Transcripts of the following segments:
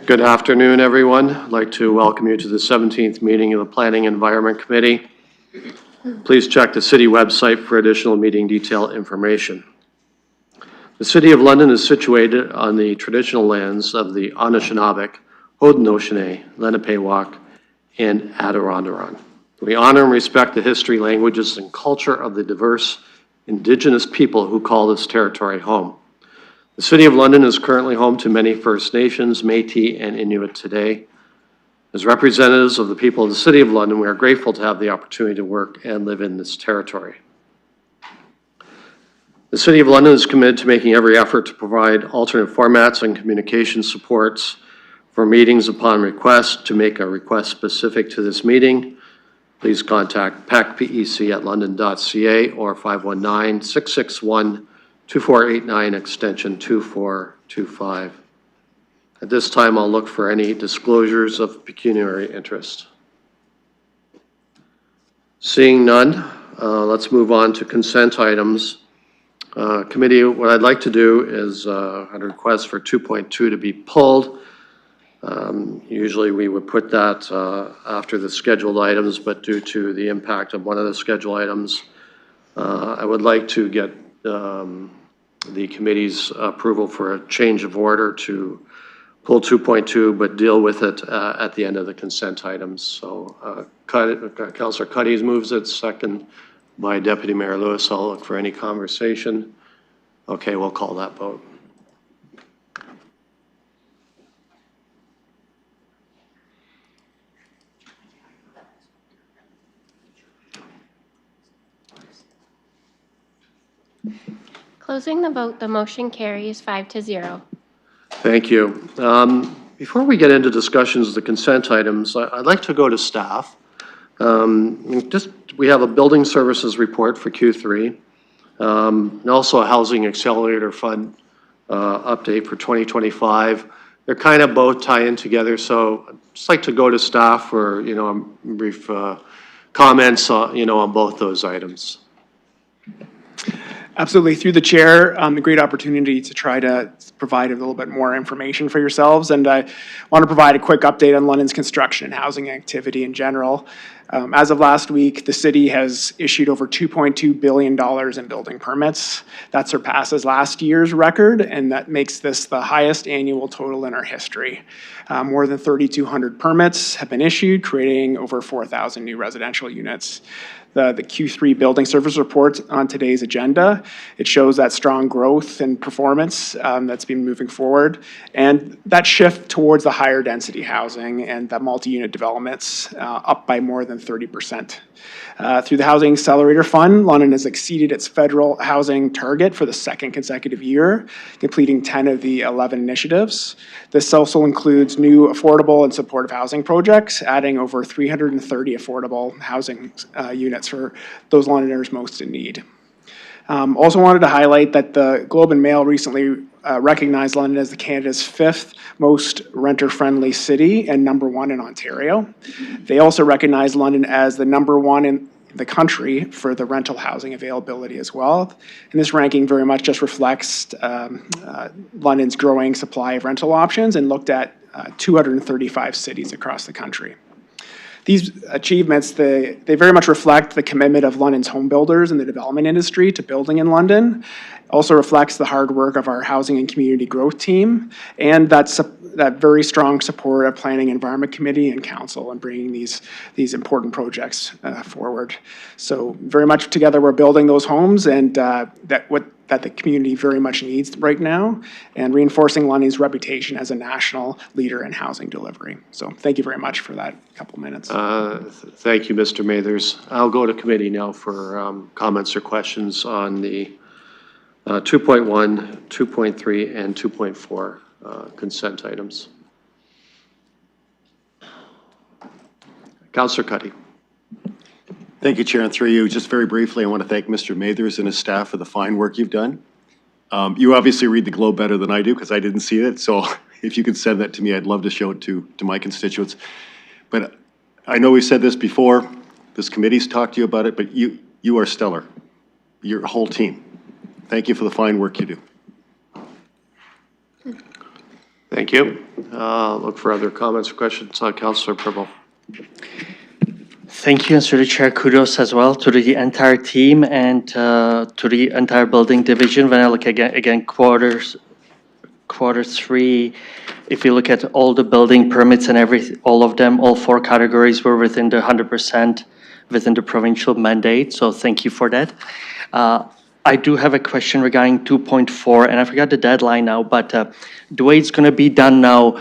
Good afternoon, everyone. I'd like to welcome you to the 17th meeting of the Planning Environment Committee. Please check the city website for additional meeting detail information. The City of London is situated on the traditional lands of the Anishinaabe, Haudenosaunee, Lenape-Wauk, and Adirondack. We honor and respect the history, languages, and culture of the diverse Indigenous people who call this territory home. The City of London is currently home to many First Nations, Métis, and Inuit today. As representatives of the people of the City of London, we are grateful to have the opportunity to work and live in this territory. The City of London is committed to making every effort to provide alternate formats and communication supports for meetings upon request. To make a request specific to this meeting, please contact pec@london.ca or 519-661-2489 extension 2425. At this time, I'll look for any disclosures of pecuniary interest. Seeing none, let's move on to consent items. Committee, what I'd like to do is a request for 2.2 to be pulled. Usually we would put that after the scheduled items, but due to the impact of one of the scheduled items, I would like to get the committee's approval for a change of order to pull 2.2, but deal with it at the end of the consent items. So Councillor Cuddies moves it, second by Deputy Mayor Lewis. I'll look for any conversation. Okay, we'll call that vote. Closing the vote, the motion carries 5-0. Thank you. Before we get into discussions of the consent items, I'd like to go to staff. We have a building services report for Q3, and also a housing accelerator fund update for 2025. They're kind of both tie in together, so I'd just like to go to staff for brief comments on both those items. Absolutely. Through the chair, a great opportunity to try to provide a little bit more information for yourselves. And I want to provide a quick update on London's construction and housing activity in general. As of last week, the city has issued over $2.2 billion in building permits. That surpasses last year's record, and that makes this the highest annual total in our history. More than 3,200 permits have been issued, creating over 4,000 new residential units. The Q3 building service report on today's agenda. It shows that strong growth and performance that's been moving forward, and that shift towards the higher density housing and the multi-unit developments up by more than 30%. Through the Housing Accelerator Fund, London has exceeded its federal housing target for the second consecutive year, completing 10 of the 11 initiatives. This also includes new affordable and supportive housing projects, adding over 330 affordable housing units for those Londoners most in need. Also wanted to highlight that the Globe and Mail recently recognized London as Canada's 5th most renter-friendly city and #1 in Ontario. They also recognized London as the #1 in the country for the rental housing availability as well. And this ranking very much just reflects London's growing supply of rental options and looked at 235 cities across the country. These achievements, they very much reflect the commitment of London's home builders and the development industry to building in London. Also reflects the hard work of our housing and community growth team, and that very strong support of Planning Environment Committee and Council in bringing these important projects forward. So very much together we're building those homes, and that the community very much needs right now, and reinforcing London's reputation as a national leader in housing delivery. So thank you very much for that couple minutes. Thank you, Mr. Mathers. I'll go to committee now for comments or questions on the 2.1, 2.3, and 2.4 consent items. Councillor Cuddy. Thank you, Chair, and through you, just very briefly, I want to thank Mr. Mathers and his staff for the fine work you've done. You obviously read the Globe better than I do because I didn't see it, so if you could send that to me, I'd love to show it to my constituents. But I know we said this before, this committee's talked to you about it, but you are stellar, your whole team. Thank you for the fine work you do. Thank you. Look for other comments or questions. Councillor Purple. Thank you, and through the chair, kudos as well to the entire team and to the entire building division. When I look again quarter three, if you look at all the building permits and all of them, all 4 categories were within the 100% within the provincial mandate. So thank you for that. I do have a question regarding 2.4, and I forgot the deadline now, but the way it's going to be done now,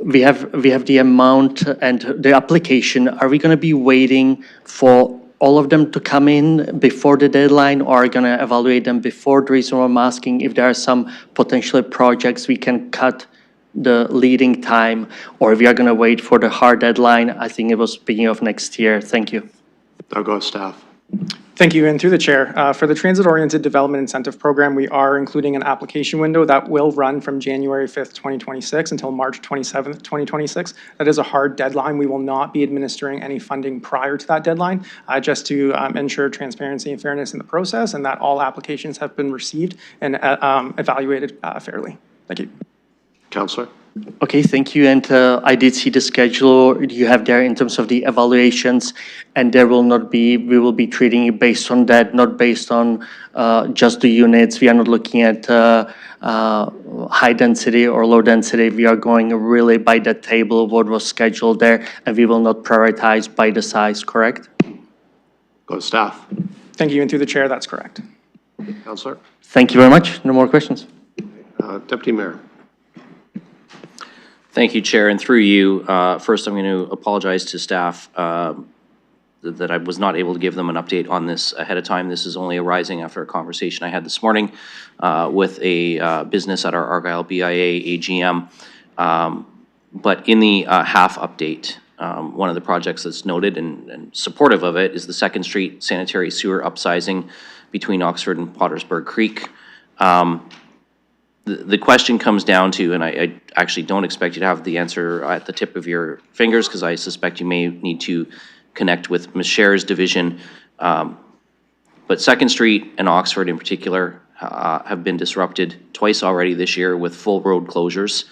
we have the amount and the application. Are we going to be waiting for all of them to come in before the deadline, or are we going to evaluate them before? The reason why I'm asking if there are some potential projects we can cut the leading time, or if we are going to wait for the hard deadline. I think it was beginning of next year. Thank you. I'll go staff. Thank you, and through the chair, for the Transit-Oriented Development Incentive Program, we are including an application window that will run from January 5th, 2026 until March 27th, 2026. That is a hard deadline. We will not be administering any funding prior to that deadline, just to ensure transparency and fairness in the process, and that all applications have been received and evaluated fairly. Thank you. Councillor. Okay, thank you. And I did see the schedule you have there in terms of the evaluations, and we will be treating it based on that, not based on just the units. We are not looking at high density or low density. We are going really by the table, what was scheduled there, and we will not prioritize by the size, correct? Go staff. Thank you, and through the chair, that's correct. Councillor. Thank you very much. No more questions. Deputy Mayor. Thank you, Chair, and through you, first I'm going to apologize to staff that I was not able to give them an update on this ahead of time. This is only arising after a conversation I had this morning with a business at our Argyle BIA AGM. But in the half update, one of the projects that's noted and supportive of it is the 2nd Street sanitary sewer upsizing between Oxford and Pottersburg Creek. The question comes down to, and I actually don't expect you to have the answer at the tip of your fingers, because I suspect you may need to connect with Ms. Scher's division. But 2nd Street and Oxford in particular have been disrupted twice already this year with full road closures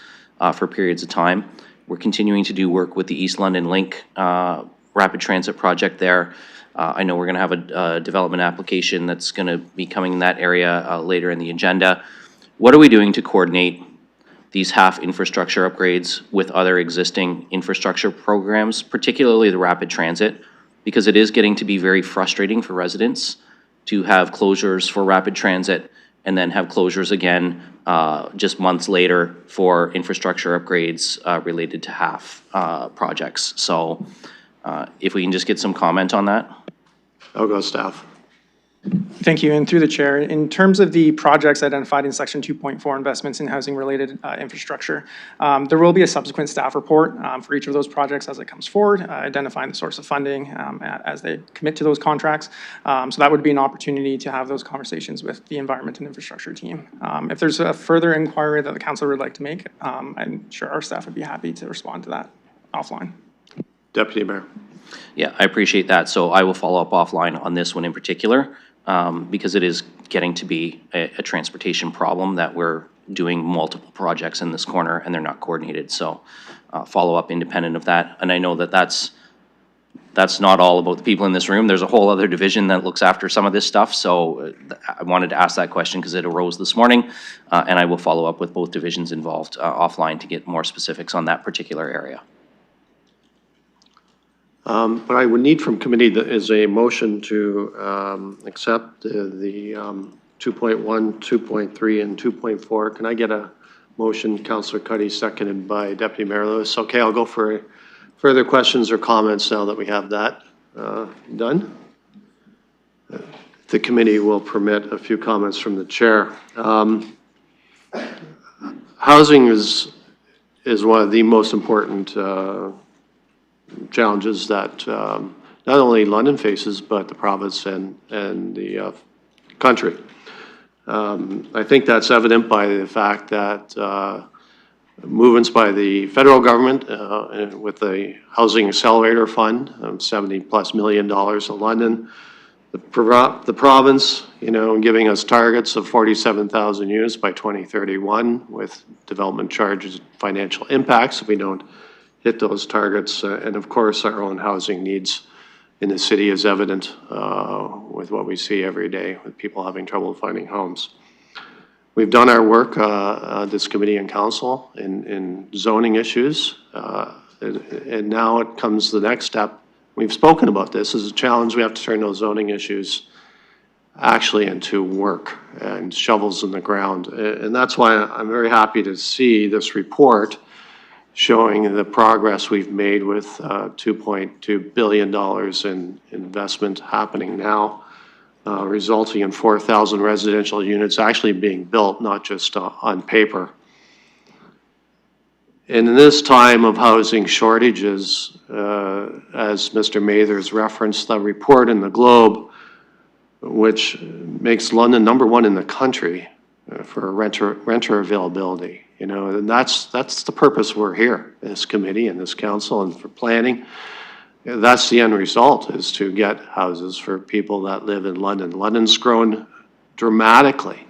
for periods of time. We're continuing to do work with the East London Link rapid transit project there. I know we're going to have a development application that's going to be coming in that area later in the agenda. What are we doing to coordinate these half infrastructure upgrades with other existing infrastructure programs, particularly the rapid transit? Because it is getting to be very frustrating for residents to have closures for rapid transit and then have closures again just months later for infrastructure upgrades related to half projects. So if we can just get some comment on that. I'll go staff. Thank you, and through the chair, in terms of the projects identified in section 2.4, investments in housing-related infrastructure, there will be a subsequent staff report for each of those projects as it comes forward, identifying the source of funding as they commit to those contracts. So that would be an opportunity to have those conversations with the environment and infrastructure team. If there's a further inquiry that the council would like to make, I'm sure our staff would be happy to respond to that offline. Deputy Mayor. Yeah, I appreciate that. So I will follow up offline on this one in particular. Because it is getting to be a transportation problem that we're doing multiple projects in this corner and they're not coordinated. So follow up independent of that. And I know that that's not all about the people in this room. There's a whole other division that looks after some of this stuff. So I wanted to ask that question because it arose this morning. And I will follow up with both divisions involved offline to get more specifics on that particular area. What I would need from committee is a motion to accept the 2.1, 2.3, and 2.4. Can I get a motion, Councillor Cuddy, seconded by Deputy Mayor Lewis? Okay, I'll go for further questions or comments now that we have that done. The committee will permit a few comments from the chair. Housing is one of the most important challenges that not only London faces, but the province and the country. I think that's evident by the fact that movements by the federal government with the Housing Accelerator Fund, $70+ million in London, The province, giving us targets of 47,000 units by 2031 with development charges, financial impacts if we don't hit those targets. And of course, our own housing needs in the city is evident with what we see every day with people having trouble finding homes. We've done our work, this committee and council, in zoning issues. And now it comes the next step. We've spoken about this as a challenge. We have to turn those zoning issues actually into work and shovels in the ground. And that's why I'm very happy to see this report showing the progress we've made with $2.2 billion in investment happening now, resulting in 4,000 residential units actually being built, not just on paper. And in this time of housing shortages, as Mr. Mathers referenced, the report in the Globe, which makes London #1 in the country for renter availability, and that's the purpose we're here, this committee and this council, and for planning. That's the end result, is to get houses for people that live in London. London's grown dramatically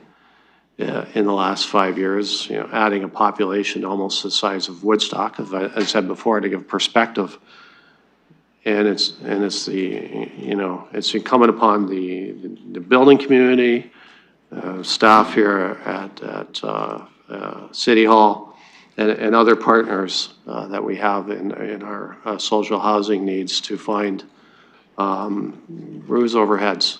in the last 5 years, adding a population almost the size of Woodstock, as I said before, to give perspective. And it's incumbent upon the building community, staff here at City Hall, and other partners that we have in our social housing needs to find roofs over heads.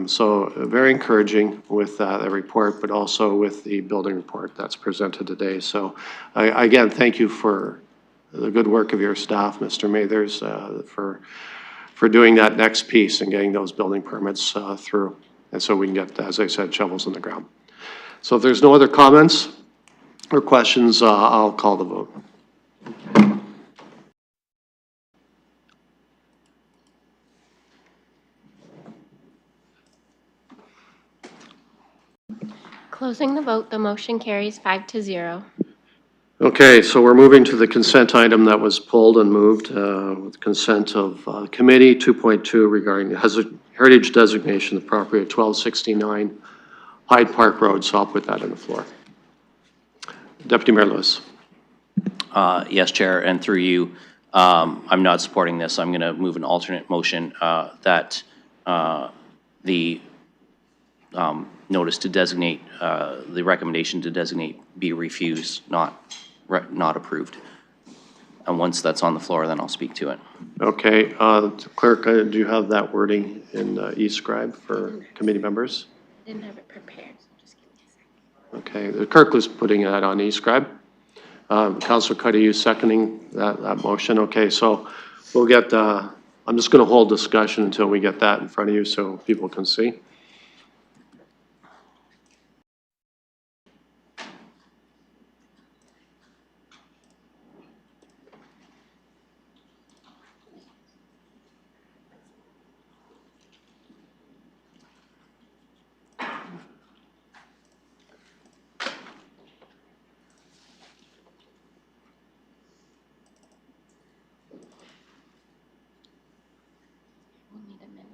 So very encouraging with the report, but also with the building report that's presented today. So again, thank you for the good work of your staff, Mr. Mathers, for doing that next piece and getting those building permits through. And so we can get, as I said, shovels in the ground. So if there's no other comments or questions, I'll call the vote. Closing the vote, the motion carries 5-0. Okay, so we're moving to the consent item that was pulled and moved with consent of committee. 2.2 regarding heritage designation of property at 1269 Hyde Park Road. So I'll put that on the floor. Deputy Mayor Lewis. Yes, Chair, and through you, I'm not supporting this. I'm going to move an alternate motion that the notice to designate, the recommendation to designate be refused, not approved. And once that's on the floor, then I'll speak to it. Okay, Clerk, do you have that wording in e-scribe for committee members? I didn't have it prepared, so just give me a second. Okay, the clerk was putting that on e-scribe. Councilor Cuddy, you seconding that motion? Okay, so we'll get, I'm just going to hold discussion until we get that in front of you so people can see. We'll need a minute.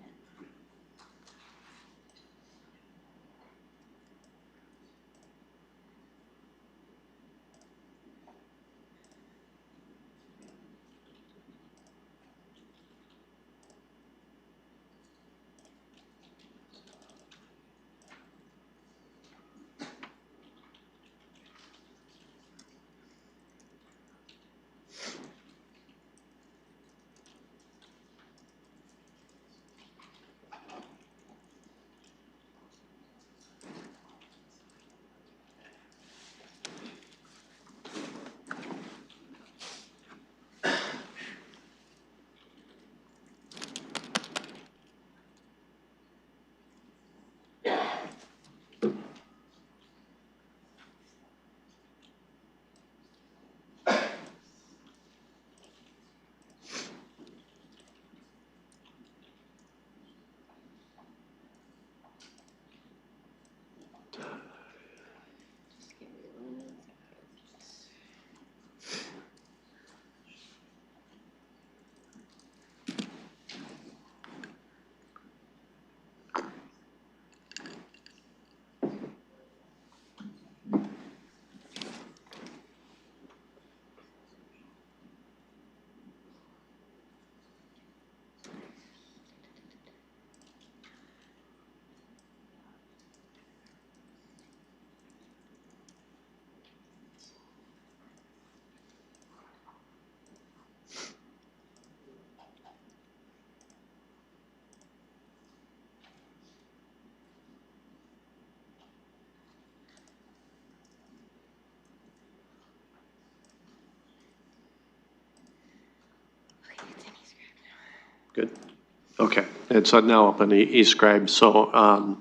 Okay, it's now up on the e-scribe, so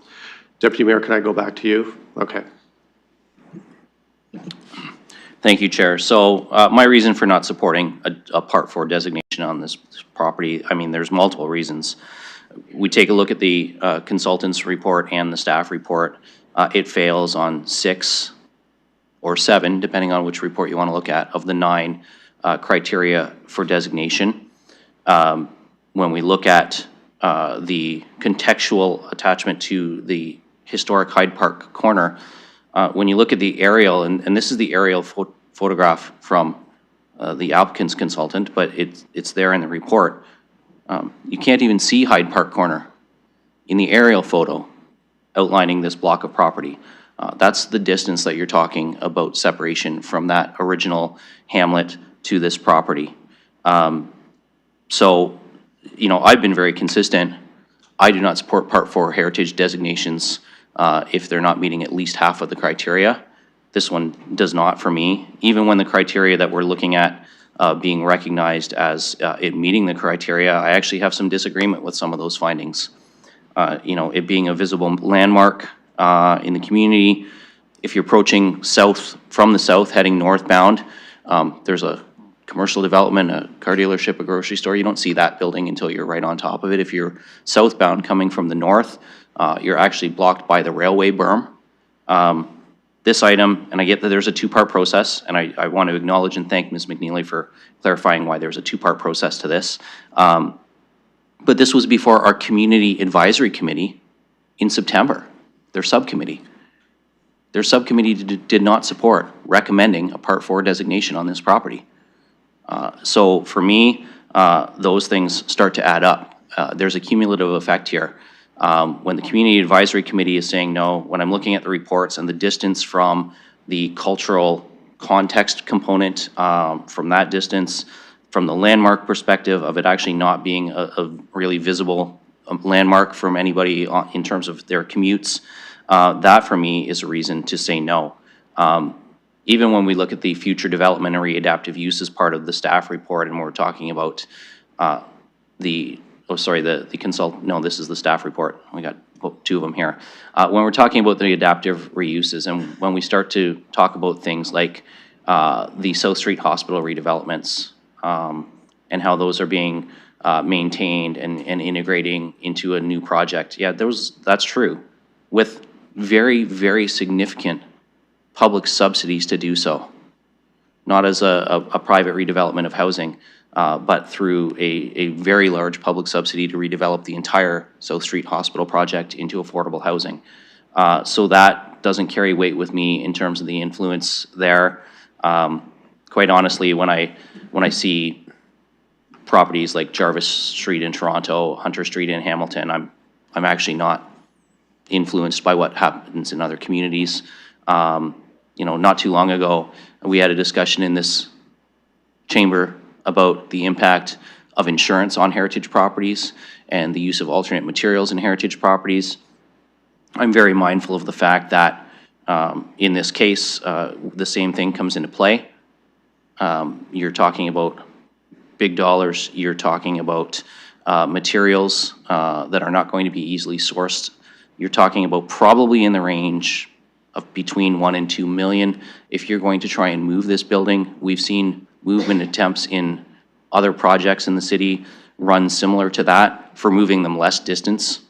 Deputy Mayor, can I go back to you? Okay. Thank you, Chair. So my reason for not supporting a Part 4 designation on this property, I mean, there's multiple reasons. We take a look at the consultant's report and the staff report. It fails on 6 or 7, depending on which report you want to look at, of the 9 criteria for designation. When we look at the contextual attachment to the historic Hyde Park corner, when you look at the aerial, and this is the aerial photograph from the applicant's consultant, but it's there in the report. You can't even see Hyde Park corner in the aerial photo outlining this block of property. That's the distance that you're talking about separation from that original hamlet to this property. So, you know, I've been very consistent. I do not support Part 4 heritage designations if they're not meeting at least half of the criteria. This one does not for me. Even when the criteria that we're looking at being recognized as it meeting the criteria, I actually have some disagreement with some of those findings. You know, it being a visible landmark in the community. If you're approaching south, from the south, heading northbound, there's a commercial development, a car dealership, a grocery store. You don't see that building until you're right on top of it. If you're southbound coming from the north, you're actually blocked by the railway berm. This item, and I get that there's a 2-part process, and I want to acknowledge and thank Ms. McNeely for clarifying why there's a 2-part process to this. But this was before our Community Advisory Committee in September, their subcommittee. Their subcommittee did not support recommending a Part 4 designation on this property. So for me, those things start to add up. There's a cumulative effect here. When the Community Advisory Committee is saying no, when I'm looking at the reports and the distance from the cultural context component, from that distance, from the landmark perspective of it actually not being a really visible landmark from anybody in terms of their commutes, that for me is a reason to say no. Even when we look at the future development and readaptive use as part of the staff report, and we're talking about the staff report. We got 2 of them here. When we're talking about the adaptive reuses, and when we start to talk about things like the South Street Hospital redevelopments, and how those are being maintained and integrating into a new project, yeah, that's true, with very, very significant public subsidies to do so. Not as a private redevelopment of housing, but through a very large public subsidy to redevelop the entire South Street Hospital project into affordable housing. So that doesn't carry weight with me in terms of the influence there. Quite honestly, when I see properties like Jarvis Street in Toronto, Hunter Street in Hamilton, I'm actually not influenced by what happens in other communities. You know, not too long ago, we had a discussion in this chamber about the impact of insurance on heritage properties and the use of alternate materials in heritage properties. I'm very mindful of the fact that in this case, the same thing comes into play. You're talking about big dollars. You're talking about materials that are not going to be easily sourced. You're talking about probably in the range of between 1 and 2 million. If you're going to try and move this building, we've seen movement attempts in other projects in the city run similar to that for moving them less distance.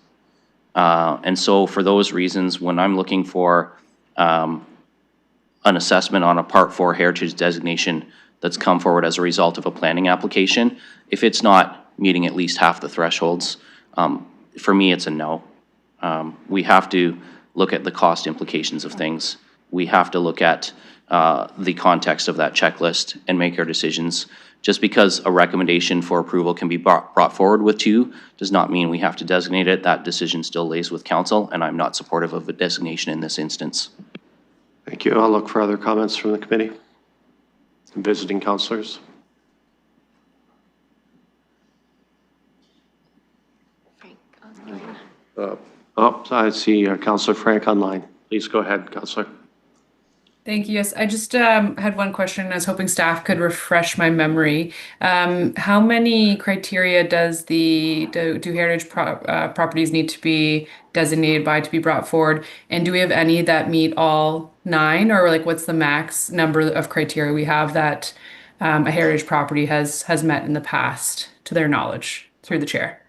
And so for those reasons, when I'm looking for an assessment on a Part 4 heritage designation that's come forward as a result of a planning application, if it's not meeting at least half the thresholds, for me, it's a no. We have to look at the cost implications of things. We have to look at the context of that checklist and make our decisions. Just because a recommendation for approval can be brought forward with 2 does not mean we have to designate it. That decision still lays with council, and I'm not supportive of a designation in this instance. Thank you. I'll look for other comments from the committee. Visiting councilors. Frank online. I see Councillor Frank online. Please go ahead, Councillor. Thank you. Yes, I just had one question. I was hoping staff could refresh my memory. How many criteria do heritage properties need to be designated by to be brought forward? And do we have any that meet all 9, or like what's the max number of criteria we have that a heritage property has met in the past, to their knowledge, through the chair?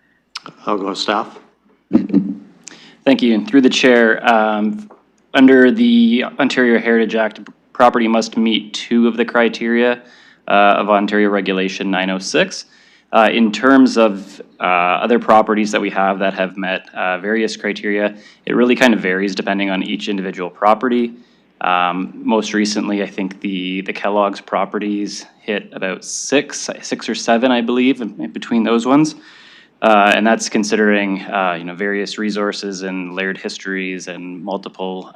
I'll go staff. Thank you. And through the chair, under the Ontario Heritage Act, property must meet 2 of the criteria of Ontario Regulation 906. In terms of other properties that we have that have met various criteria, it really kind of varies depending on each individual property. Most recently, I think the Kellogg's properties hit about 6 or 7, I believe, in between those ones. And that's considering, various resources and layered histories and multiple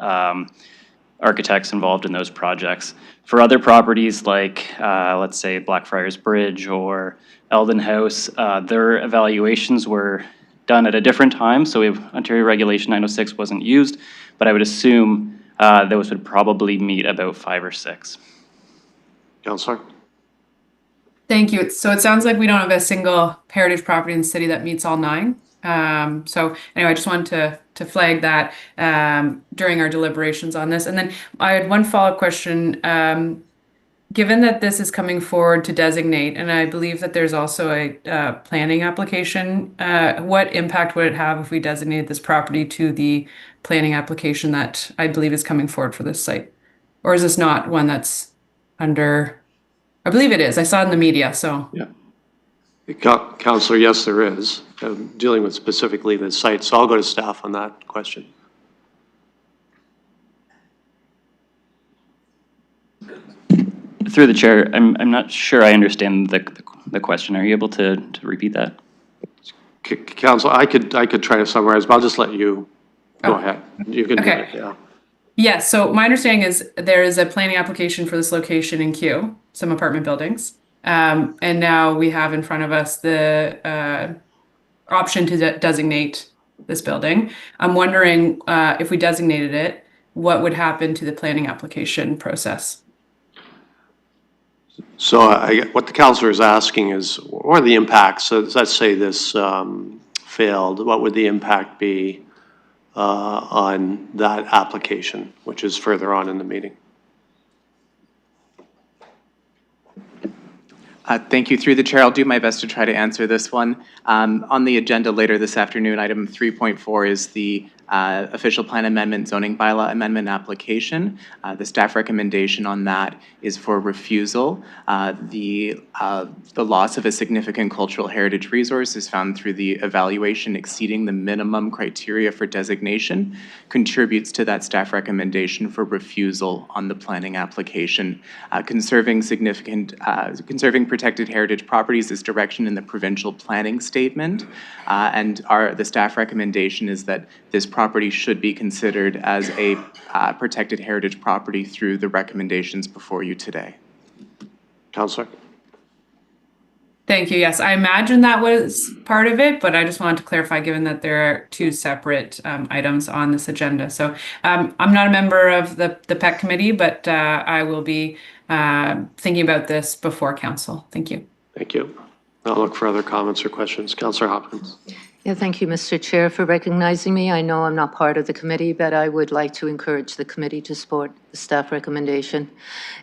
architects involved in those projects. For other properties like, let's say, Blackfriars Bridge or Eldon House, their evaluations were done at a different time, so Ontario Regulation 906 wasn't used, but I would assume those would probably meet about 5 or 6. Counselor? Thank you. So it sounds like we don't have a single heritage property in the city that meets all 9. So anyway, I just wanted to flag that during our deliberations on this. And then I had one follow-up question. Given that this is coming forward to designate, and I believe that there's also a planning application, what impact would it have if we designated this property to the planning application that I believe is coming forward for this site? Or is this not one that's under... I believe it is. I saw it in the media, so. Yeah. Counselor, yes, there is. Dealing with specifically the site, so I'll go to staff on that question. Through the chair, I'm not sure I understand the question. Are you able to repeat that? Counsel, I could try to summarize, but I'll just let you go ahead. You can do Okay. it, yeah. Yes, so my understanding is there is a planning application for this location in Kew, some apartment buildings. And now we have in front of us the option to designate this building. I'm wondering if we designated it, what would happen to the planning application process? So what the counselor is asking is, what are the impacts? So let's say this failed, what would the impact be on that application, which is further on in the meeting? Thank you. Through the chair, I'll do my best to try to answer this one. On the agenda later this afternoon, item 3.4 is the official plan amendment zoning bylaw amendment application. The staff recommendation on that is for refusal. The loss of a significant cultural heritage resource is found through the evaluation exceeding the minimum criteria for designation, contributes to that staff recommendation for refusal on the planning application. Conserving protected heritage properties is direction in the provincial planning statement, and the staff recommendation is that this property should be considered as a protected heritage property through the recommendations before you today. Counselor? Thank you. Yes, I imagine that was part of it, but I just wanted to clarify, given that there are 2 separate items on this agenda. So I'm not a member of the PEC committee, but I will be thinking about this before council. Thank you. Thank you. I'll look for other comments or questions. Counselor Hopkins? Yeah, thank you, Mr. Chair, for recognizing me. I know I'm not part of the committee, but I would like to encourage the committee to support the staff recommendation.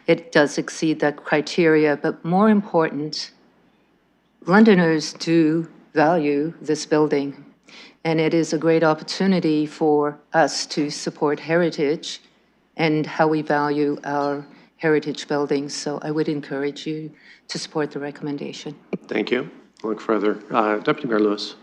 It does exceed that criteria, but more important, Londoners do value this building, and it is a great opportunity for us to support heritage and how we value our heritage buildings. So I would encourage you to support the recommendation. Thank you. I'll look further. Deputy Mayor Lewis?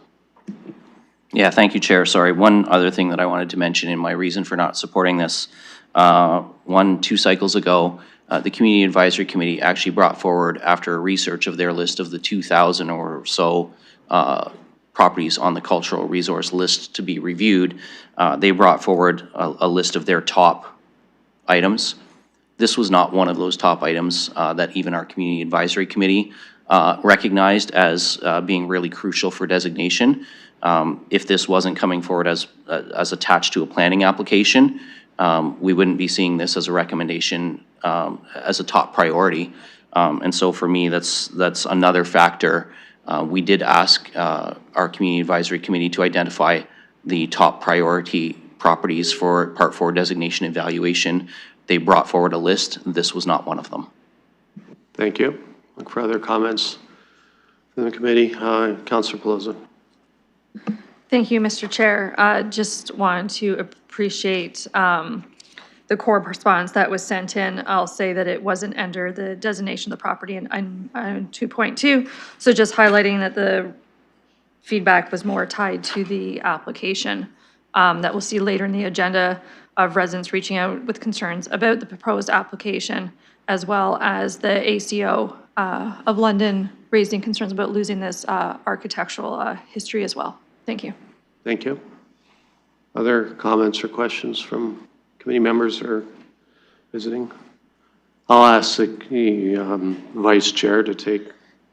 Yeah, thank you, Chair. Sorry, one other thing that I wanted to mention in my reason for not supporting this. 2 cycles ago, the Community Advisory Committee actually brought forward, after a research of their list of the 2,000 or so properties on the cultural resource list to be reviewed, they brought forward a list of their top items. This was not one of those top items that even our Community Advisory Committee recognized as being really crucial for designation. If this wasn't coming forward as attached to a planning application, we wouldn't be seeing this as a recommendation as a top priority. And so for me, that's another factor. We did ask our Community Advisory Committee to identify the top priority properties for Part 4 designation evaluation. They brought forward a list. This was not one of them. Thank you. Look for other comments from the committee. Councillor Pelosi. Thank you, Mr. Chair. Just wanted to appreciate the core response that was sent in. I'll say that it wasn't under the designation of the property in 2.2. So just highlighting that the feedback was more tied to the application that we'll see later in the agenda of residents reaching out with concerns about the proposed application, as well as the ACO of London raising concerns about losing this architectural history as well. Thank you. Thank you. Other comments or questions from committee members or visiting? I'll ask the vice chair to take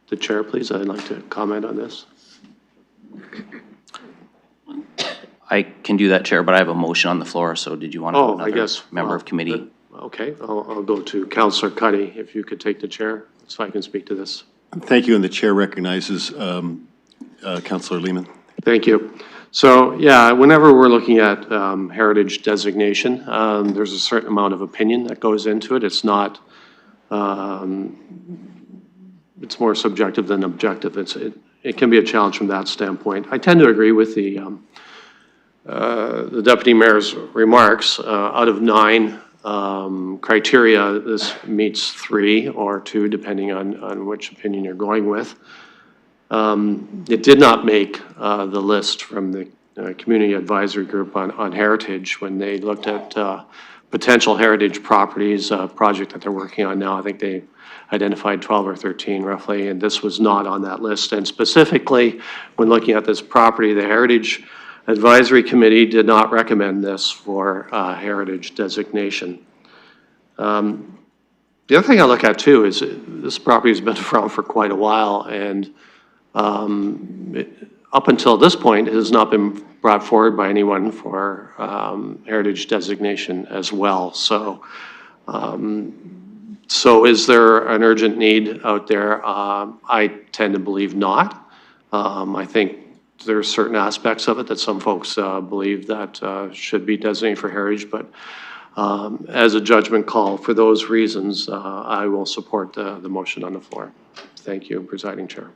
the chair, please. I'd like to comment on this. I can do that, Chair, but I have a motion on the floor, so did you want another member of committee? Okay, I'll go to Councillor Cuddy, if you could take the chair, so I can speak to this. Thank you, and the chair recognizes Councillor Lehman. Thank you. So, yeah, whenever we're looking at heritage designation, there's a certain amount of opinion that goes into it. It's not, it's more subjective than objective. It can be a challenge from that standpoint. I tend to agree with the Deputy Mayor's remarks. Out of 9 criteria, this meets 3 or 2, depending on which opinion you're going with. It did not make the list from the Community Advisory Group on heritage when they looked at potential heritage properties, a project that they're working on now. I think they identified 12 or 13 roughly, and this was not on that list. And specifically, when looking at this property, the Heritage Advisory Committee did not recommend this for heritage designation. The other thing I look at too is this property has been around for quite a while, and up until this point, it has not been brought forward by anyone for heritage designation as well. So, so is there an urgent need out there? I tend to believe not. I think there are certain aspects of it that some folks believe that should be designated for heritage, but as a judgment call for those reasons, I will support the motion on the floor. Thank you, Presiding Chair.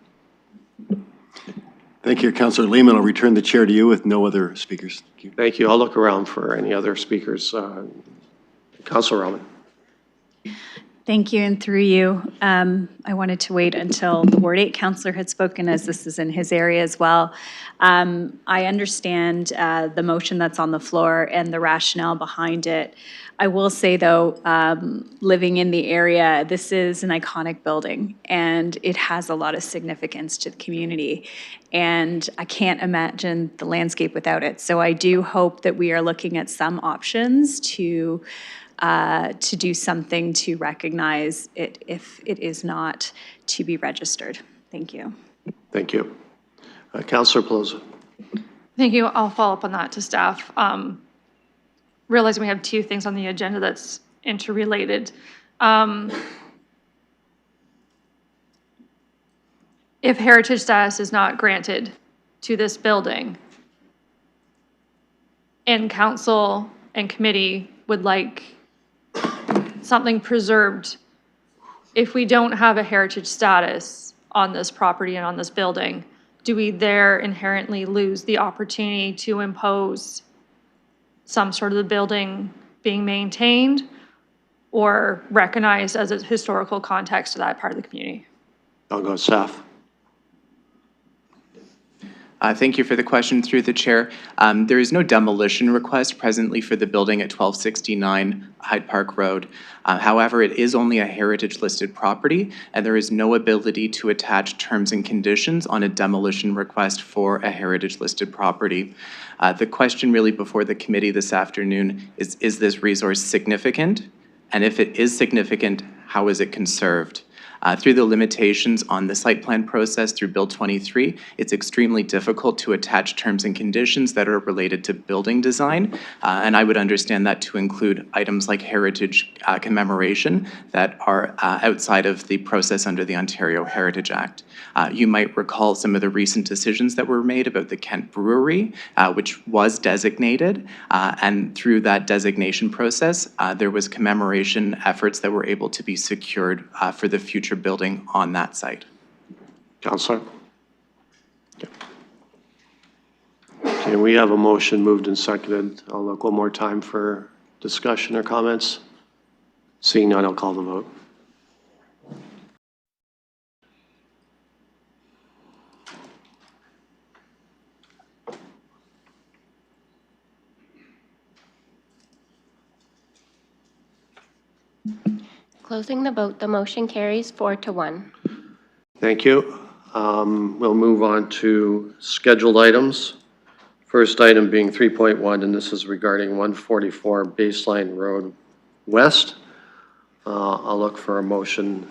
Thank you, Councillor Lehman. I'll return the chair to you with no other speakers. Thank you. Thank you. I'll look around for any other speakers. Councillor Rahman. Thank you, and through you, I wanted to wait until the Ward 8 councillor had spoken, as this is in his area as well. I understand the motion that's on the floor and the rationale behind it. I will say, though, living in the area, this is an iconic building, and it has a lot of significance to the community, and I can't imagine the landscape without it. So I do hope that we are looking at some options to do something to recognize it if it is not to be registered. Thank you. Thank you. Councillor Pelosi. Thank you. I'll follow up on that to staff. Realizing we have 2 things on the agenda that's interrelated. If heritage status is not granted to this building, and council and committee would like something preserved, if we don't have a heritage status on this property and on this building, do we there inherently lose the opportunity to impose some sort of the building being maintained or recognized as a historical context to that part of the community? I'll go staff. Thank you for the question through the chair. There is no demolition request presently for the building at 1269 Hyde Park Road. However, it is only a heritage listed property, and there is no ability to attach terms and conditions on a demolition request for a heritage listed property. The question really before the committee this afternoon is this resource significant? And if it is significant, how is it conserved? Through the limitations on the site plan process through Bill 23, it's extremely difficult to attach terms and conditions that are related to building design. And I would understand that to include items like heritage commemoration that are outside of the process under the Ontario Heritage Act. You might recall some of the recent decisions that were made about the Kent Brewery, which was designated. And through that designation process, there was commemoration efforts that were able to be secured for the future building on that site. Counselor? Okay, we have a motion moved and seconded. I'll look one more time for discussion or comments. Seeing none, I'll call the vote. Closing the vote, the motion carries 4-1. Thank you. We'll move on to scheduled items. First item being 3.1, and this is regarding 144 Baseline Road West. I'll look for a motion.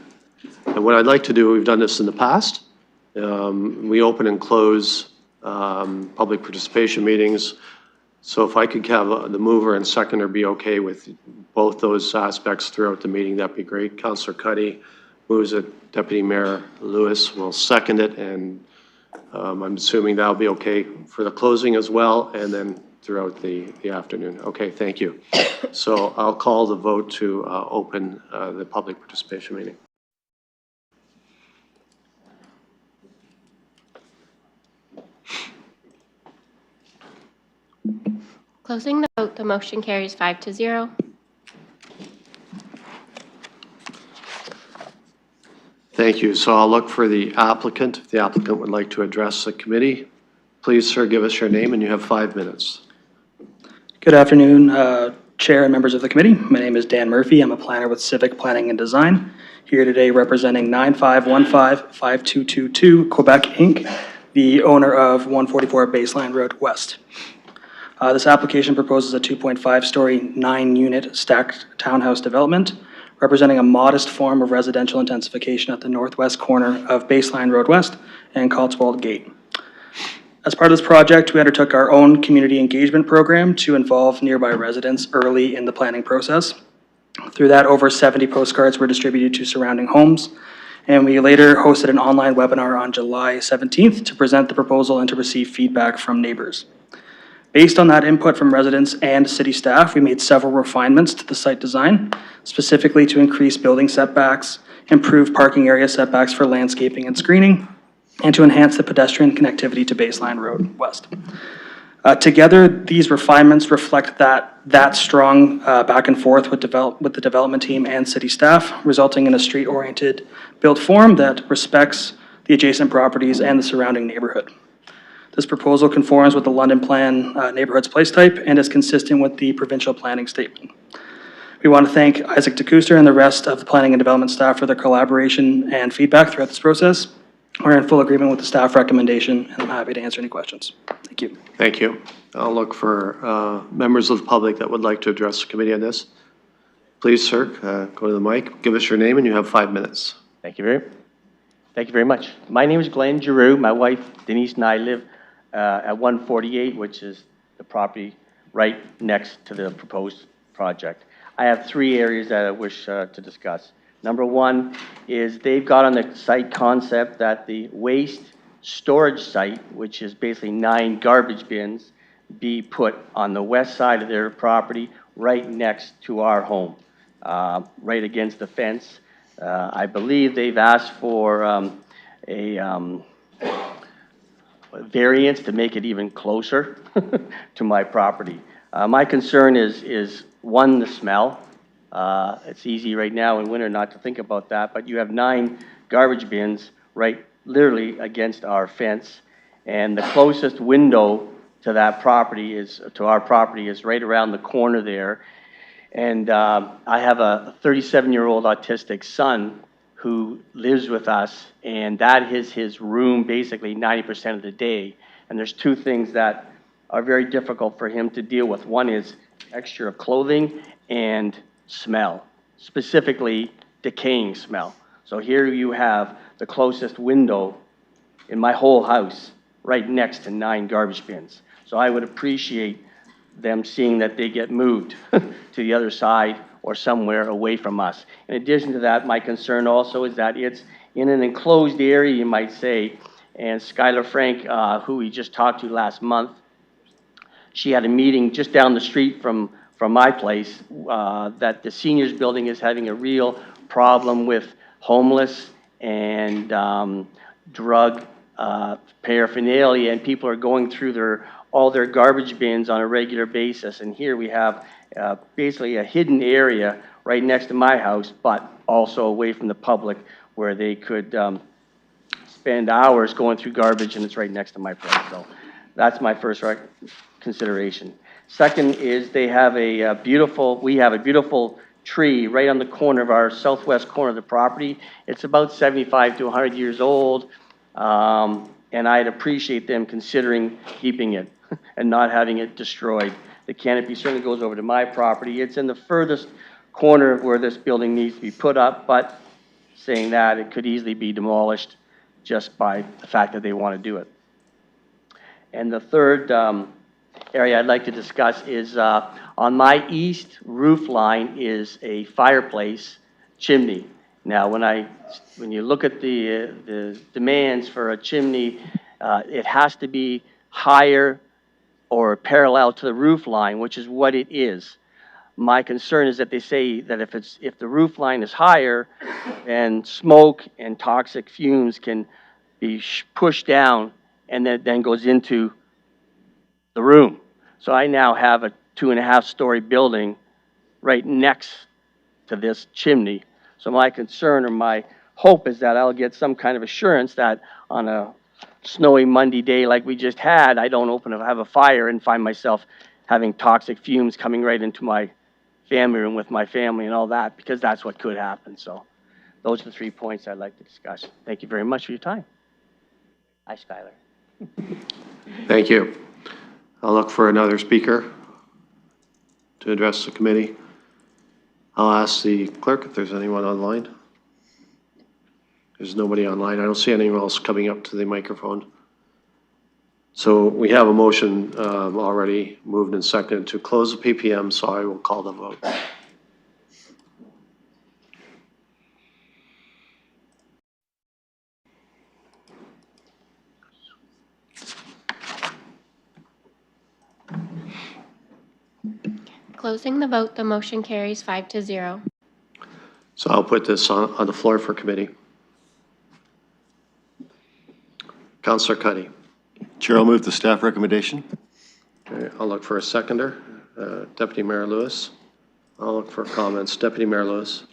And what I'd like to do, we've done this in the past. We open and close public participation meetings. So if I could have the mover and seconder be okay with both those aspects throughout the meeting, that'd be great. Councillor Cuddy moves it, Deputy Mayor Lewis will second it, and I'm assuming that'll be okay for the closing as well, and then throughout the afternoon. Okay, thank you. So I'll call the vote to open the public participation meeting. Closing the vote, the motion carries 5-0. Thank you. So I'll look for the applicant. If the applicant would like to address the committee, please, sir, give us your name, and you have 5 minutes. Good afternoon, Chair and members of the committee. My name is Dan Murphy. I'm a planner with Civic Planning and Design, here today representing 95155222 Quebec Inc., the owner of 144 Baseline Road West. This application proposes a 2.5-story, 9-unit stacked townhouse development representing a modest form of residential intensification at the northwest corner of Baseline Road West and Cotswold Gate. As part of this project, we undertook our own community engagement program to involve nearby residents early in the planning process. Through that, over 70 postcards were distributed to surrounding homes, and we later hosted an online webinar on July 17th to present the proposal and to receive feedback from neighbors. Based on that input from residents and city staff, we made several refinements to the site design, specifically to increase building setbacks, improve parking area setbacks for landscaping and screening, and to enhance the pedestrian connectivity to Baseline Road West. Together, these refinements reflect that strong back and forth with the development team and city staff, resulting in a street-oriented built form that respects the adjacent properties and the surrounding neighborhood. This proposal conforms with the London Plan neighborhoods place type and is consistent with the provincial planning statement. We want to thank Isaac DeCuster and the rest of the planning and development staff for their collaboration and feedback throughout this process. We're in full agreement with the staff recommendation, and I'm happy to answer any questions. Thank you. Thank you. I'll look for members of the public that would like to address the committee on this. Please, sir, go to the mic. Give us your name, and you have 5 minutes. Thank you very much. My name is Glenn Giroux. My wife Denise and I live at 148, which is the property right next to the proposed project. I have 3 areas that I wish to discuss. Number 1 is they've got on the site concept that the waste storage site, which is basically 9 garbage bins, be put on the west side of their property right next to our home, right against the fence. I believe they've asked for a variance to make it even closer to my property. My concern is 1, the smell. It's easy right now in winter not to think about that, but you have 9 garbage bins right literally against our fence, and the closest window to that property to our property is right around the corner there. And I have a 37-year-old autistic son who lives with us, and that is his room basically 90% of the day. And there's 2 things that are very difficult for him to deal with. One is texture of clothing and smell, specifically decaying smell. So here you have the closest window in my whole house, right next to 9 garbage bins. So I would appreciate them seeing that they get moved to the other side or somewhere away from us. In addition to that, my concern also is that it's in an enclosed area, you might say, and Skylar Frank, who we just talked to last month, she had a meeting just down the street from my place, that the seniors building is having a real problem with homeless and drug paraphernalia, and people are going through all their garbage bins on a regular basis. And here we have basically a hidden area right next to my house, but also away from the public, where they could spend hours going through garbage, and it's right next to my place. So that's my first consideration. Second is we have a beautiful tree right on the corner of our southwest corner of the property. It's about 75 to 100 years old, and I'd appreciate them considering keeping it and not having it destroyed. The canopy certainly goes over to my property. It's in the furthest corner of where this building needs to be put up, but saying that, it could easily be demolished just by the fact that they want to do it. And the third area I'd like to discuss is on my east roof line is a fireplace chimney. Now, when you look at the demands for a chimney, it has to be higher or parallel to the roof line, which is what it is. My concern is that they say that if the roof line is higher, then smoke and toxic fumes can be pushed down, and then goes into the room. So I now have a 2.5-story building right next to this chimney. So my concern or my hope is that I'll get some kind of assurance that on a snowy Monday day like we just had, I don't have a fire and find myself having toxic fumes coming right into my family room with my family and all that, because that's what could happen. So those are the 3 points I'd like to discuss. Thank you very much for your time. Hi, Skylar. Thank you. I'll look for another speaker to address the committee. I'll ask the clerk if there's anyone online. There's nobody online. I don't see anyone else coming up to the microphone. So we have a motion already moved and seconded to close the PPM, so I will call the vote. Closing the vote, the motion carries 5-0. So I'll put this on the floor for committee. Councillor Cuddy. Chair, I'll move the staff recommendation. Okay, I'll look for a seconder. Deputy Mayor Lewis. I'll look for comments. Deputy Mayor Lewis.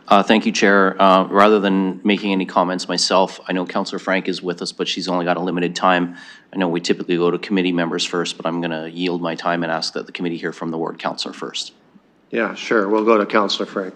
Thank you, Chair. Rather than making any comments myself, I know Councillor Frank is with us, but she's only got a limited time. I know we typically go to committee members first, but I'm going to yield my time and ask that the committee hear from the ward councillor first. Yeah, sure. We'll go to Councillor Frank.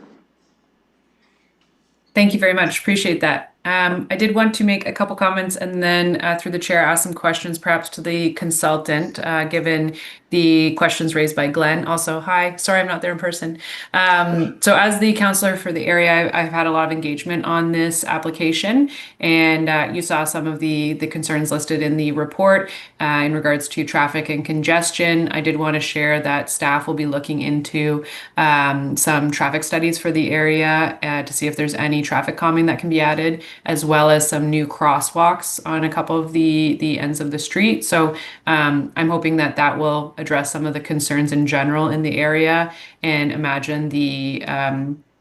Thank you very much. Appreciate that. I did want to make a couple comments and then through the chair ask some questions perhaps to the consultant, given the questions raised by Glenn. Also, hi, sorry I'm not there in person. So as the counselor for the area, I've had a lot of engagement on this application, and you saw some of the concerns listed in the report in regards to traffic and congestion. I did want to share that staff will be looking into some traffic studies for the area to see if there's any traffic calming that can be added, as well as some new crosswalks on a couple of the ends of the street. So I'm hoping that that will address some of the concerns in general in the area, and imagine the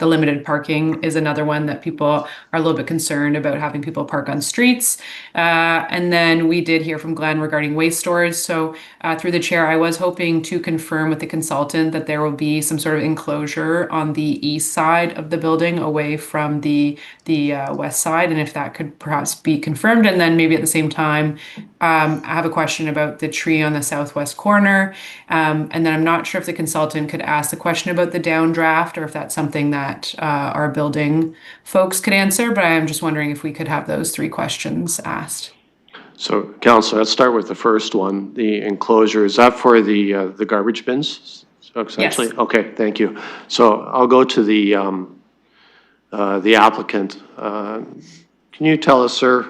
limited parking is another one that people are a little bit concerned about, having people park on streets. And then we did hear from Glenn regarding waste storage. So through the chair, I was hoping to confirm with the consultant that there will be some sort of enclosure on the east side of the building away from the west side, and if that could perhaps be confirmed. And then maybe at the same time, I have a question about the tree on the southwest corner. And then I'm not sure if the consultant could ask the question about the downdraft, or if that's something that our building folks could answer, but I am just wondering if we could have those 3 questions asked. So, Councillor, let's start with the first one, the enclosure. Is that for the garbage bins? So essentially, yes. Okay, thank you. So I'll go to the the applicant. Can you tell us, sir,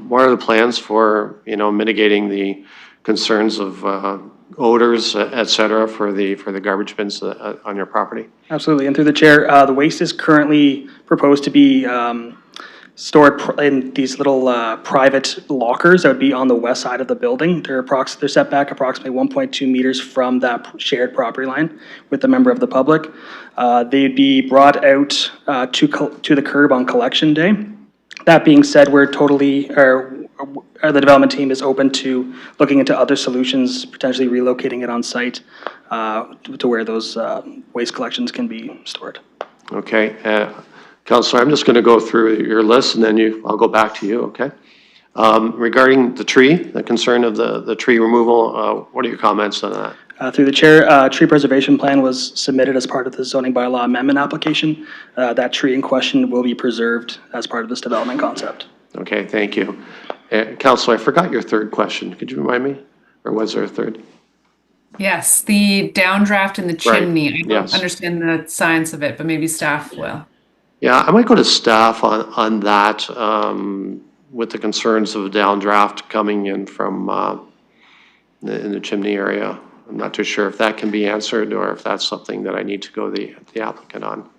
what are the plans for, mitigating the concerns of odors, et cetera, for the garbage bins on your property? Absolutely. And through the chair, the waste is currently proposed to be stored in these little private lockers that would be on the west side of the building. They're set back approximately 1.2 meters from that shared property line with a member of the public. They'd be brought out to the curb on collection day. That being said, the development team is open to looking into other solutions, potentially relocating it on site to where those waste collections can be stored. Okay. Councillor, I'm just going to go through your list and then I'll go back to you, okay? Regarding the tree, the concern of the tree removal, what are your comments on that? Through the chair, tree preservation plan was submitted as part of the zoning bylaw amendment application. That tree in question will be preserved as part of this development concept. Okay, thank you. Councillor, I forgot your third question. Could you remind me? Or was there a third? Yes, the downdraft in the chimney. I don't yes. understand the science of it, but maybe staff will. Yeah, I might go to staff on that with the concerns of downdraft coming in from in the chimney area. I'm not too sure if that can be answered or if that's something that I need to go the applicant on.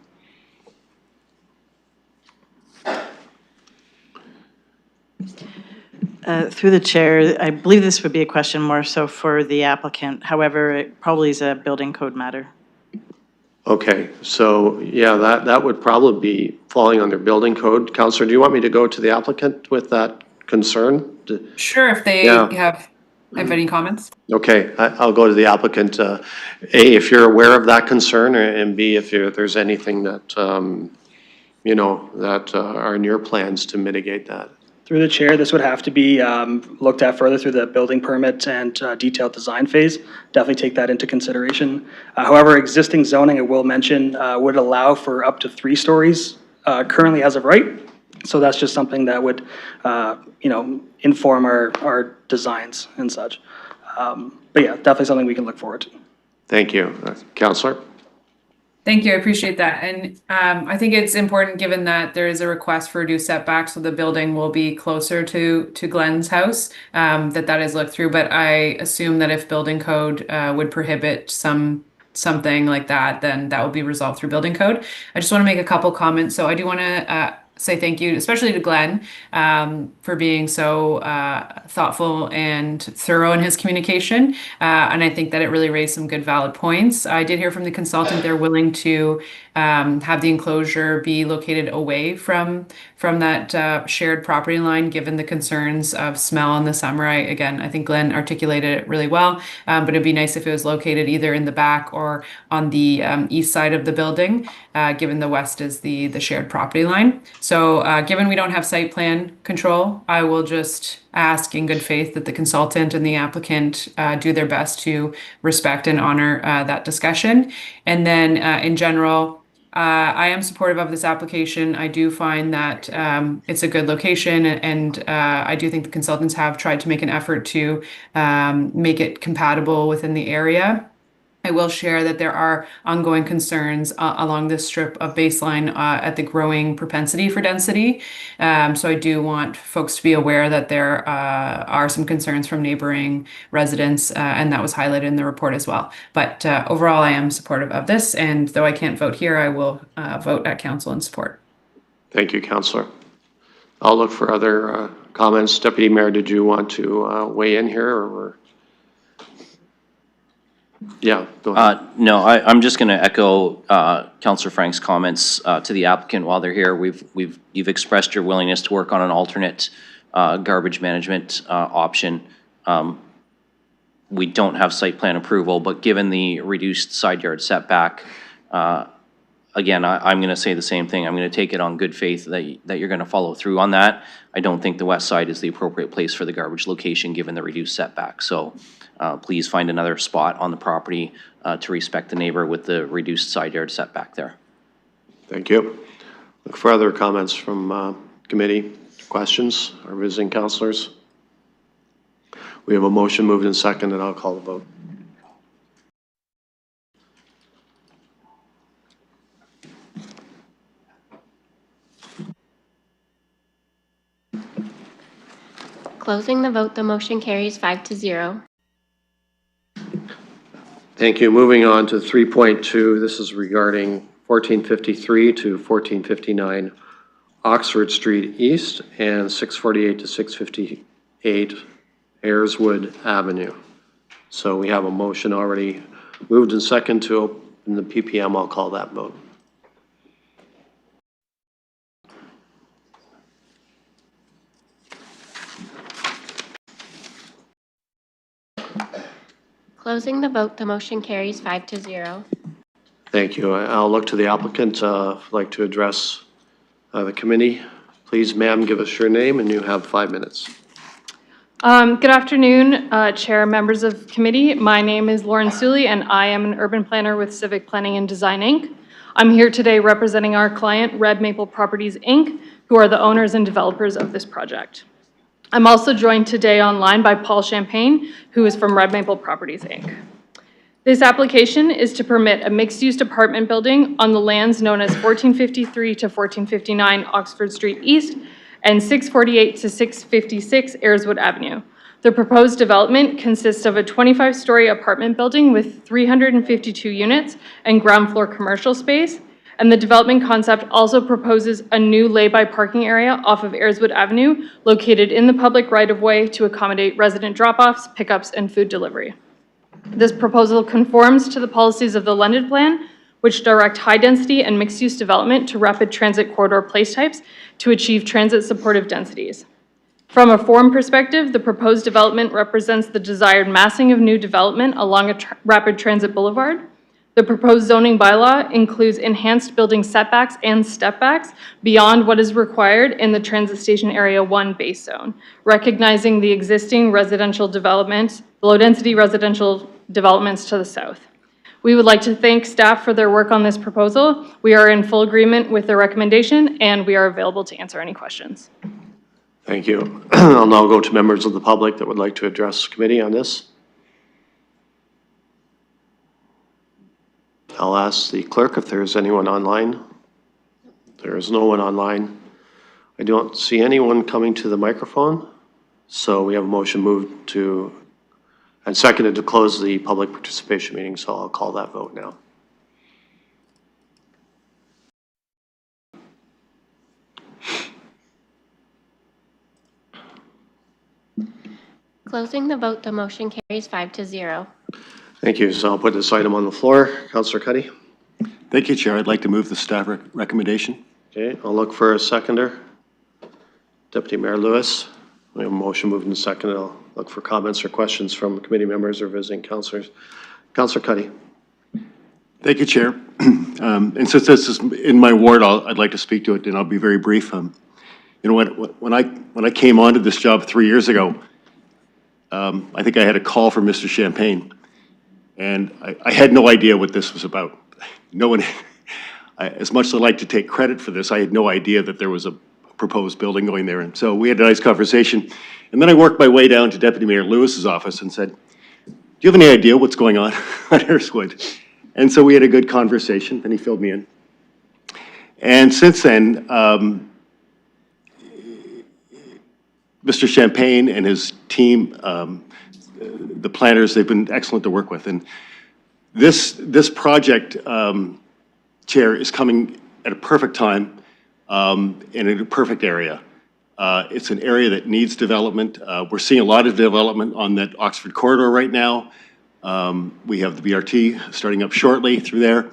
Through the chair, I believe this would be a question more so for the applicant. However, it probably is a building code matter. Okay, so yeah, that would probably be falling under building code. Councillor, do you want me to go to the applicant with that concern? Sure, if they have any comments. Okay, I'll go to the applicant. A, if you're aware of that concern, and B, if there's anything that, that are in your plans to mitigate that. Through the chair, this would have to be looked at further through the building permit and detailed design phase. Definitely take that into consideration. However, existing zoning, I will mention, would allow for up to 3 stories currently as of right. So that's just something that would, inform our designs and such. But yeah, definitely something we can look forward to. Thank you. Councillor? Thank you, I appreciate that. And I think it's important, given that there is a request for reduced setbacks, so the building will be closer to Glenn's house, that is looked through. But I assume that if building code would prohibit something like that, then that will be resolved through building code. I just want to make a couple comments. So I do want to say thank you, especially to Glenn, for being so thoughtful and thorough in his communication. And I think that it really raised some good, valid points. I did hear from the consultant they're willing to have the enclosure be located away from that shared property line, given the concerns of smell in the summer. I think Glenn articulated it really well, but it'd be nice if it was located either in the back or on the east side of the building, given the west is the shared property line. So given we don't have site plan control, I will just ask in good faith that the consultant and the applicant do their best to respect and honor that discussion. And then in general, I am supportive of this application. I do find that it's a good location, and I do think the consultants have tried to make an effort to make it compatible within the area. I will share that there are ongoing concerns along this strip of baseline at the growing propensity for density. So I do want folks to be aware that there are some concerns from neighboring residents, and that was highlighted in the report as well. But overall, I am supportive of this, and though I can't vote here, I will vote at council in support. Thank you, Councillor. I'll look for other comments. Deputy Mayor, did you want to weigh in here, or? Yeah, go ahead. No, I'm just going to echo Councillor Frank's comments to the applicant while they're here. You've expressed your willingness to work on an alternate garbage management option. We don't have site plan approval, but given the reduced side yard setback, again, I'm going to say the same thing. I'm going to take it on good faith that you're going to follow through on that. I don't think the west side is the appropriate place for the garbage location given the reduced setback. So please find another spot on the property to respect the neighbor with the reduced side yard setback there. Thank you. Look for other comments from committee, questions, or visiting councillors. We have a motion moved and second, and I'll call the vote. Closing the vote, the motion carries 5-0. Thank you. Moving on to 3.2, this is regarding 1453 to 1459 Oxford Street East and 648 to 658 Ayreswood Avenue. So we have a motion already moved and second to open the PPM. I'll call that vote. Closing the vote, the motion carries 5-0. Thank you. I'll look to the applicant. I'd like to address the committee. Please, ma'am, give us your name, and you have 5 minutes. Good afternoon, Chair, members of committee. My name is Lauren Suley, and I am an urban planner with Civic Planning and Design, Inc. I'm here today representing our client, Red Maple Properties, Inc., who are the owners and developers of this project. I'm also joined today online by Paul Champagne, who is from Red Maple Properties, Inc. This application is to permit a mixed-use apartment building on the lands known as 1453 to 1459 Oxford Street East and 648 to 656 Ayreswood Avenue. The proposed development consists of a 25-story apartment building with 352 units and ground floor commercial space, and the development concept also proposes a new lay-by parking area off of Ayreswood Avenue located in the public right-of-way to accommodate resident drop-offs, pickups, and food delivery. This proposal conforms to the policies of the London Plan, which direct high-density and mixed-use development to rapid transit corridor place types to achieve transit-supportive densities. From a form perspective, the proposed development represents the desired massing of new development along a rapid transit boulevard. The proposed zoning bylaw includes enhanced building setbacks and stepbacks beyond what is required in the Transit Station Area 1 base zone, recognizing the existing residential development, low-density residential developments to the south. We would like to thank staff for their work on this proposal. We are in full agreement with the recommendation, and we are available to answer any questions. Thank you. I'll now go to members of the public that would like to address the committee on this. I'll ask the clerk if there's anyone online. There is no one online. I don't see anyone coming to the microphone, so we have a motion moved to and seconded to close the public participation meeting, so I'll call that vote now. Closing the vote, the motion carries 5-0. Thank you. So I'll put this item on the floor. Councillor Cuddy. Thank you, Chair. I'd like to move the staff recommendation. Okay, I'll look for a seconder. Deputy Mayor Lewis. We have a motion moved and seconded. I'll look for comments or questions from committee members or visiting councillors. Councillor Cuddy. Thank you, Chair. And since this is in my ward, I'd like to speak to it, and I'll be very brief. You know, when I came onto this job 3 years ago, I think I had a call from Mr. Champagne, and I had no idea what this was about. No one, as much as I'd like to take credit for this, I had no idea that there was a proposed building going there. And so we had a nice conversation. And then I worked my way down to Deputy Mayor Lewis's office and said, do you have any idea what's going on at Ayreswood? And so we had a good conversation, and he filled me in. And since then, Mr. Champagne and his team, the planners, they've been excellent to work with. And this project, Chair, is coming at a perfect time and in a perfect area. It's an area that needs development. We're seeing a lot of development on that Oxford corridor right now. We have the BRT starting up shortly through there.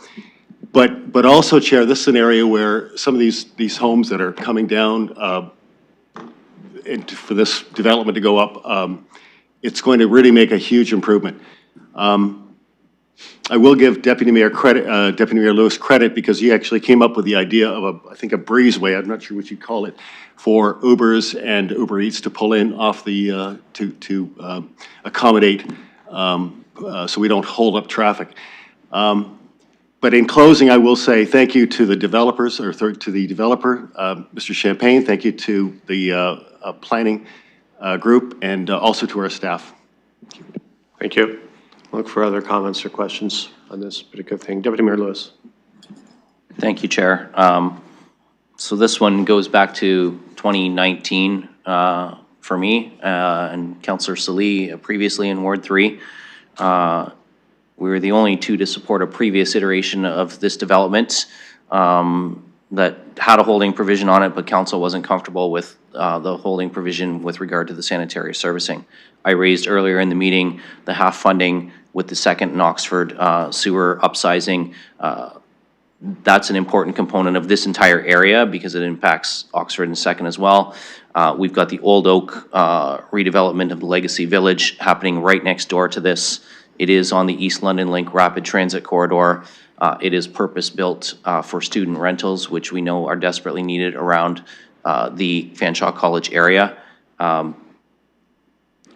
But also, Chair, this is an area where some of these homes that are coming down and for this development to go up, it's going to really make a huge improvement. I will give Deputy Mayor Lewis credit because he actually came up with the idea of I think a breezeway, I'm not sure what you'd call it, for Ubers and Uber Eats to pull in off the, to accommodate so we don't hold up traffic. But in closing, I will say thank you to the developers, or to the developer, Mr. Champagne. Thank you to the planning group, and also to our staff. Thank you. Look for other comments or questions on this particular thing. Deputy Mayor Lewis. Thank you, Chair. So this one goes back to 2019 for for me and Councillor Salee previously in Ward 3. We were the only two to support a previous iteration of this development that had a holding provision on it, but council wasn't comfortable with the holding provision with regard to the sanitary servicing. I raised earlier in the meeting the half funding with the second in Oxford sewer upsizing. That's an important component of this entire area because it impacts Oxford and Second as well. We've got the Old Oak redevelopment of the Legacy Village happening right next door to this. It is on the East London Link Rapid Transit Corridor. It is purpose-built for student rentals, which we know are desperately needed around the Fanshawe College area. I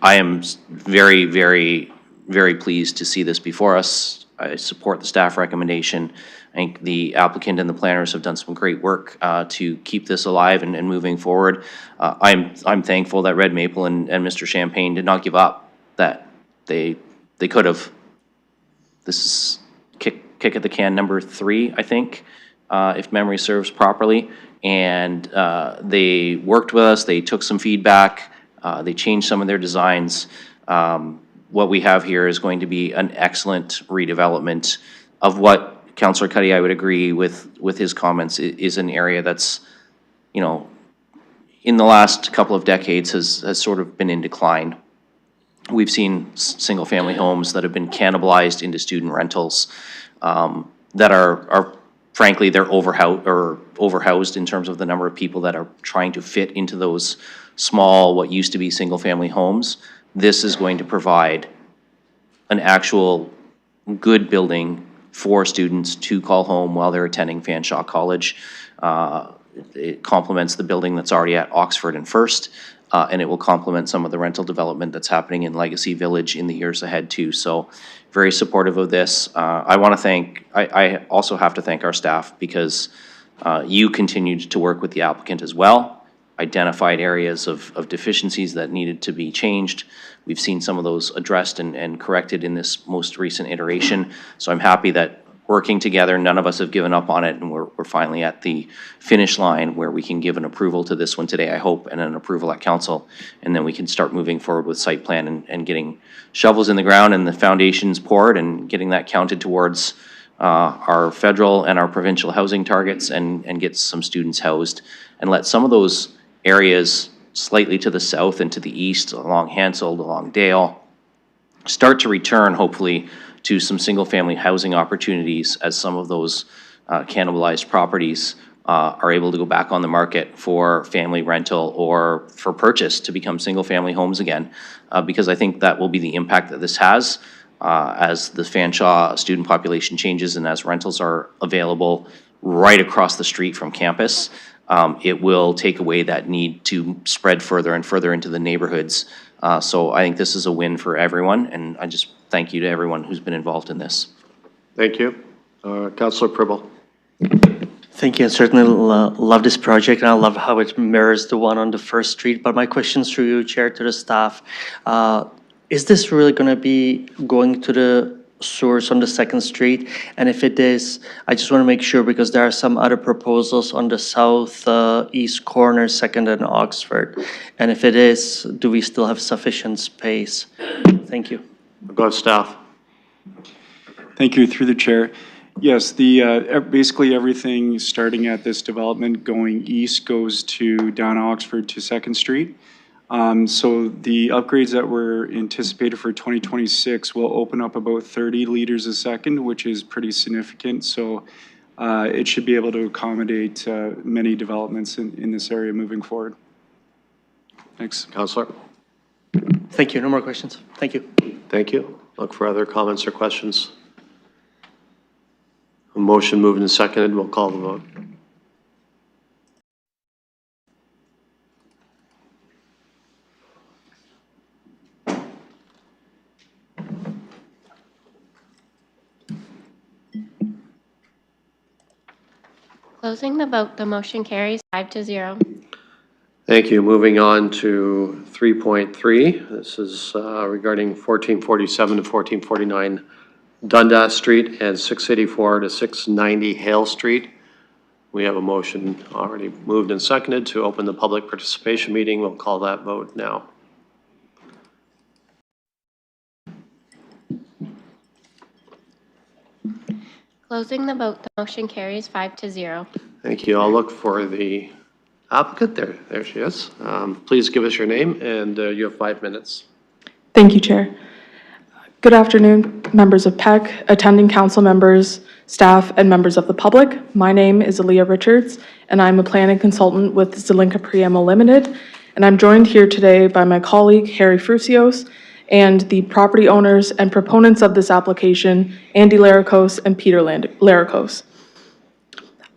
am very, very, very pleased to see this before us. I support the staff recommendation. I think the applicant and the planners have done some great work to keep this alive and moving forward. I'm thankful that Red Maple and Mr. Champagne did not give up, that they could have. This is kick at the can number 3, I think, if memory serves properly. And they worked with us, they took some feedback, they changed some of their designs. What we have here is going to be an excellent redevelopment of what Councillor Cuddy, I would agree with his comments, is an area that's, you know, in the last couple of decades has sort of been in decline. We've seen single-family homes that have been cannibalized into student rentals that are frankly, they're overhoused in terms of the number of people that are trying to fit into those small, what used to be single-family homes. This is going to provide an actual good building for students to call home while they're attending Fanshawe College. It complements the building that's already at Oxford and First, and it will complement some of the rental development that's happening in Legacy Village in the years ahead too. So very supportive of this. I want to thank, I also have to thank our staff because you continued to work with the applicant as well, identified areas of deficiencies that needed to be changed. We've seen some of those addressed and corrected in this most recent iteration. So I'm happy that working together, none of us have given up on it, and we're finally at the finish line where we can give an approval to this one today, I hope, and an approval at council, and then we can start moving forward with site plan and getting shovels in the ground and the foundations poured and getting that counted towards our federal and our provincial housing targets and get some students housed and let some of those areas slightly to the south and to the east, along Hanseld, along Dale, start to return, hopefully, to some single-family housing opportunities as some of those cannibalized properties are able to go back on the market for family rental or for purchase to become single-family homes again. Because I think that will be the impact that this has as the Fanshawe student population changes and as rentals are available right across the street from campus. It will take away that need to spread further and further into the neighborhoods. So I think this is a win for everyone, and I just thank you to everyone who's been involved in this. Thank you. Councillor Pribble. Thank you. I certainly love this project, and I love how it mirrors the one on the First Street. But my questions through you, Chair, to the staff. Is this really going to be going to the source on the Second Street? And if it is, I just want to make sure, because there are some other proposals on the south east corner, Second and Oxford. And if it is, do we still have sufficient space? Thank you. Go ahead, staff. Thank you, through the chair. Yes, the basically everything starting at this development going east goes to down Oxford to Second Street. So the upgrades that were anticipated for 2026 will open up about 30 liters a second, which is pretty significant. So it should be able to accommodate many developments in this area moving forward. Thanks. Councillor. Thank you. No more questions. Thank you. Thank you. Look for other comments or questions. A motion moved and seconded. We'll call the vote. Closing the vote, the motion carries 5-0. Thank you. Moving on to 3.3. This is regarding 1447 to 1449 Dundas Street and 684 to 690 Hale Street. We have a motion already moved and seconded to open the public participation meeting. We'll call that vote now. Closing the vote, the motion carries 5-0. Thank you. I'll look for the applicant. There she is. Please give us your name, and you have 5 minutes. Thank you, Chair. Good afternoon, members of PEC, attending council members, staff, and members of the public. My name is Aaliyah Richards, and I'm a planning consultant with Zelinka Priamo Limited, and I'm joined here today by my colleague, Harry Frusios, and the property owners and proponents of this application, Andy Laricos and Peter Laricos.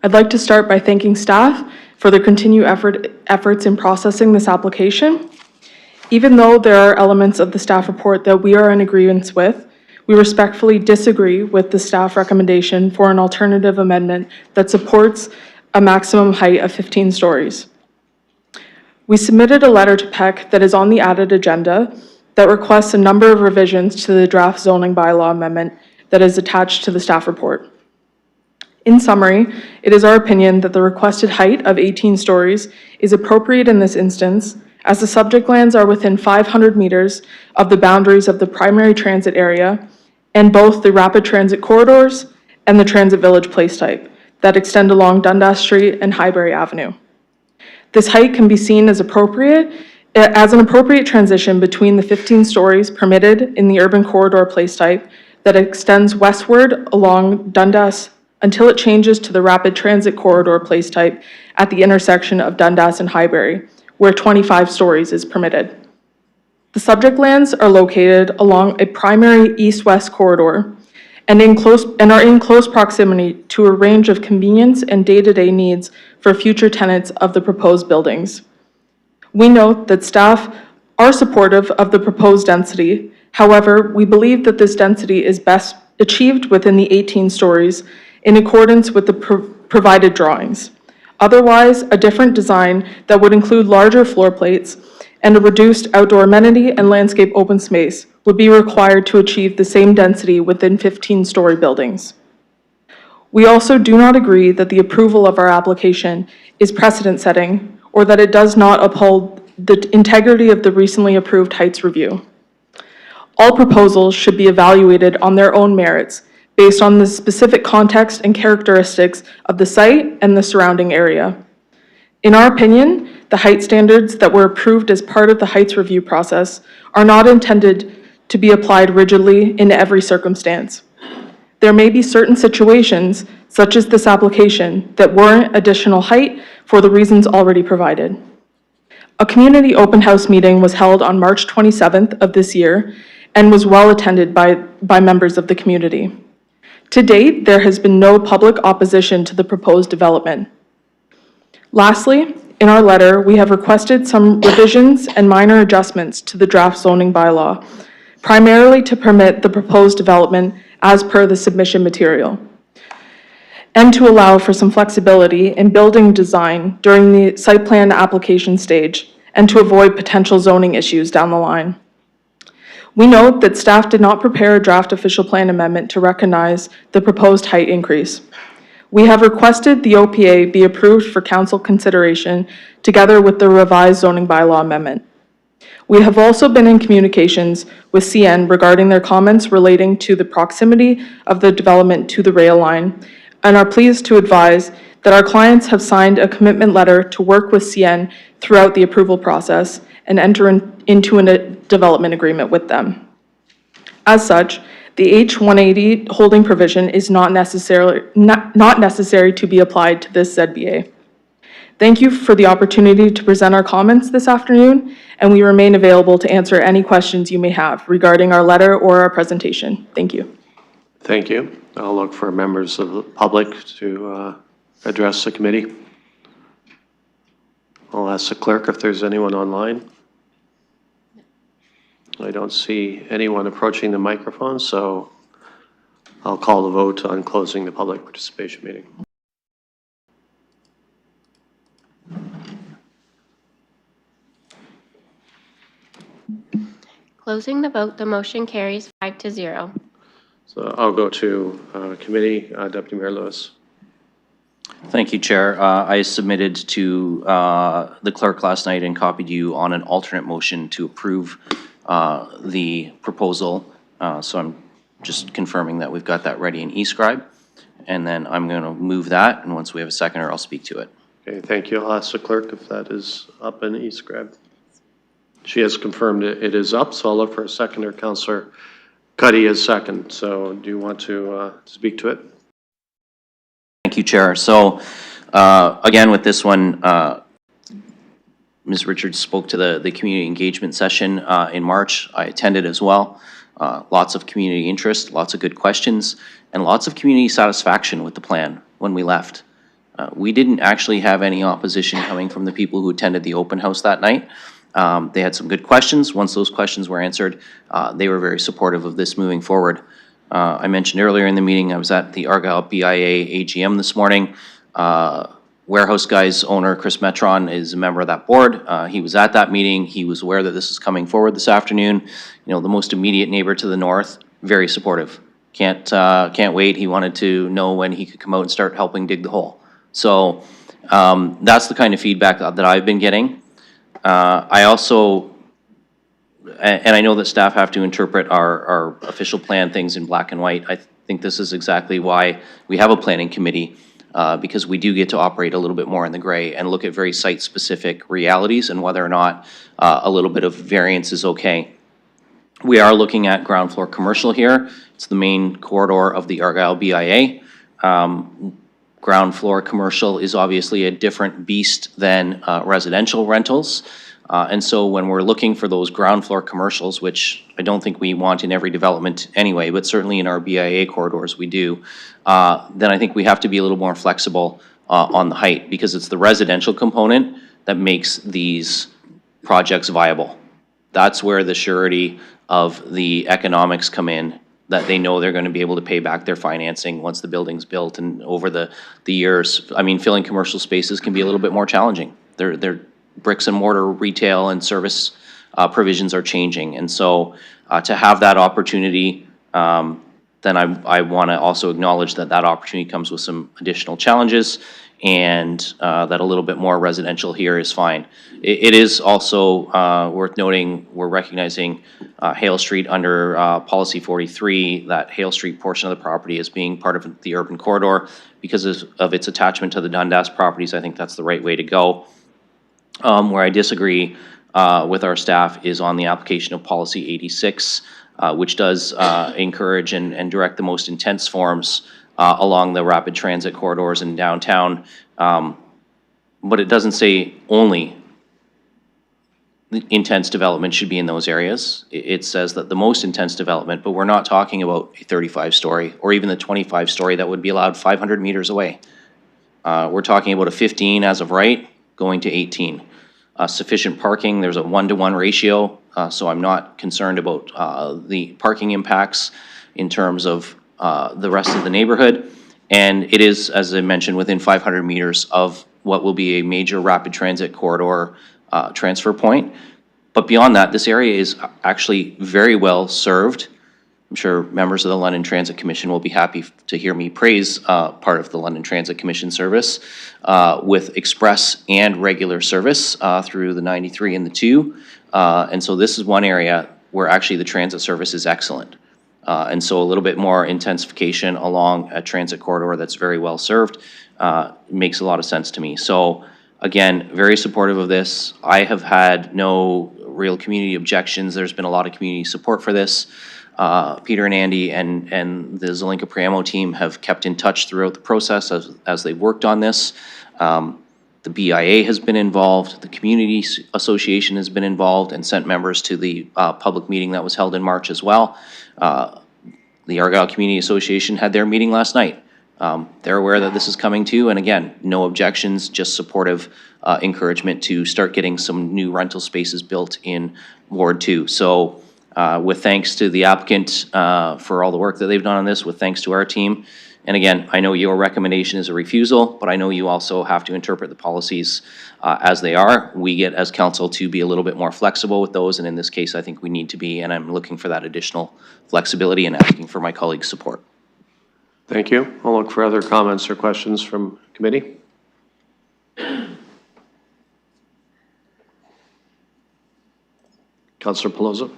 I'd like to start by thanking staff for their continued efforts in processing this application. Even though there are elements of the staff report that we are in agreement with, we respectfully disagree with the staff recommendation for an alternative amendment that supports a maximum height of 15 stories. We submitted a letter to PEC that is on the added agenda that requests a number of revisions to the draft zoning bylaw amendment that is attached to the staff report. In summary, it is our opinion that the requested height of 18 stories is appropriate in this instance, as the subject lands are within 500 meters of the boundaries of the primary transit area and both the rapid transit corridors and the transit village place type that extend along Dundas Street and Highbury Avenue. This height can be seen as an appropriate transition between the 15 stories permitted in the urban corridor place type that extends westward along Dundas until it changes to the rapid transit corridor place type at the intersection of Dundas and Highbury, where 25 stories is permitted. The subject lands are located along a primary east-west corridor and are in close proximity to a range of convenience and day-to-day needs for future tenants of the proposed buildings. We note that staff are supportive of the proposed density. However, we believe that this density is best achieved within the 18 stories in accordance with the provided drawings. Otherwise, a different design that would include larger floor plates and a reduced outdoor amenity and landscape open space would be required to achieve the same density within 15-story buildings. We also do not agree that the approval of our application is precedent-setting or that it does not uphold the integrity of the recently approved heights review. All proposals should be evaluated on their own merits based on the specific context and characteristics of the site and the surrounding area. In our opinion, the height standards that were approved as part of the heights review process are not intended to be applied rigidly in every circumstance. There may be certain situations, such as this application, that warrant additional height for the reasons already provided. A community open house meeting was held on March 27th of this year and was well attended by members of the community. To date, there has been no public opposition to the proposed development. Lastly, in our letter, we have requested some revisions and minor adjustments to the draft zoning bylaw, primarily to permit the proposed development as per the submission material, and to allow for some flexibility in building design during the site plan application stage and to avoid potential zoning issues down the line. We note that staff did not prepare a draft official plan amendment to recognize the proposed height increase. We have requested the OPA be approved for council consideration together with the revised zoning bylaw amendment. We have also been in communications with CN regarding their comments relating to the proximity of the development to the rail line and are pleased to advise that our clients have signed a commitment letter to work with CN throughout the approval process and enter into a development agreement with them. As such, the H-180 holding provision is not necessary to be applied to this ZBA. Thank you for the opportunity to present our comments this afternoon, and we remain available to answer any questions you may have regarding our letter or our presentation. Thank you. Thank you. I'll look for members of the public to address the committee. I'll ask the clerk if there's anyone online. I don't see anyone approaching the microphone, so I'll call the vote on closing the public participation meeting. Closing the vote, the motion carries 5-0. So I'll go to committee, Deputy Mayor Lewis. Thank you, Chair. I submitted to the clerk last night and copied you on an alternate motion to approve the proposal. So I'm just confirming that we've got that ready in eScribe. And then I'm going to move that, and once we have a seconder, I'll speak to it. Okay, thank you. I'll ask the clerk if that is up in eScribe. She has confirmed it is up, so I'll look for a seconder. Councillor Cuddy is second. So do you want to speak to it? Thank you, Chair. So again, with this one, Ms. Richards spoke to the community engagement session in March. I attended as well. Lots of community interest, lots of good questions, and lots of community satisfaction with the plan when we left. We didn't actually have any opposition coming from the people who attended the open house that night. They had some good questions. Once those questions were answered, they were very supportive of this moving forward. I mentioned earlier in the meeting, I was at the Argyle BIA AGM this morning. Warehouse Guys owner Chris Metron is a member of that board. He was at that meeting. He was aware that this is coming forward this afternoon. You know, the most immediate neighbor to the north, very supportive. Can't wait. He wanted to know when he could come out and start helping dig the hole. So that's the kind of feedback that I've been getting. I also, and I know that staff have to interpret our official plan things in black and white. I think this is exactly why we have a planning committee, because we do get to operate a little bit more in the gray and look at very site-specific realities and whether or not a little bit of variance is okay. We are looking at ground floor commercial here. It's the main corridor of the Argyle BIA. Ground floor commercial is obviously a different beast than residential rentals. And so when we're looking for those ground floor commercials, which I don't think we want in every development anyway, but certainly in our BIA corridors we do, then I think we have to be a little more flexible on the height, because it's the residential component that makes these projects viable. That's where the surety of the economics come in, that they know they're going to be able to pay back their financing once the building's built. And over the years, I mean, filling commercial spaces can be a little bit more challenging. They're bricks and mortar retail and service provisions are changing. And so to have that opportunity, then I want to also acknowledge that that opportunity comes with some additional challenges, and that a little bit more residential here is fine. It is also worth noting, we're recognizing Hale Street under Policy 43, that Hale Street portion of the property as being part of the urban corridor. Because of its attachment to the Dundas properties, I think that's the right way to go. Where I disagree with our staff is on the application of Policy 86, which does encourage and direct the most intense forms along the rapid transit corridors in downtown. But it doesn't say only intense development should be in those areas. It says that the most intense development, but we're not talking about a 35-story or even the 25-story that would be allowed 500 meters away. We're talking about a 15 as of right, going to 18. Sufficient parking, there's a 1-to-1 ratio, so I'm not concerned about the parking impacts in terms of the rest of the neighborhood. And it is, as I mentioned, within 500 meters of what will be a major rapid transit corridor transfer point. But beyond that, this area is actually very well served. I'm sure members of the London Transit Commission will be happy to hear me praise part of the London Transit Commission service with express and regular service through the 93 and the 2. And so this is one area where actually the transit service is excellent. And so a little bit more intensification along a transit corridor that's very well served makes a lot of sense to me. So again, very supportive of this. I have had no real community objections. There's been a lot of community support for this. Peter and Andy and the Zelenka Priamo team have kept in touch throughout the process as they've worked on this. The BIA has been involved, the Community Association has been involved and sent members to the public meeting that was held in March as well. The Argyle Community Association had their meeting last night. They're aware that this is coming too, and again, no objections, just supportive encouragement to start getting some new rental spaces built in Ward 2. So with thanks to the applicant for all the work that they've done on this, with thanks to our team. And again, I know your recommendation is a refusal, but I know you also have to interpret the policies as they are. We get as council to be a little bit more flexible with those, and in this case, I think we need to be, and I'm looking for that additional flexibility and asking for my colleagues' support. Thank you. I'll look for other comments or questions from committee. Councillor Pelosi.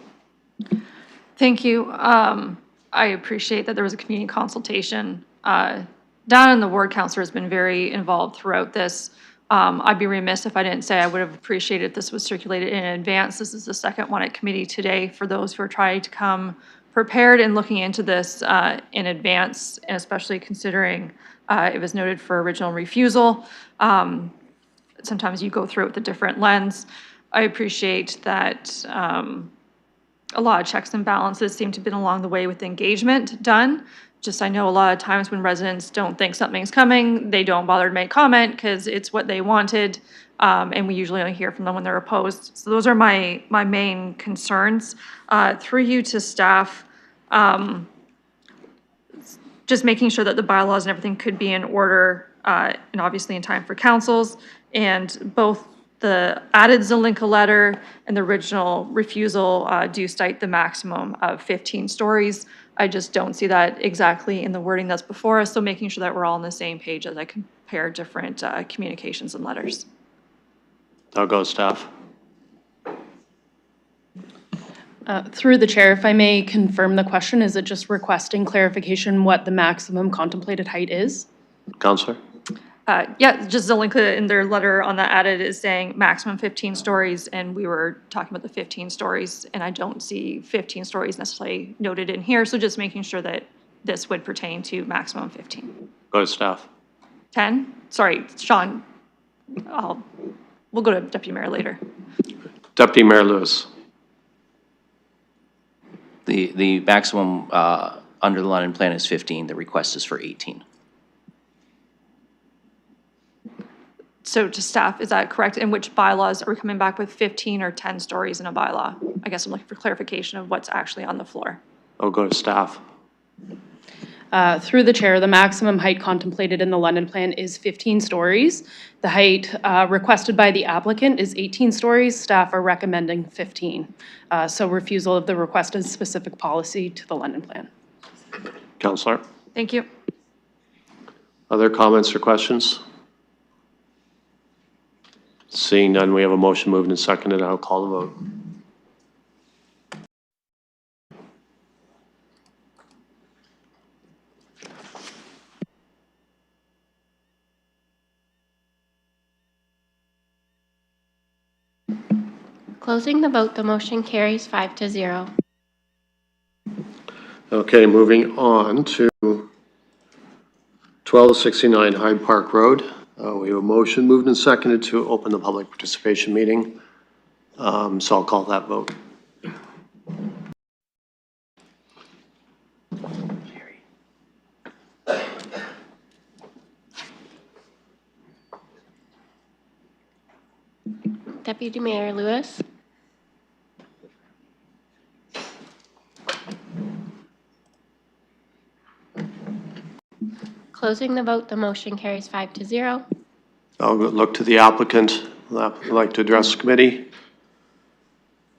Thank you. I appreciate that there was a community consultation. Donna and the ward councillor has been very involved throughout this. I'd be remiss if I didn't say I would have appreciated if this was circulated in advance. This is the second one at committee today for those who are trying to come prepared and looking into this in advance, and especially considering it was noted for original refusal. Sometimes you go through it with a different lens. I appreciate that a lot of checks and balances seem to have been along the way with engagement done. Just I know a lot of times when residents don't think something's coming, they don't bother to make comment because it's what they wanted. And we usually only hear from them when they're opposed. So those are my main concerns. Through you to staff, just making sure that the bylaws and everything could be in order and obviously in time for councils. And both the added Zelinka letter and the original refusal do cite the maximum of 15 stories. I just don't see that exactly in the wording that's before us. So making sure that we're all on the same page as I compare different communications and letters. I'll go staff. Through the chair, if I may confirm the question, is it just requesting clarification what the maximum contemplated height is? Councillor. Yeah, just Zelinka in their letter on that added is saying maximum 15 stories, and we were talking about the 15 stories, and I don't see 15 stories necessarily noted in here, so just making sure that this would pertain to maximum 15. Go to staff. 10? Sorry, Sean, we'll go to Deputy Mayor later. Deputy Mayor Lewis. The maximum under the London plan is 15. The request is for 18. So to staff, is that correct? In which bylaws are we coming back with 15 or 10 stories in a bylaw? I guess I'm looking for clarification of what's actually on the floor. I'll go to staff. Through the chair, the maximum height contemplated in the London plan is 15 stories. The height requested by the applicant is 18 stories. Staff are recommending 15. So refusal of the requested specific policy to the London plan. Councillor. Thank you. Other comments or questions? Seeing none, we have a motion moved and seconded. I'll call the vote. Closing the vote, the motion carries 5-0. Okay, moving on to 1269 Hyde Park Road. We have a motion moved and seconded to open the public participation meeting. So I'll call that vote. Deputy Mayor Lewis. Closing the vote, the motion carries 5-0. I'll look to the applicant. I'd like to address the committee.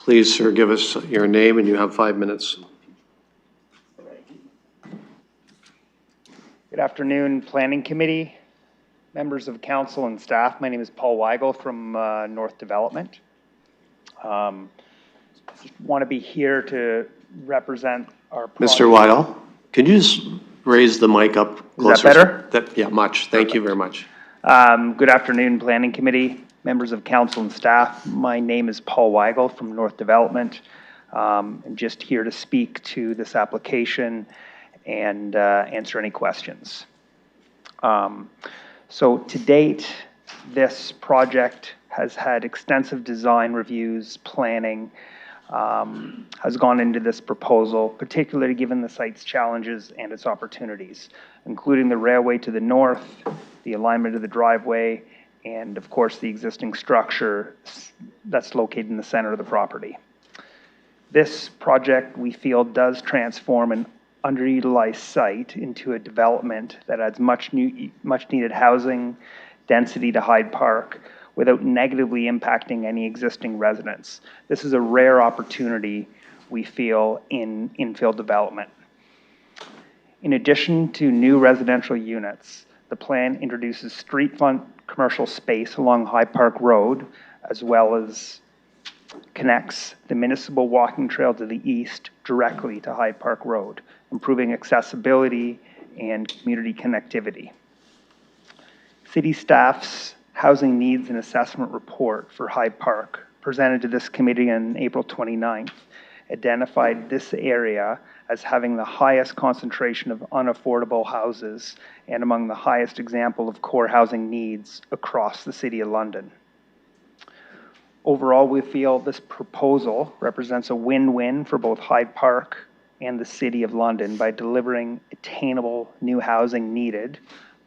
Please, sir, give us your name and you have 5 minutes. Good afternoon, Planning Committee, members of council and staff. My name is Paul Weigel from North Development. Just want to be here to represent our project. Mr. Weigel, can you just raise the mic up closer? Is that better? Yeah, much. Thank you very much. Good afternoon, Planning Committee, members of council and staff. My name is Paul Weigel from North Development. I'm just here to speak to this application and answer any questions. So to date, this project has had extensive design reviews, planning, has gone into this proposal, particularly given the site's challenges and its opportunities, including the railway to the north, the alignment of the driveway, and of course the existing structure that's located in the center of the property. This project, we feel, does transform an underutilized site into a development that adds much needed housing density to Hyde Park without negatively impacting any existing residents. This is a rare opportunity, we feel, in infill development. In addition to new residential units, the plan introduces street front commercial space along High Park Road, as well as connects the municipal walking trail to the east directly to High Park Road, improving accessibility and community connectivity. City staff's Housing Needs and Assessment Report for Hyde Park, presented to this committee on April 29th, identified this area as having the highest concentration of unaffordable houses and among the highest example of core housing needs across the City of London. Overall, we feel this proposal represents a win-win for both Hyde Park and the City of London by delivering attainable new housing needed,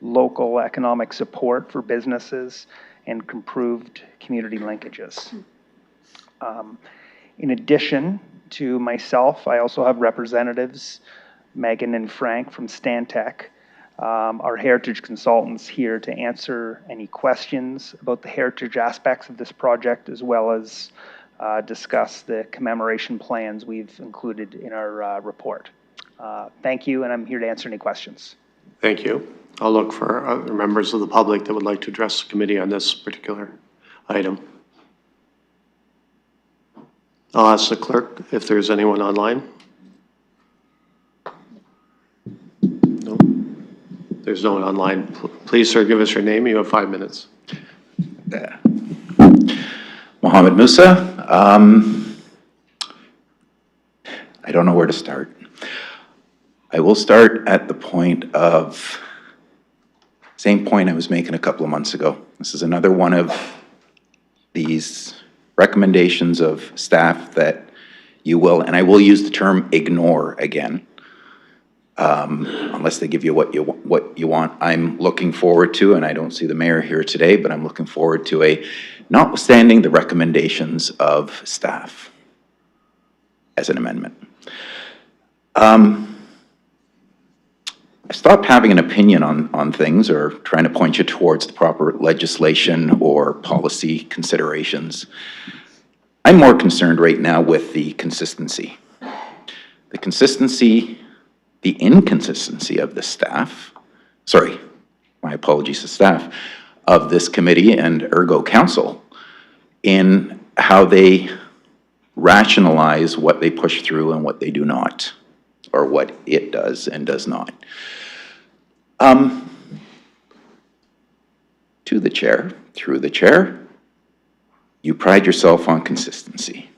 local economic support for businesses, and improved community linkages. In addition to myself, I also have representatives, Megan and Frank from Stantec, our heritage consultants here to answer any questions about the heritage aspects of this project, as well as discuss the commemoration plans we've included in our report. Thank you, and I'm here to answer any questions. Thank you. I'll look for other members of the public that would like to address the committee on this particular item. I'll ask the clerk if there's anyone online. No? There's no one online. Please, sir, give us your name. You have 5 minutes. Mohammed Musa. I don't know where to start. I will start at the point of, same point I was making a couple of months ago. This is another one of these recommendations of staff that you will, and I will use the term ignore again, unless they give you what you want. I'm looking forward to, and I don't see the mayor here today, but I'm looking forward to a, notwithstanding the recommendations of staff as an amendment. I stopped having an opinion on things or trying to point you towards the proper legislation or policy considerations. I'm more concerned right now with the consistency. The inconsistency of the staff, sorry, my apologies to staff, of this committee and ergo council in how they rationalize what they push through and what they do not, or what it does and does not. To the chair, through the chair, you pride yourself on consistency.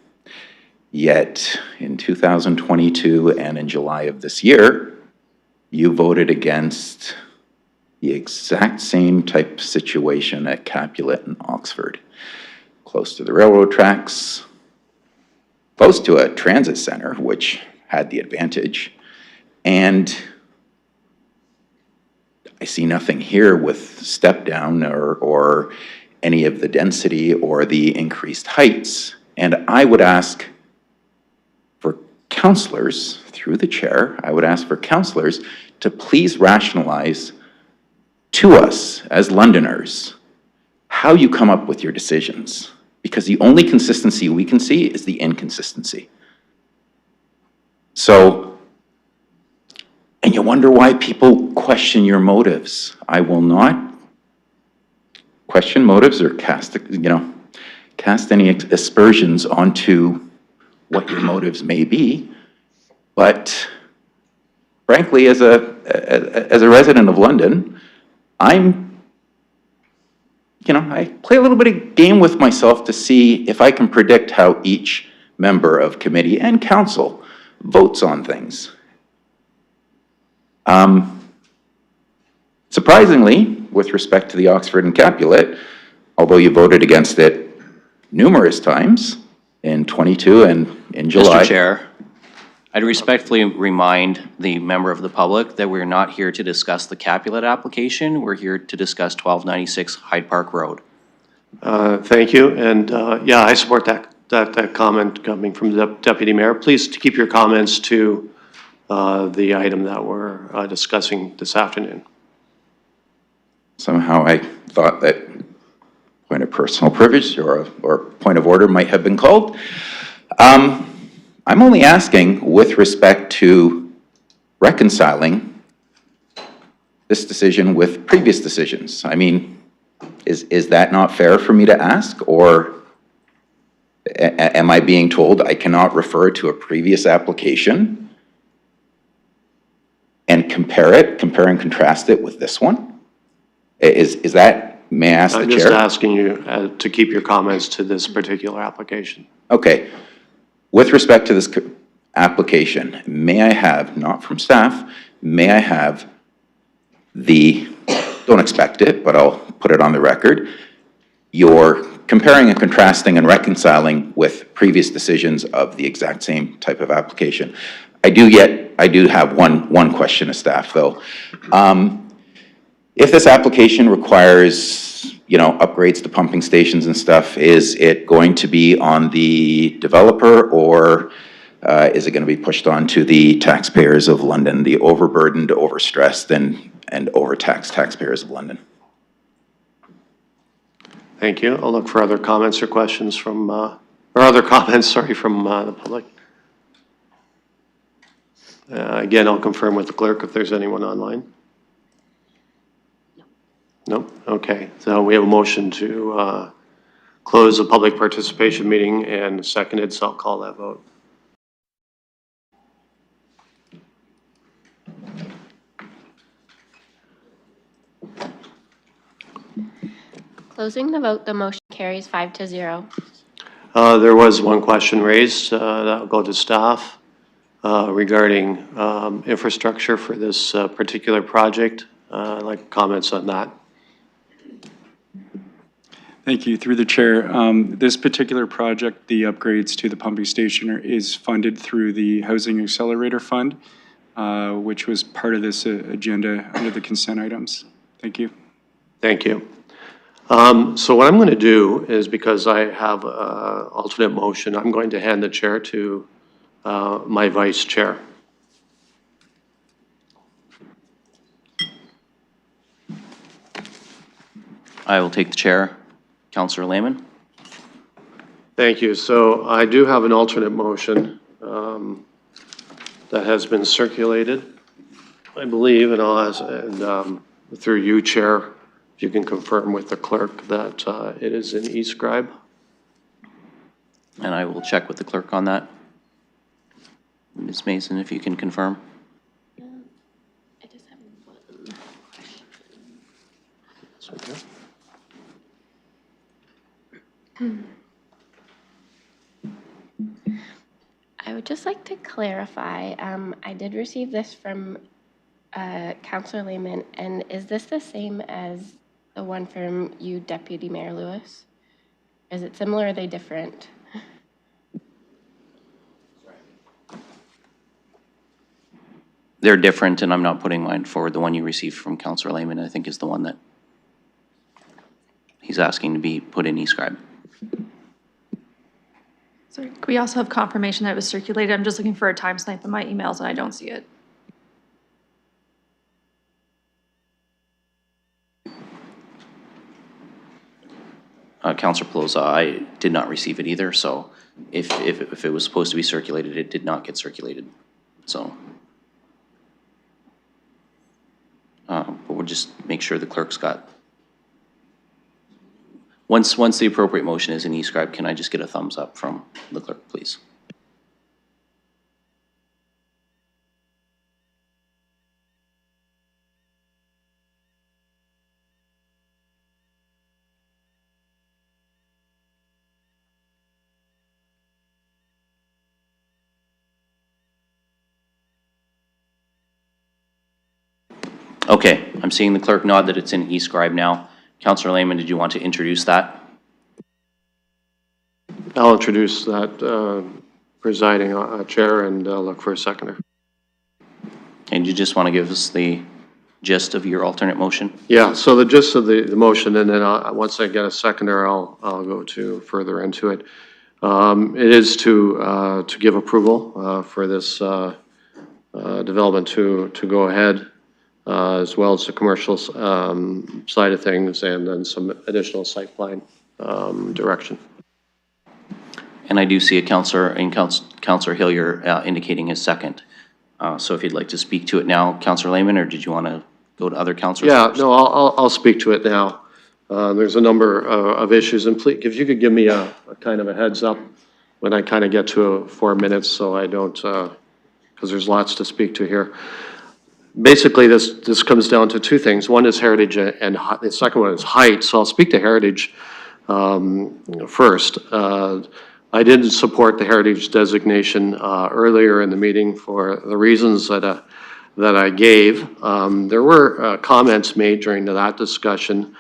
Yet in 2022 and in July of this year, you voted against the exact same type of situation at Capulet and Oxford, close to the railroad tracks, close to a transit center, which had the advantage, and I see nothing here with step down or any of the density or the increased heights. And I would ask for councillors, through the chair, I would ask for councillors to please rationalize to us as Londoners how you come up with your decisions. Because the only consistency we can see is the inconsistency. So, and you wonder why people question your motives. I will not question motives or cast any aspersions onto what your motives may be. But frankly, as a resident of London, I play a little bit of game with myself to see if I can predict how each member of committee and council votes on things. Surprisingly, with respect to the Oxford and Capulet, although you voted against it numerous times in 22 and in July. Mr. Chair, I'd respectfully remind the member of the public that we're not here to discuss the Capulet application. We're here to discuss 1296 Hyde Park Road. Thank you, and yeah, I support that comment coming from the Deputy Mayor. Please keep your comments to the item that we're discussing this afternoon. Somehow I thought that point of personal privilege or point of order might have been called. I'm only asking with respect to reconciling this decision with previous decisions? I mean, is that not fair for me to ask, or am I being told I cannot refer to a previous application and compare and contrast it with this one? Is that, may I ask the I'm chair? just asking you to keep your comments to this particular application. Okay. With respect to this application, may I have, not from staff, may I have don't expect it, but I'll put it on the record, you're comparing and contrasting and reconciling with previous decisions of the exact same type of application. I do have one question to staff, though. If this application requires, upgrades to pumping stations and stuff, is it going to be on the developer, or is it going to be pushed on to the taxpayers of London, the overburdened, overstressed, and overtaxed taxpayers of London? Thank you. I'll look for other comments or questions from, or other comments, sorry, from the public. Again, I'll confirm with the clerk if there's anyone online. No? Okay. So we have a motion to close the public participation meeting and seconded, so I'll call that vote. Closing the vote, the motion carries 5-0. There was one question raised that will go to staff regarding infrastructure for this particular project. I'd like comments on that. Thank you. Through the chair, this particular project, the upgrades to the pumping station is funded through the Housing Accelerator Fund, which was part of this agenda under the consent items. Thank you. Thank you. So what I'm going to do is, because I have an alternate motion, I'm going to hand the chair to my vice chair. I will take the chair. Councillor Lehman. Thank you. So I do have an alternate motion that has been circulated, I believe, and I'll ask, through you, Chair, if you can confirm with the clerk that it is in eScribe. And I will check with the clerk on that. Ms. Mason, if you can confirm. I just have one question. I would just like to clarify, I did receive this from Councillor Lehman, and is this the same as the one from you, Deputy Mayor Lewis? Is it similar, or are they different? They're different, and I'm not putting mine forward. The one you received from Councillor Lehman, I think, is the one that he's asking to be put in eScribe. Sorry, could we also have confirmation that it was circulated? I'm just looking for a timestamp in my emails and I don't see it. Councillor Pelosa, I did not receive it either, so if it was supposed to be circulated, it did not get circulated, so. But we'll just make sure the clerk's got. Once the appropriate motion is in eScribe, can I just get a thumbs up from the clerk, please? Okay, I'm seeing the clerk nod that it's in eScribe now. Councillor Lehman, did you want to introduce that? I'll introduce that presiding chair and look for a seconder. And you just want to give us the gist of your alternate motion? Yeah, so the gist of the motion, and then once I get a seconder, I'll go to further into it. It is to give approval for this development to go ahead, as well as the commercial side of things, and then some additional site plan direction. And I do see a councillor in Councillor Hillier indicating his second. So if you'd like to speak to it now, Councillor Lehman, or did you want to go to other councilors Yeah, first. no, I'll speak to it now. There's a number of issues, and please, if you could give me a kind of a heads up when I kind of get to 4 minutes, so I don't, because there's lots to speak to here. Basically, this comes down to two things. One is heritage, and the second one is height. So I'll speak to heritage first. I didn't support the heritage designation earlier in the meeting for the reasons that I gave. There were comments made during that discussion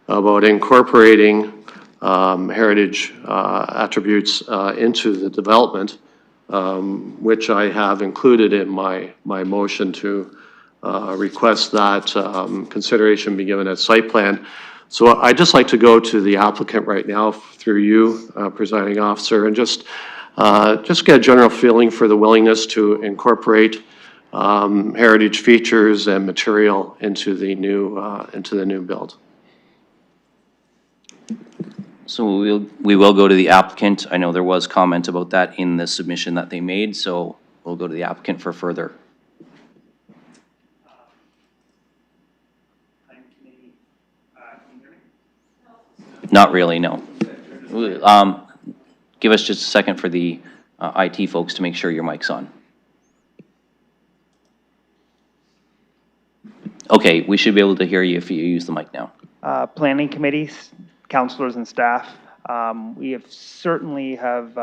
about incorporating heritage attributes into the development, which I have included in my motion to request that consideration be given at site plan. So I'd just like to go to the applicant right now through you, presiding officer, and just get a general feeling for the willingness to incorporate heritage features and material into the new build. So we will go to the applicant. I know there was comment about that in the submission that they made, so we'll go to the applicant for further. Not really, no. Give us just a second for the IT folks to make sure your mic's on. Okay, we should be able to hear you if you use the mic now. Planning committees, councilors and staff, we have certainly have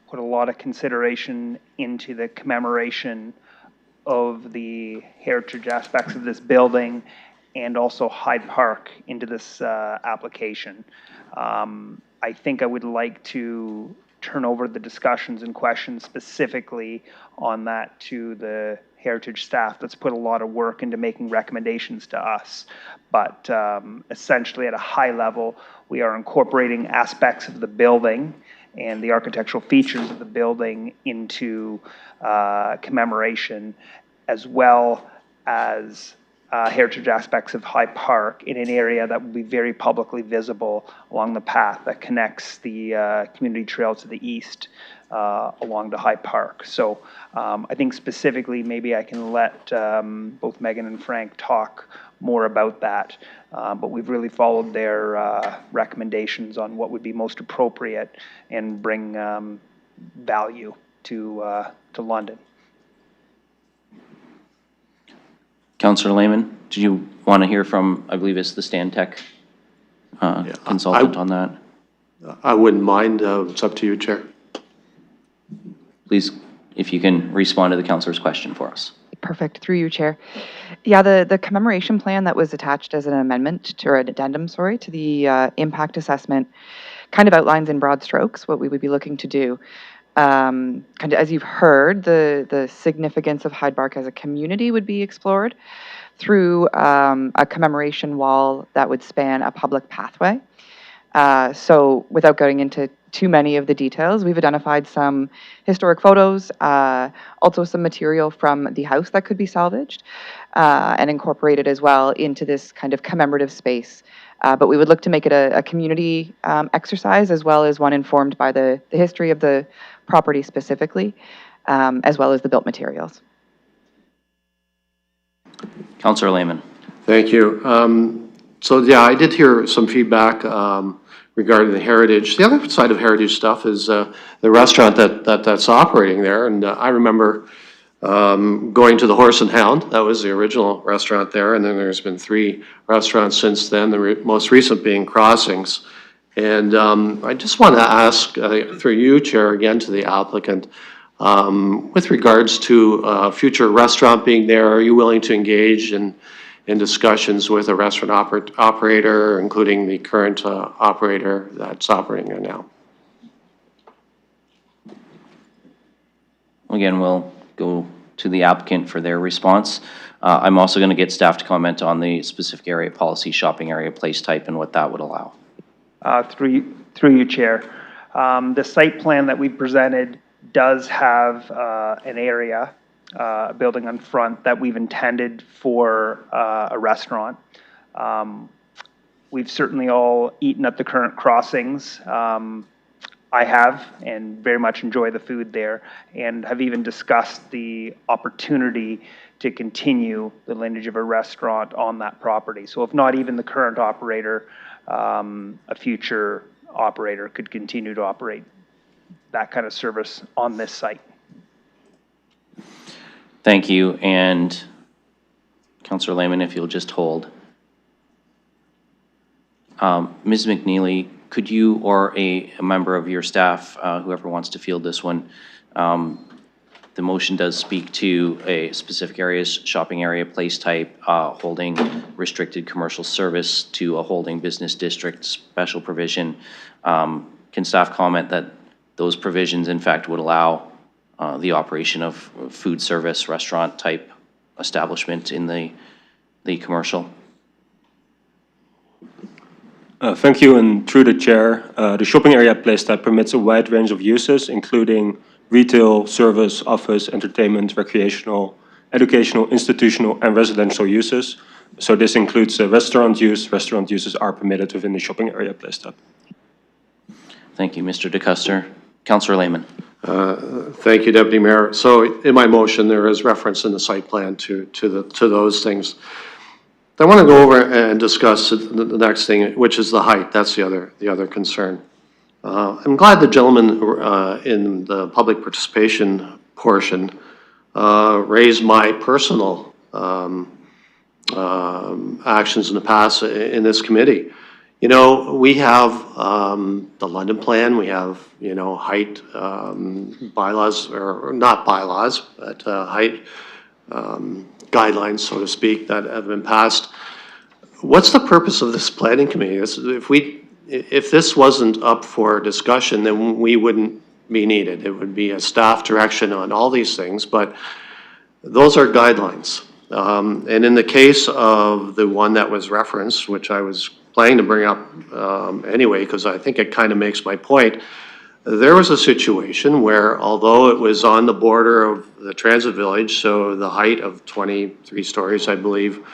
put a lot of consideration into the commemoration of the heritage aspects of this building and also Hyde Park into this application. I think I would like to turn over the discussions and questions specifically on that to the heritage staff that's put a lot of work into making recommendations to us. But essentially at a high level, we are incorporating aspects of the building and the architectural features of the building into commemoration, as well as heritage aspects of Hyde Park in an area that will be very publicly visible along the path that connects the community trail to the east along to Hyde Park. So I think specifically maybe I can let both Megan and Frank talk more about that, but we've really followed their recommendations on what would be most appropriate and bring value to London. Councillor Lehman, did you want to hear from, I believe it's the Stantec consultant on that? I wouldn't mind. It's up to you, Chair. Please, if you can respond to the councillor's question for us. Perfect, through you, Chair. Yeah, the commemoration plan that was attached as an amendment, or an addendum, sorry, to the impact assessment kind of outlines in broad strokes what we would be looking to do. Kind of as you've heard, the significance of Hyde Park as a community would be explored through a commemoration wall that would span a public pathway. So without going into too many of the details, we've identified some historic photos, also some material from the house that could be salvaged and incorporated as well into this kind of commemorative space. But we would look to make it a community exercise, as well as one informed by the history of the property specifically, as well as the built materials. Councillor Lehman. Thank you. So yeah, I did hear some feedback regarding the heritage. The other side of heritage stuff is the restaurant that's operating there. And I remember going to the Horse and Hound. That was the original restaurant there. And then there's been 3 restaurants since then, the most recent being Crossings. And I just want to ask, through you, Chair, again to the applicant, with regards to future restaurant being there, are you willing to engage in discussions with a restaurant operator, including the current operator that's operating there now? Again, we'll go to the applicant for their response. I'm also going to get staff to comment on the specific area policy, shopping area, place type, and what that would allow. Through you, Chair. The site plan that we presented does have an area, a building on front that we've intended for a restaurant. We've certainly all eaten at the current Crossings. I have, and very much enjoy the food there, and have even discussed the opportunity to continue the lineage of a restaurant on that property. So if not even the current operator, a future operator could continue to operate that kind of service on this site. Thank you. And Councillor Lehman, if you'll just hold. Ms. McNeely, could you or a member of your staff, whoever wants to field this one, the motion does speak to a specific areas, shopping area, place type, holding restricted commercial service to a holding business district special provision. Can staff comment that those provisions in fact would allow the operation of food service, restaurant type establishment in the commercial? Thank you, and through the chair, the shopping area place type permits a wide range of uses, including retail, service, office, entertainment, recreational, educational, institutional, and residential uses. So this includes restaurant use. Restaurant uses are permitted within the shopping area place type. Thank you, Mr. DeCuster. Councillor Lehman. Thank you, Deputy Mayor. So in my motion, there is reference in the site plan to those things. I want to go over and discuss the next thing, which is the height. That's the other concern. I'm glad the gentleman in the public participation portion raised my personal actions in the past in this committee. You know, we have the London Plan, we have, you know, height bylaws, or not bylaws, but height guidelines, so to speak, that have been passed. What's the purpose of this planning committee? If this wasn't up for discussion, then we wouldn't be needed. It would be a staff direction on all these things, but those are guidelines. And in the case of the one that was referenced, which I was planning to bring up anyway, because I think it kind of makes my point, there was a situation where, although it was on the border of the transit village, so the height of 23 stories, I believe,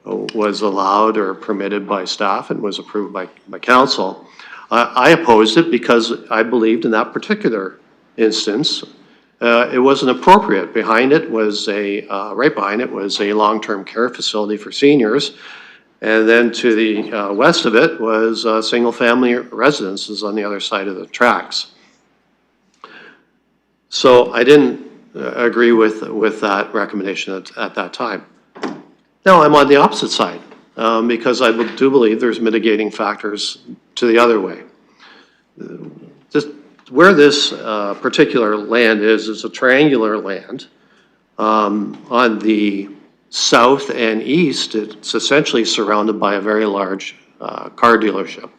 was allowed or permitted by staff and was approved by council. I opposed it because I believed in that particular instance it wasn't appropriate. Behind it was right behind it was a long-term care facility for seniors, and then to the west of it was single-family residences on the other side of the tracks. So I didn't agree with that recommendation at that time. Now I'm on the opposite side because I do believe there's mitigating factors to the other way. Where this particular land is a triangular land. On the south and east, it's essentially surrounded by a very large car dealership.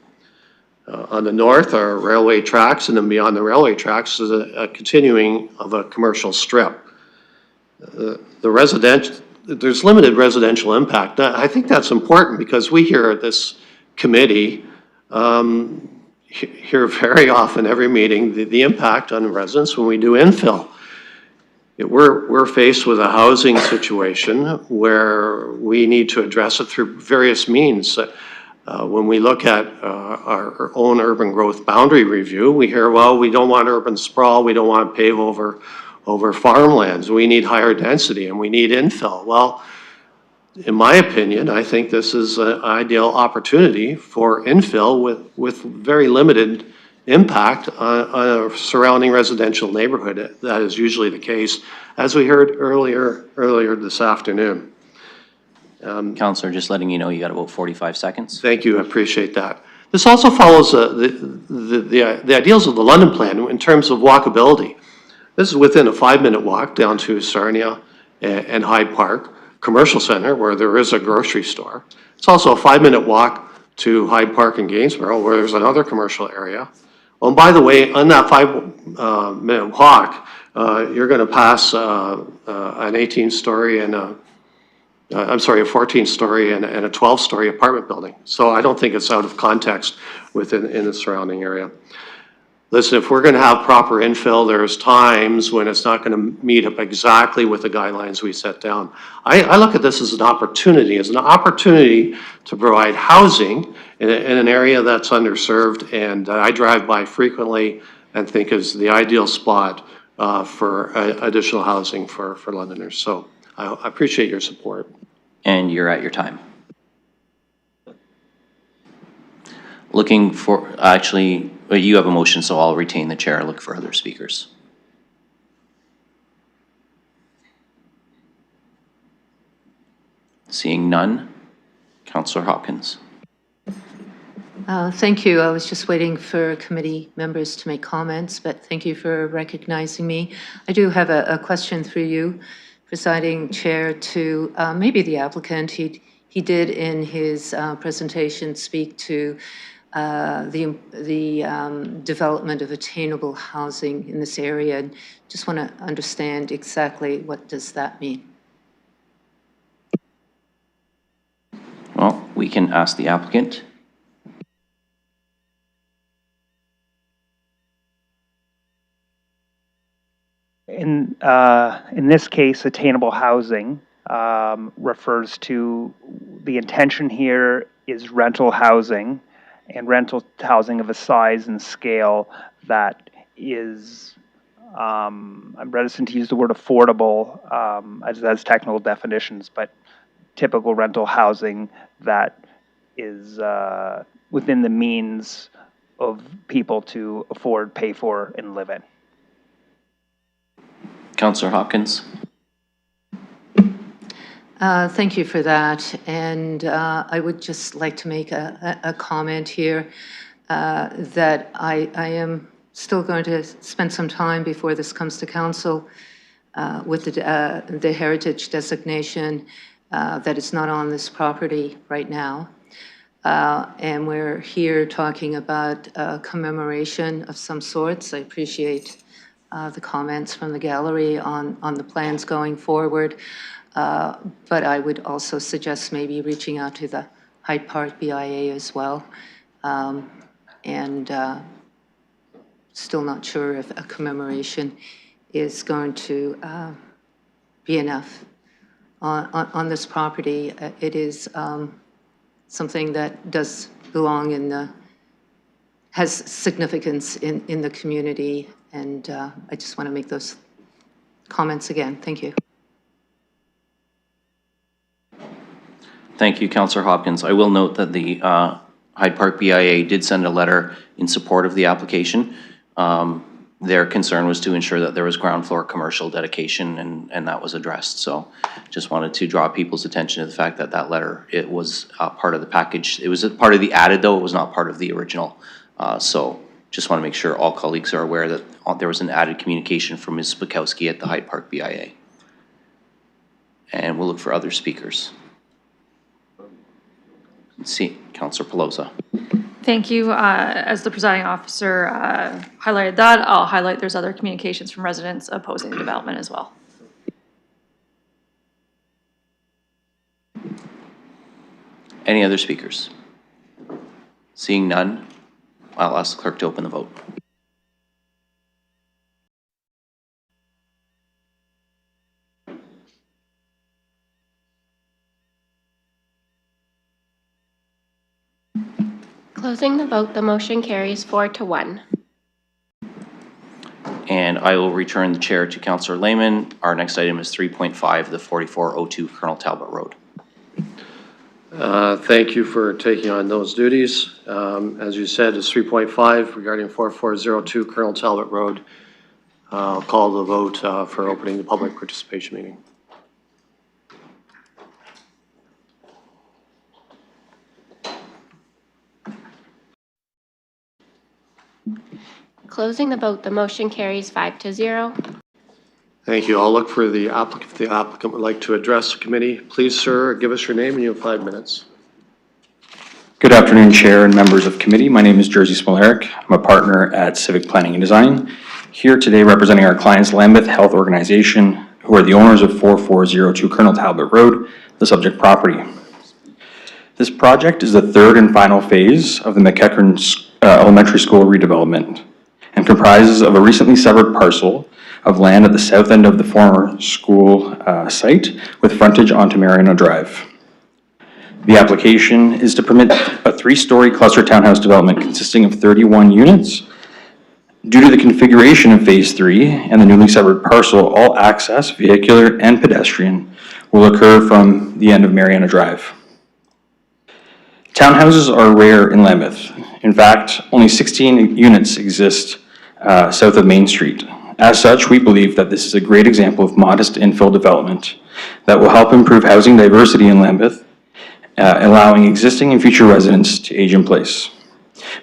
On the north are railway tracks, and then beyond the railway tracks is a continuing of a commercial strip. There's limited residential impact. I think that's important because we here at this committee hear very often, every meeting, the impact on residents when we do infill. We're faced with a housing situation where we need to address it through various means. When we look at our own urban growth boundary review, we hear, well, we don't want urban sprawl, we don't want to pave over farmlands, we need higher density and we need infill. Well, in my opinion, I think this is an ideal opportunity for infill with very limited impact on a surrounding residential neighborhood. That is usually the case, as we heard earlier this afternoon. Councillor, just letting you know you got about 45 seconds. Thank you, I appreciate that. This also follows the ideals of the London Plan in terms of walkability. This is within a 5-minute walk down to Sarnia and Hyde Park Commercial Center, where there is a grocery store. It's also a 5-minute walk to Hyde Park and Gainsborough, where there's another commercial area. Oh, and by the way, on that 5-minute walk, you're going to pass an 18-story and a 14-story and a 12-story apartment building. So I don't think it's out of context in the surrounding area. Listen, if we're going to have proper infill, there's times when it's not going to meet up exactly with the guidelines we set down. I look at this as an opportunity to provide housing in an area that's underserved, and I drive by frequently and think is the ideal spot for additional housing for Londoners. So I appreciate your support. And you're at your time. Looking for, actually, you have a motion, so I'll retain the chair. Look for other speakers. Seeing none, Councillor Hopkins. Thank you. I was just waiting for committee members to make comments, but thank you for recognizing me. I do have a question through you, Presiding Chair, to maybe the applicant. He did in his presentation speak to the development of attainable housing in this area. And just want to understand exactly what does that mean. Well, we can ask the applicant. In this case, attainable housing refers to the intention here is rental housing, and rental housing of a size and scale that is, I'm reticent to use the word affordable as technical definitions, but typical rental housing that is within the means of people to afford, pay for, and live in. Councillor Hopkins. Thank you for that. And I would just like to make a comment here that I am still going to spend some time before this comes to council with the heritage designation that is not on this property right now. And we're here talking about a commemoration of some sorts. I appreciate the comments from the gallery on the plans going forward. But I would also suggest maybe reaching out to the Hyde Park BIA as well. Still not sure if a commemoration is going to be enough. On this property, it is something that does belong in the, has significance in the community. And I just want to make those comments again. Thank you. Thank you, Councillor Hopkins. I will note that the Hyde Park BIA did send a letter in support of the application. Their concern was to ensure that there was ground floor commercial dedication, and that was addressed. So just wanted to draw people's attention to the fact that that letter, it was part of the package. It was a part of the added, though. It was not part of the original. So just want to make sure all colleagues are aware that there was an added communication from Ms. Spakowski at the Hyde Park BIA. And we'll look for other speakers. Let's see, Councillor Pelosa. Thank you. As the presiding officer highlighted that, I'll highlight there's other communications from residents opposing the development as well. Any other speakers? Seeing none, I'll ask the clerk to open the vote. Closing the vote, the motion carries 4-1. And I will return the chair to Councillor Lehman. Our next item is 3.5, the 4402 Colonel Talbot Road. Thank you for taking on those duties. As you said, it's 3.5 regarding 4402 Colonel Talbot Road. I'll call the vote for opening the public participation meeting. Closing the vote, the motion carries 5-0. Thank you. I'll look for the applicant. If the applicant would like to address the committee, please, sir, give us your name and you have 5 minutes. Good afternoon, Chair and members of committee. My name is Jerzy Smolarek. I'm a partner at Civic Planning and Design, here today representing our clients, Lambeth Health Organization, who are the owners of 4402 Colonel Talbot Road, the subject property. This project is the third and final phase of the McEachern Elementary School redevelopment and comprises of a recently severed parcel of land at the south end of the former school site with frontage onto Mariano Drive. The application is to permit a 3-story cluster townhouse development consisting of 31 units. Due to the configuration of Phase 3 and the newly severed parcel, all access, vehicular and pedestrian, will occur from the end of Mariana Drive. Townhouses are rare in Lambeth. In fact, only 16 units exist south of Main Street. As such, we believe that this is a great example of modest infill development that will help improve housing diversity in Lambeth, allowing existing and future residents to age in place.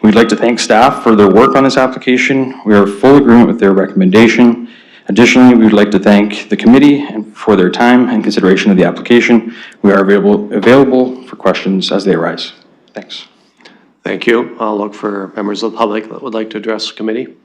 We'd like to thank staff for their work on this application. We are in full agreement with their recommendation. Additionally, we would like to thank the committee for their time and consideration of the application. We are available for questions as they arise. Thanks. Thank you. I'll look for members of the public that would like to address the committee.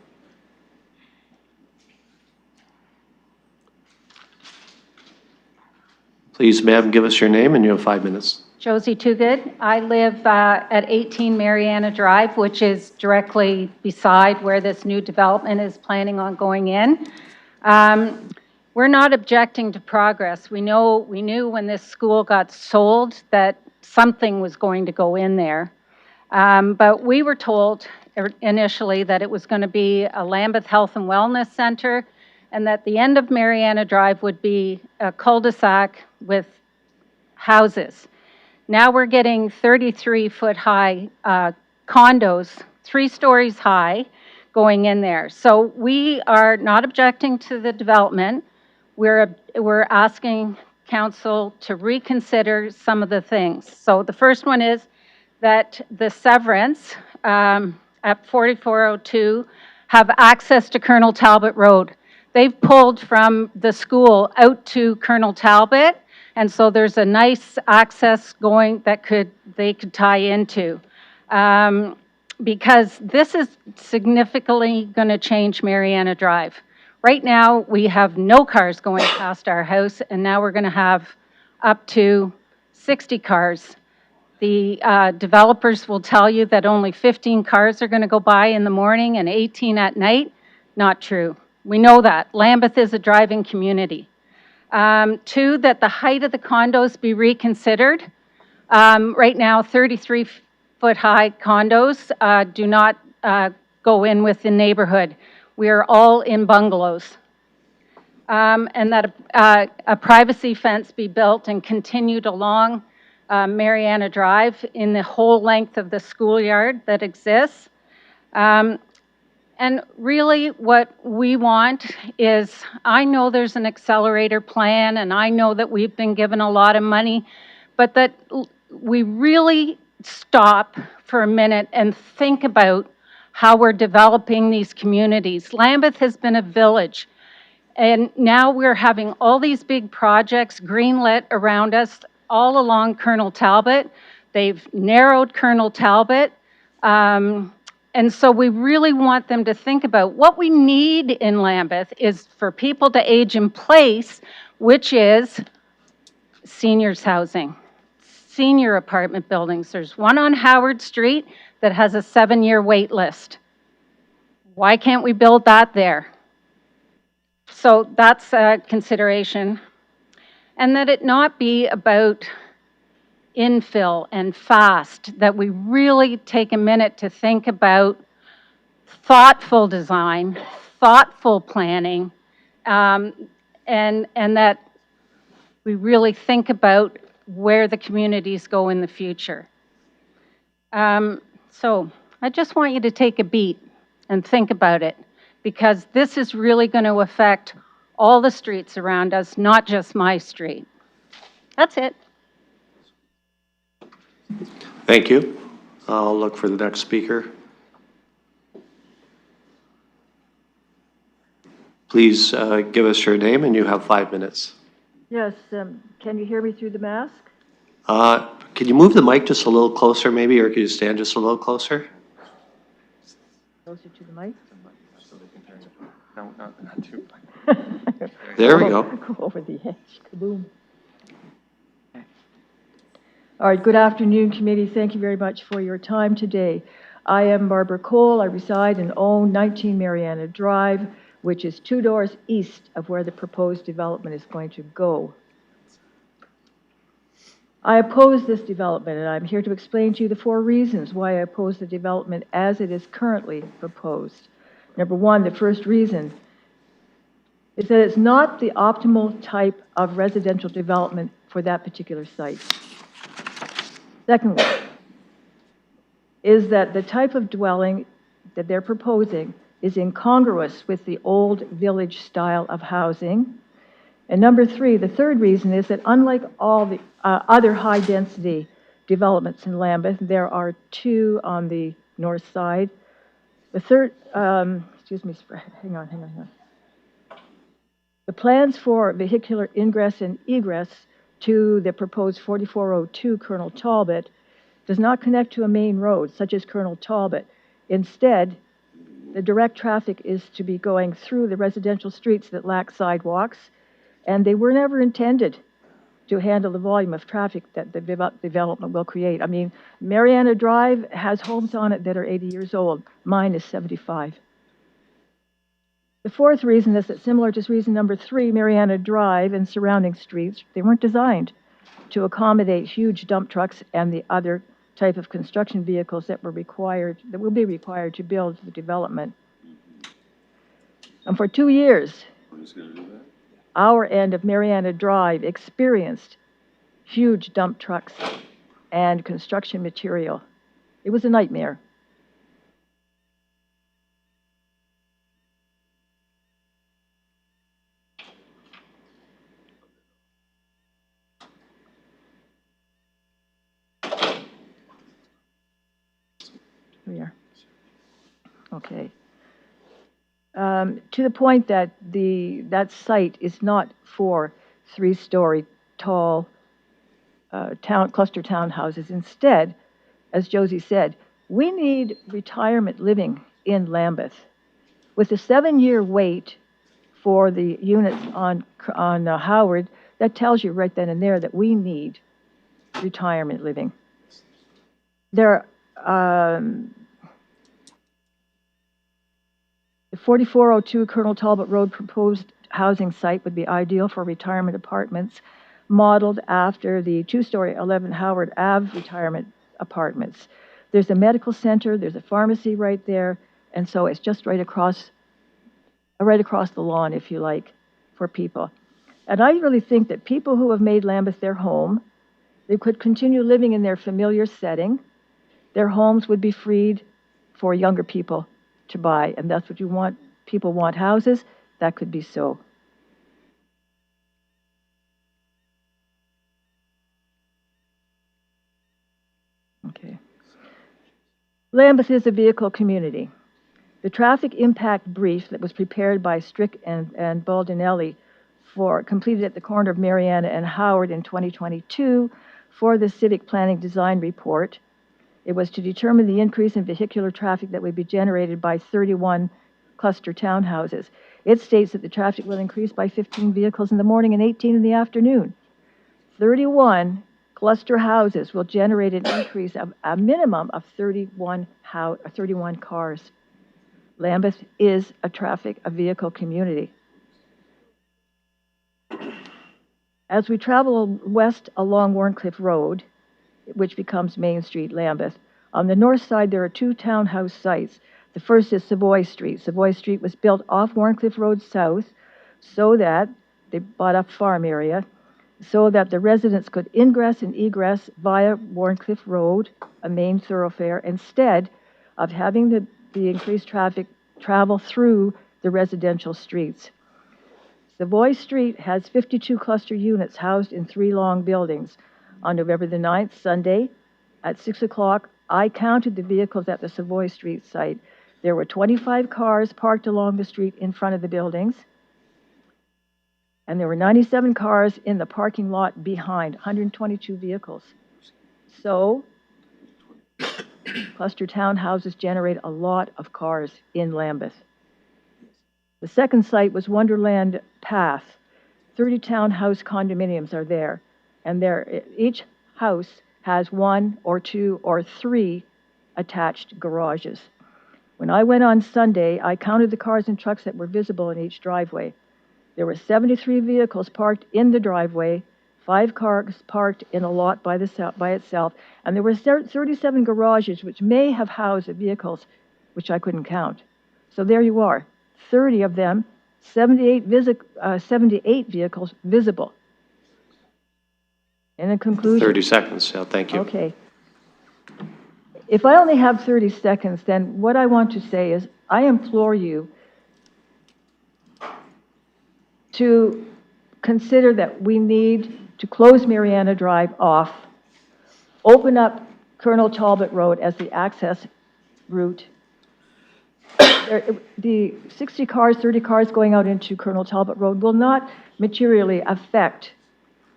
Please, ma'am, give us your name and you have 5 minutes. Josie Toogood. I live at 18 Mariana Drive, which is directly beside where this new development is planning on going in. We're not objecting to progress. We knew when this school got sold that something was going to go in there. But we were told initially that it was going to be a Lambeth Health and Wellness Center and that the end of Mariana Drive would be a cul-de-sac with houses. Now we're getting 33-foot high condos, 3 stories high, going in there. So we are not objecting to the development. We're asking council to reconsider some of the things. So the first one is that the severance at 4402 have access to Colonel Talbot Road. They've pulled from the school out to Colonel Talbot, and so there's a nice access going that they could tie into. Because this is significantly going to change Mariana Drive. Right now, we have no cars going past our house, and now we're going to have up to 60 cars. The developers will tell you that only 15 cars are going to go by in the morning and 18 at night. Not true. We know that. Lambeth is a driving community. 2, that the height of the condos be reconsidered. Right now, 33-foot high condos do not go in with the neighborhood. We are all in bungalows. And that a privacy fence be built and continued along Mariana Drive in the whole length of the schoolyard that exists. And really what we want is, I know there's an accelerator plan and I know that we've been given a lot of money, but that we really stop for a minute and think about how we're developing these communities. Lambeth has been a village, and now we're having all these big projects greenlit around us all along Colonel Talbot. They've narrowed Colonel Talbot, and so we really want them to think about what we need in Lambeth is for people to age in place, which is seniors housing. Senior apartment buildings. There's one on Howard Street that has a 7-year wait list. Why can't we build that there? So that's a consideration. And that it not be about infill and fast, that we really take a minute to think about thoughtful design, thoughtful planning, and that we really think about where the communities go in the future. So I just want you to take a beat and think about it, because this is really going to affect all the streets around us, not just my street. That's it. Thank you. I'll look for the next speaker. Please give us your name and you have 5 minutes. Yes, can you hear me through the mask? Can you move the mic just a little closer maybe, or can you stand just a little closer? Closer to the mic? No, not too. There we go. Go over the edge, kaboom. All right, good afternoon, committee. Thank you very much for your time today. I am Barbara Cole. I reside and own 19 Mariana Drive, which is 2 doors east of where the proposed development is going to go. I oppose this development, and I'm here to explain to you the 4 reasons why I oppose the development as it is currently proposed. Number 1, the first reason, is that it's not the optimal type of residential development for that particular site. Secondly, is that the type of dwelling that they're proposing is incongruous with the old village style of housing. And number three, the third reason is that unlike all the other high-density developments in Lambeth, there are two on the north side. The third, excuse me, hang on. The plans for vehicular ingress and egress to the proposed 4402 Colonel Talbot does not connect to a main road such as Colonel Talbot. Instead, the direct traffic is to be going through the residential streets that lack sidewalks, and they were never intended to handle the volume of traffic that the development will create. I mean, Mariana Drive has homes on it that are 80 years old. Mine is 75. The fourth reason is that similar to reason number three, Mariana Drive and surrounding streets, they weren't designed to accommodate huge dump trucks and the other type of construction vehicles that will be required to build the development. And for 2 years, our end of Mariana Drive experienced huge dump trucks and construction material. It was a nightmare. Here. Okay. To the point that that site is not for 3-story tall cluster townhouses. Instead, as Josie said, we need retirement living in Lambeth. With a 7-year wait for the units on Howard, that tells you right then and there that we need retirement living. The 4402 Colonel Talbot Road proposed housing site would be ideal for retirement apartments, modeled after the 2-story 11 Howard Ave retirement apartments. There's a medical center, there's a pharmacy right there, and so it's just right across the lawn, if you like, for people. And I really think that people who have made Lambeth their home, they could continue living in their familiar setting. Their homes would be freed for younger people to buy, and that's what you want. People want houses, that could be so. Okay. Lambeth is a vehicle community. The traffic impact brief that was prepared by Strick and Baldinelli completed at the corner of Mariana and Howard in 2022 for the Civic Planning Design Report. It was to determine the increase in vehicular traffic that would be generated by 31 cluster townhouses. It states that the traffic will increase by 15 vehicles in the morning and 18 in the afternoon. 31 cluster houses will generate an increase of a minimum of 31 cars. Lambeth is a vehicle community. As we travel west along Warncliffe Road, which becomes Main Street, Lambeth, on the north side there are 2 townhouse sites. The first is Savoy Street. Savoy Street was built off Warncliffe Road South so that they bought up farm area, so that the residents could ingress and egress via Warncliffe Road, a main thoroughfare, instead of having the increased traffic travel through the residential streets. Savoy Street has 52 cluster units housed in 3 long buildings. On November the 9th, Sunday, at 6 o'clock, I counted the vehicles at the Savoy Street site. There were 25 cars parked along the street in front of the buildings, and there were 97 cars in the parking lot behind, 122 vehicles. So, cluster townhouses generate a lot of cars in Lambeth. The second site was Wonderland Path. 30 townhouse condominiums are there, and each house has 1 or 2 or 3 attached garages. When I went on Sunday, I counted the cars and trucks that were visible in each driveway. There were 73 vehicles parked in the driveway, 5 cars parked in a lot by itself, and there were 37 garages which may have housed the vehicles, which I couldn't count. So there you are, 30 of them 78 vehicles visible. And in conclusion. 30 seconds, yeah, thank you. Okay. If I only have 30 seconds, then what I want to say is I implore you to consider that we need to close Mariana Drive off, open up Colonel Talbot Road as the access route. The 60 cars, 30 cars going out into Colonel Talbot Road will not materially affect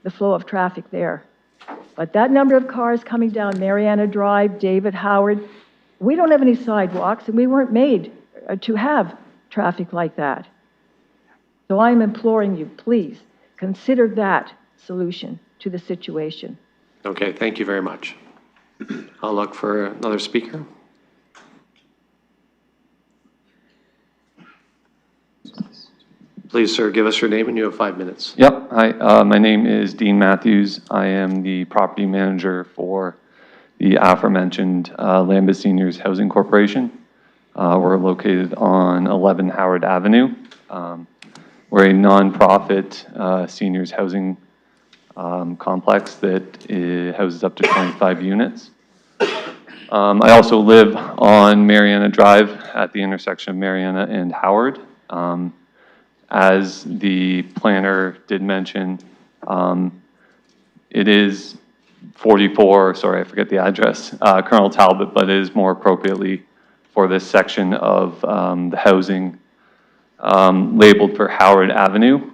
the flow of traffic there. But that number of cars coming down Mariana Drive, David, Howard, we don't have any sidewalks, and we weren't made to have traffic like that. So I'm imploring you, please, consider that solution to the situation. Okay, thank you very much. I'll look for another speaker. Please, sir, give us your name and you have 5 minutes. Yep. Hi, my name is Dean Matthews. I am the property manager for the aforementioned Lambeth Seniors Housing Corporation. We're located on 11 Howard Avenue. We're a nonprofit seniors housing complex that houses up to 25 units. I also live on Mariana Drive at the intersection of Mariana and Howard. As the planner did mention, it is 44, sorry, I forget the address, Colonel Talbot, but it is more appropriately for this section of the housing labeled for Howard Avenue.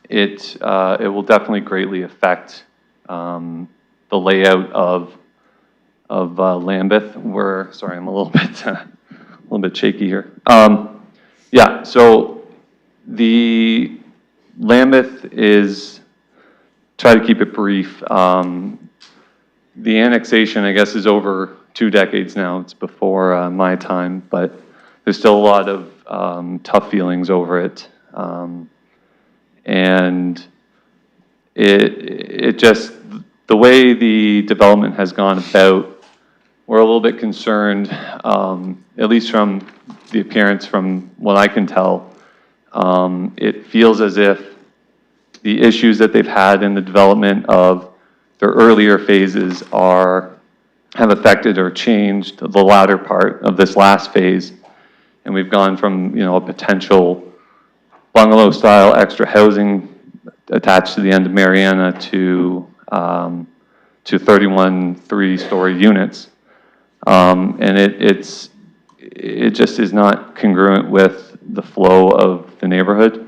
It will definitely greatly affect the layout of Lambeth. Sorry, I'm a little bit shaky here. Yeah, so the Lambeth is, try to keep it brief. The annexation, I guess, is over 2 decades now. It's before my time, but there's still a lot of tough feelings over it. And it just, the way the development has gone about, we're a little bit concerned, at least from the appearance, from what I can tell. It feels as if the issues that they've had in the development of their earlier phases have affected or changed the latter part of this last phase. And we've gone from, a potential bungalow style extra housing attached to the end of Mariana to 31 3-story units. And it just is not congruent with the flow of the neighborhood.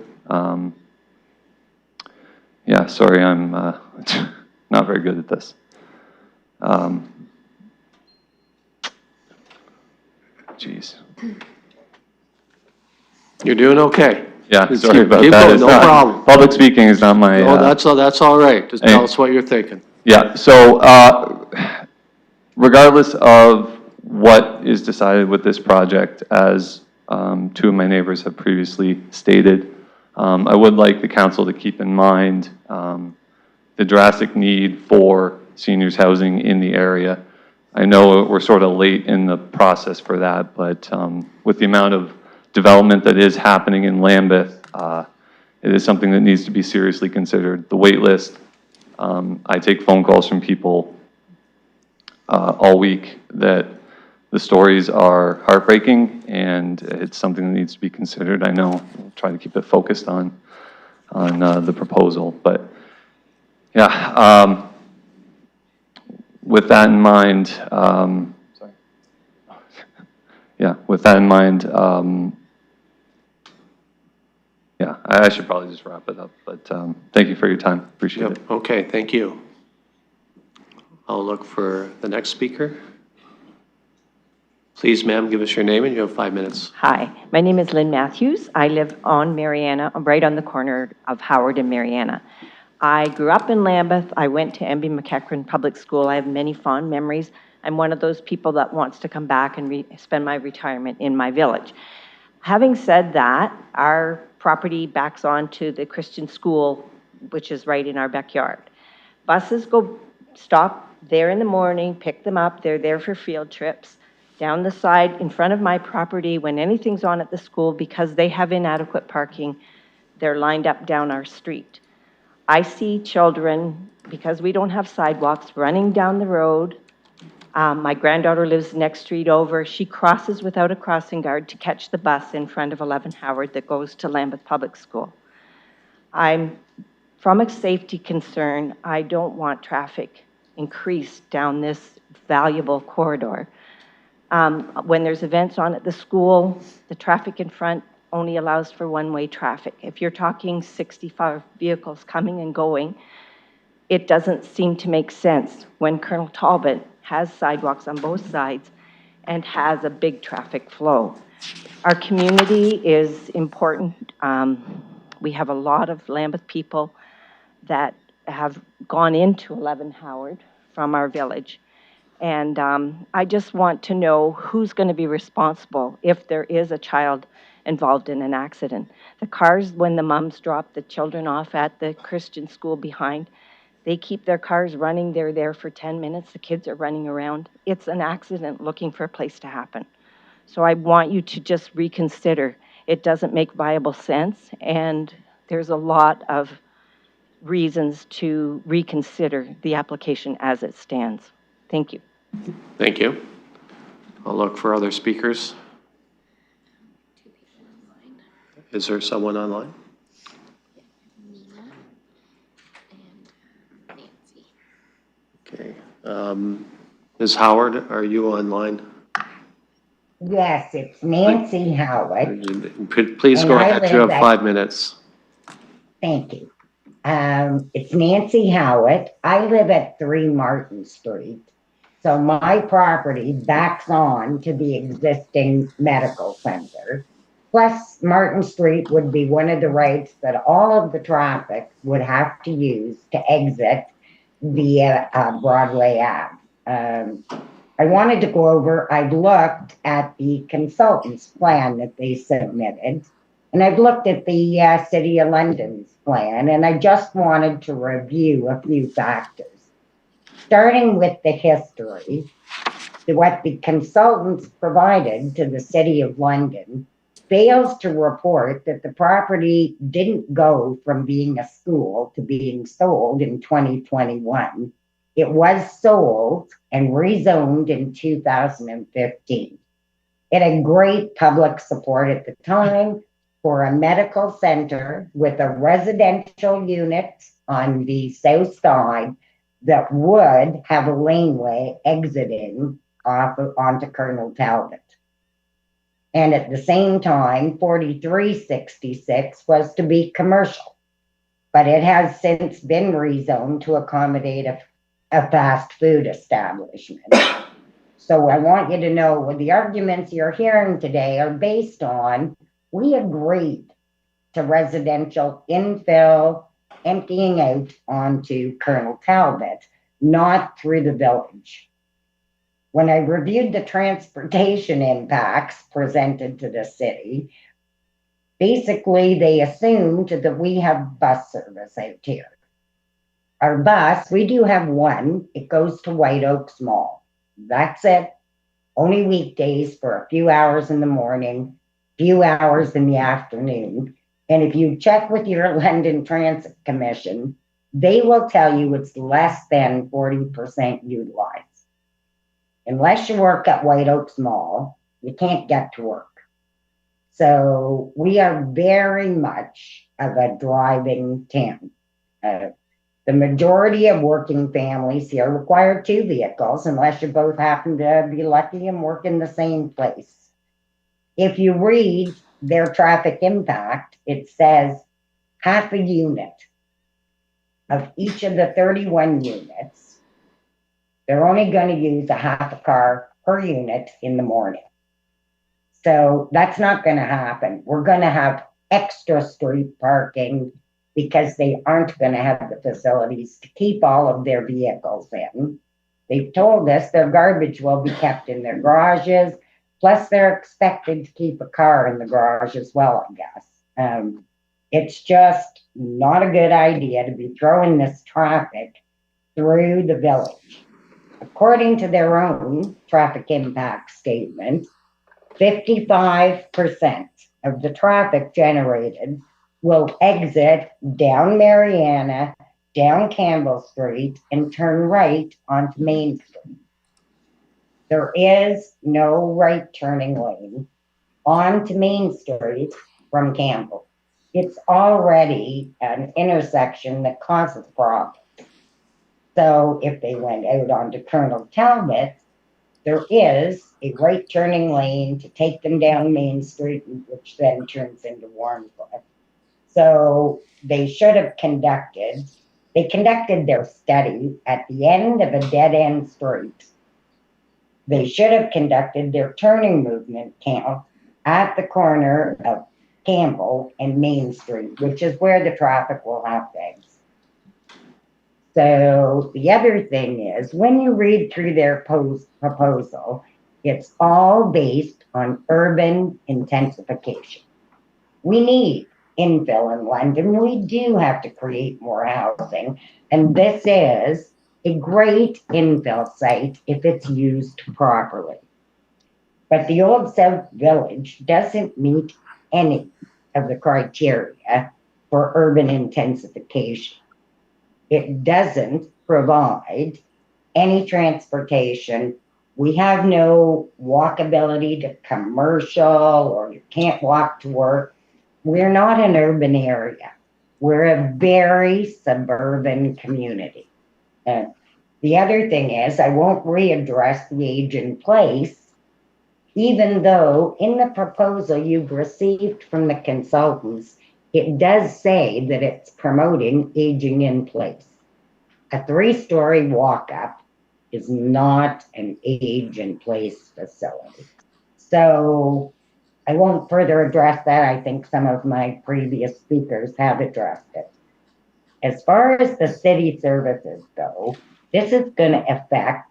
Yeah, sorry, I'm not very good at this. Jeez. You're doing okay. Yeah, Just sorry about keep that. going, It's no not- problem. Public speaking is not my. No, that's all right. Just hey. tell us what you're thinking. Yeah, so regardless of what is decided with this project, as 2 of my neighbors have previously stated, I would like the council to keep in mind the drastic need for seniors housing in the area. I know we're sort of late in the process for that, but with the amount of development that is happening in Lambeth, it is something that needs to be seriously considered. The wait list, I take phone calls from people all week that the stories are heartbreaking, and it's something that needs to be considered. I know we'll try to keep it focused on the proposal, but yeah. With that in mind, sorry. Yeah, with that in mind, yeah, I should probably just wrap it up, but thank you for your time. Appreciate it. Okay, thank you. I'll look for the next speaker. Please, ma'am, give us your name and you have 5 minutes. Hi, my name is Lynn Matthews. I live on Mariana, right on the corner of Howard and Mariana. I grew up in Lambeth. I went to MB McEachran Public School. I have many fond memories. I'm one of those people that wants to come back and spend my retirement in my village. Having said that, our property backs onto the Christian school, which is right in our backyard. Buses stop there in the morning, pick them up. They're there for field trips. down the side in front of my property when anything's on at the school because they have inadequate parking. They're lined up down our street. I see children, because we don't have sidewalks, running down the road. My granddaughter lives next street over. She crosses without a crossing guard to catch the bus in front of 11 Howard that goes to Lambeth Public School. From a safety concern, I don't want traffic increased down this valuable corridor. When there's events on at the school, the traffic in front only allows for one-way traffic. If you're talking 65 vehicles coming and going, it doesn't seem to make sense when Colonel Talbot has sidewalks on both sides and has a big traffic flow. Our community is important. We have a lot of Lambeth people that have gone into 11 Howard from our village. And I just want to know who's going to be responsible if there is a child involved in an accident. The cars, when the moms drop the children off at the Christian school behind, they keep their cars running. They're there for 10 minutes. The kids are running around. It's an accident looking for a place to happen. So I want you to just reconsider. It doesn't make viable sense, and there's a lot of reasons to reconsider the application as it stands. Thank you. Thank you. I'll look for other speakers. Is there someone online? Okay. Ms. Howard, are you online? Yes, it's Nancy Howard. Please go And I ahead. You have live at- 5 minutes. Thank you. It's Nancy Howard. I live at 3 Martin Street. So my property backs on to the existing medical center. Plus, Martin Street would be one of the roads that all of the traffic would have to use to exit via Broadway Ave. I wanted to go over, I've looked at the consultant's plan that they submitted, and I've looked at the City of London's plan, and I just wanted to review a few factors. Starting with the history, what the consultants provided to the City of London fails to report that the property didn't go from being a school to being sold in 2021. It was sold and rezoned in 2015. It had great public support at the time for a medical center with a residential unit on the south side that would have a laneway exiting onto Colonel Talbot. And at the same time, 4366 was to be commercial, but it has since been rezoned to accommodate a fast food establishment. So I want you to know what the arguments you're hearing today are based on. We agreed to residential infill emptying out onto Colonel Talbot, not through the village. When I reviewed the transportation impacts presented to the city, basically they assumed that we have bus service out here. Our bus, we do have one. It goes to White Oaks Mall. That's it. Only weekdays for a few hours in the morning, few hours in the afternoon. And if you check with your London Transit Commission, they will tell you it's less than 40% utilized. Unless you work at White Oaks Mall, you can't get to work. So we are very much of a driving town. The majority of working families here require 2 vehicles unless you both happen to be lucky and work in the same place. If you read their traffic impact, it says half a unit of each of the 31 units. They're only going to use a half a car per unit in the morning. So that's not going to happen. We're going to have extra street parking because they aren't going to have the facilities to keep all of their vehicles in. They've told us their garbage will be kept in their garages, plus they're expected to keep a car in the garage as well, I guess. It's just not a good idea to be throwing this traffic through the village. according to their own traffic impact statement, 55% of the traffic generated will exit down Mariana, down Campbell Street, and turn right onto Main Street. There is no right turning lane onto Main Street from Campbell. It's already an intersection that causes problems. So if they went out onto Colonel Talbot, there is a right turning lane to take them down Main Street, which then turns into Warncliffe. So they should have conducted their study at the end of a dead-end street. They should have conducted their turning movement count at the corner of Campbell and Main Street, which is where the traffic will have things. So the other thing is, when you read through their proposal, it's all based on urban intensification. We need infill in London. We do have to create more housing. And this is a great infill site if it's used properly. But the Old South Village doesn't meet any of the criteria for urban intensification. It doesn't provide any transportation. We have no walkability to commercial, or you can't walk to work. We're not an urban area. We're a very suburban community. And the other thing is, I won't readdress the age in place, even though in the proposal you've received from the consultants, it does say that it's promoting aging in place. A 3-story walk-up is not an age in place facility. So I won't further address that. I think some of my previous speakers have addressed it. As far as the city services go, this is going to affect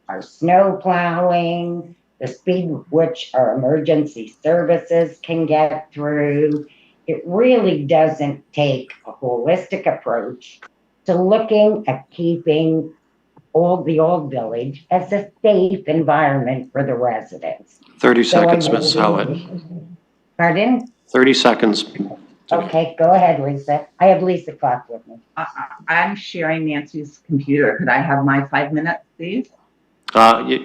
our snow plowing, the speed with which our emergency services can get through. It really doesn't take a holistic approach to looking at keeping the old village as a safe environment for the residents. 30 seconds, Ms. Howard. Pardon? 30 seconds. Okay, go ahead, Lisa. I have Lisa Clark with me. I'm sharing Nancy's computer. Could I have my 5 minutes, please?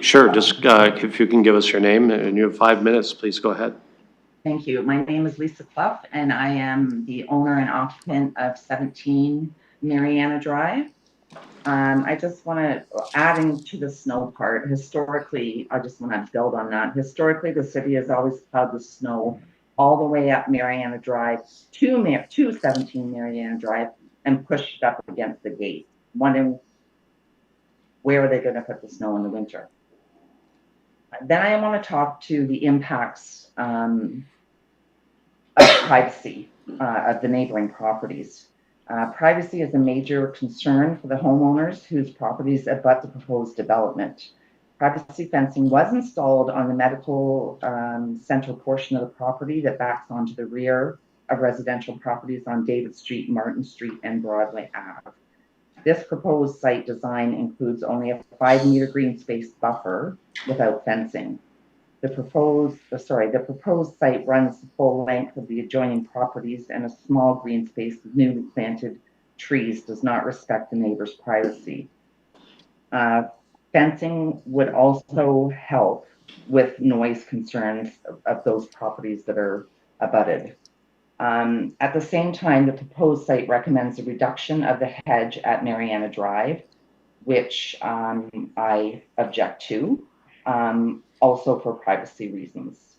Sure, just if you can give us your name and you have 5 minutes, please go ahead. Thank you. My name is Lisa Clough, and I am the owner and occupant of 17 Mariana Drive. I just want to, adding to the snow part, historically, I just want to build on that. Historically, the city has always plowed the snow all the way up Mariana Drive to 17 Mariana Drive and pushed it up against the gate, wondering where are they going to put the snow in the winter. Then I want to talk to the impacts of privacy of the neighboring properties. Privacy is a major concern for the homeowners whose properties abut the proposed development. Privacy fencing was installed on the medical central portion of the property that backs onto the rear of residential properties on David Street, Martin Street, and Broadway Ave. This proposed site design includes only a 5-meter green space buffer without fencing. The proposed site runs the full length of the adjoining properties, and a small green space with newly planted trees does not respect the neighbor's privacy. Fencing would also help with noise concerns of those properties that are abutted. At the same time, the proposed site recommends a reduction of the hedge at Mariana Drive, which I object to. Also for privacy reasons.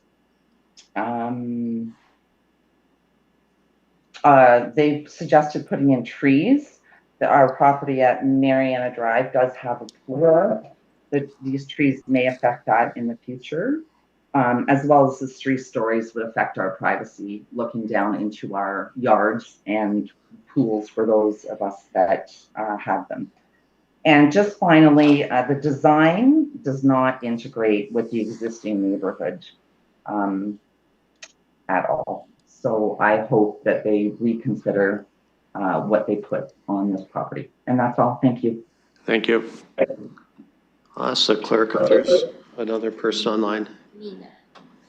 They've suggested putting in trees. Our property at Mariana Drive does have a pool. These trees may affect that in the future, as well as the 3 stories would affect our privacy looking down into our yards and pools for those of us that have them. And just finally, the design does not integrate with the existing neighborhood at all. So I hope that they reconsider what they put on this property. And that's all. Thank you. Thank you. I'll ask the clerk if there's another person online.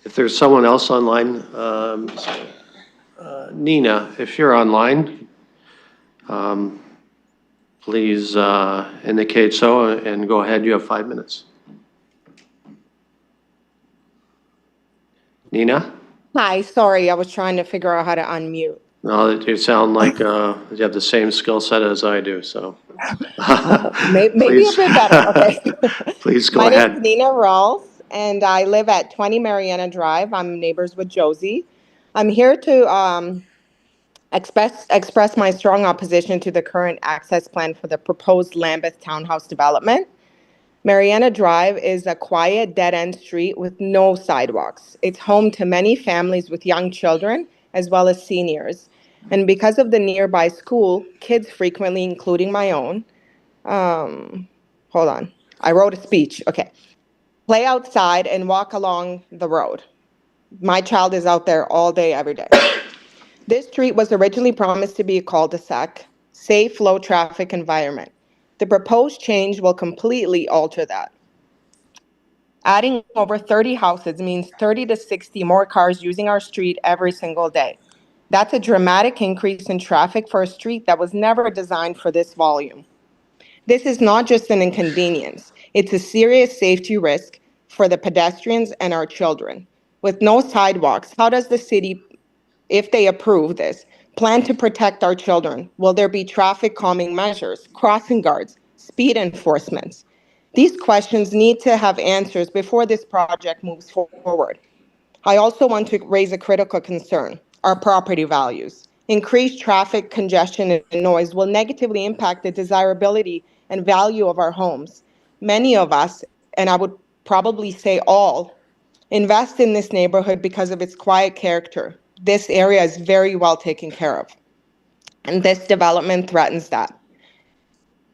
If there's someone else online, Nina, if you're online, please indicate so and go ahead. You have 5 minutes. Nina? Hi, sorry, I was trying to figure out how to unmute. No, you sound like you have the same skill set as I do, so. Maybe Please. a bit better, okay. Please go My name ahead. is Nina Rawls, and I live at 20 Mariana Drive. I'm neighbors with Josie. I'm here to express my strong opposition to the current access plan for the proposed Lambeth Townhouse development. Mariana Drive is a quiet, dead-end street with no sidewalks. It's home to many families with young children, as well as seniors. And because of the nearby school, kids frequently, including my own, hold on, I wrote a speech, okay. Play outside and walk along the road. My child is out there all day, every day. This street was originally promised to be a cul-de-sac, safe, low-traffic environment. The proposed change will completely alter that. Adding over 30 houses means 30 to 60 more cars using our street every single day. That's a dramatic increase in traffic for a street that was never designed for this volume. This is not just an inconvenience, it's a serious safety risk for the pedestrians and our children. With no sidewalks, how does the city, if they approve this, plan to protect our children? Will there be traffic calming measures, crossing guards, speed enforcements? These questions need to have answers before this project moves forward. I also want to raise a critical concern, our property values. Increased traffic, congestion, and noise will negatively impact the desirability and value of our homes. Many of us, and I would probably say all, invest in this neighborhood because of its quiet character. This area is very well taken care of, and this development threatens that.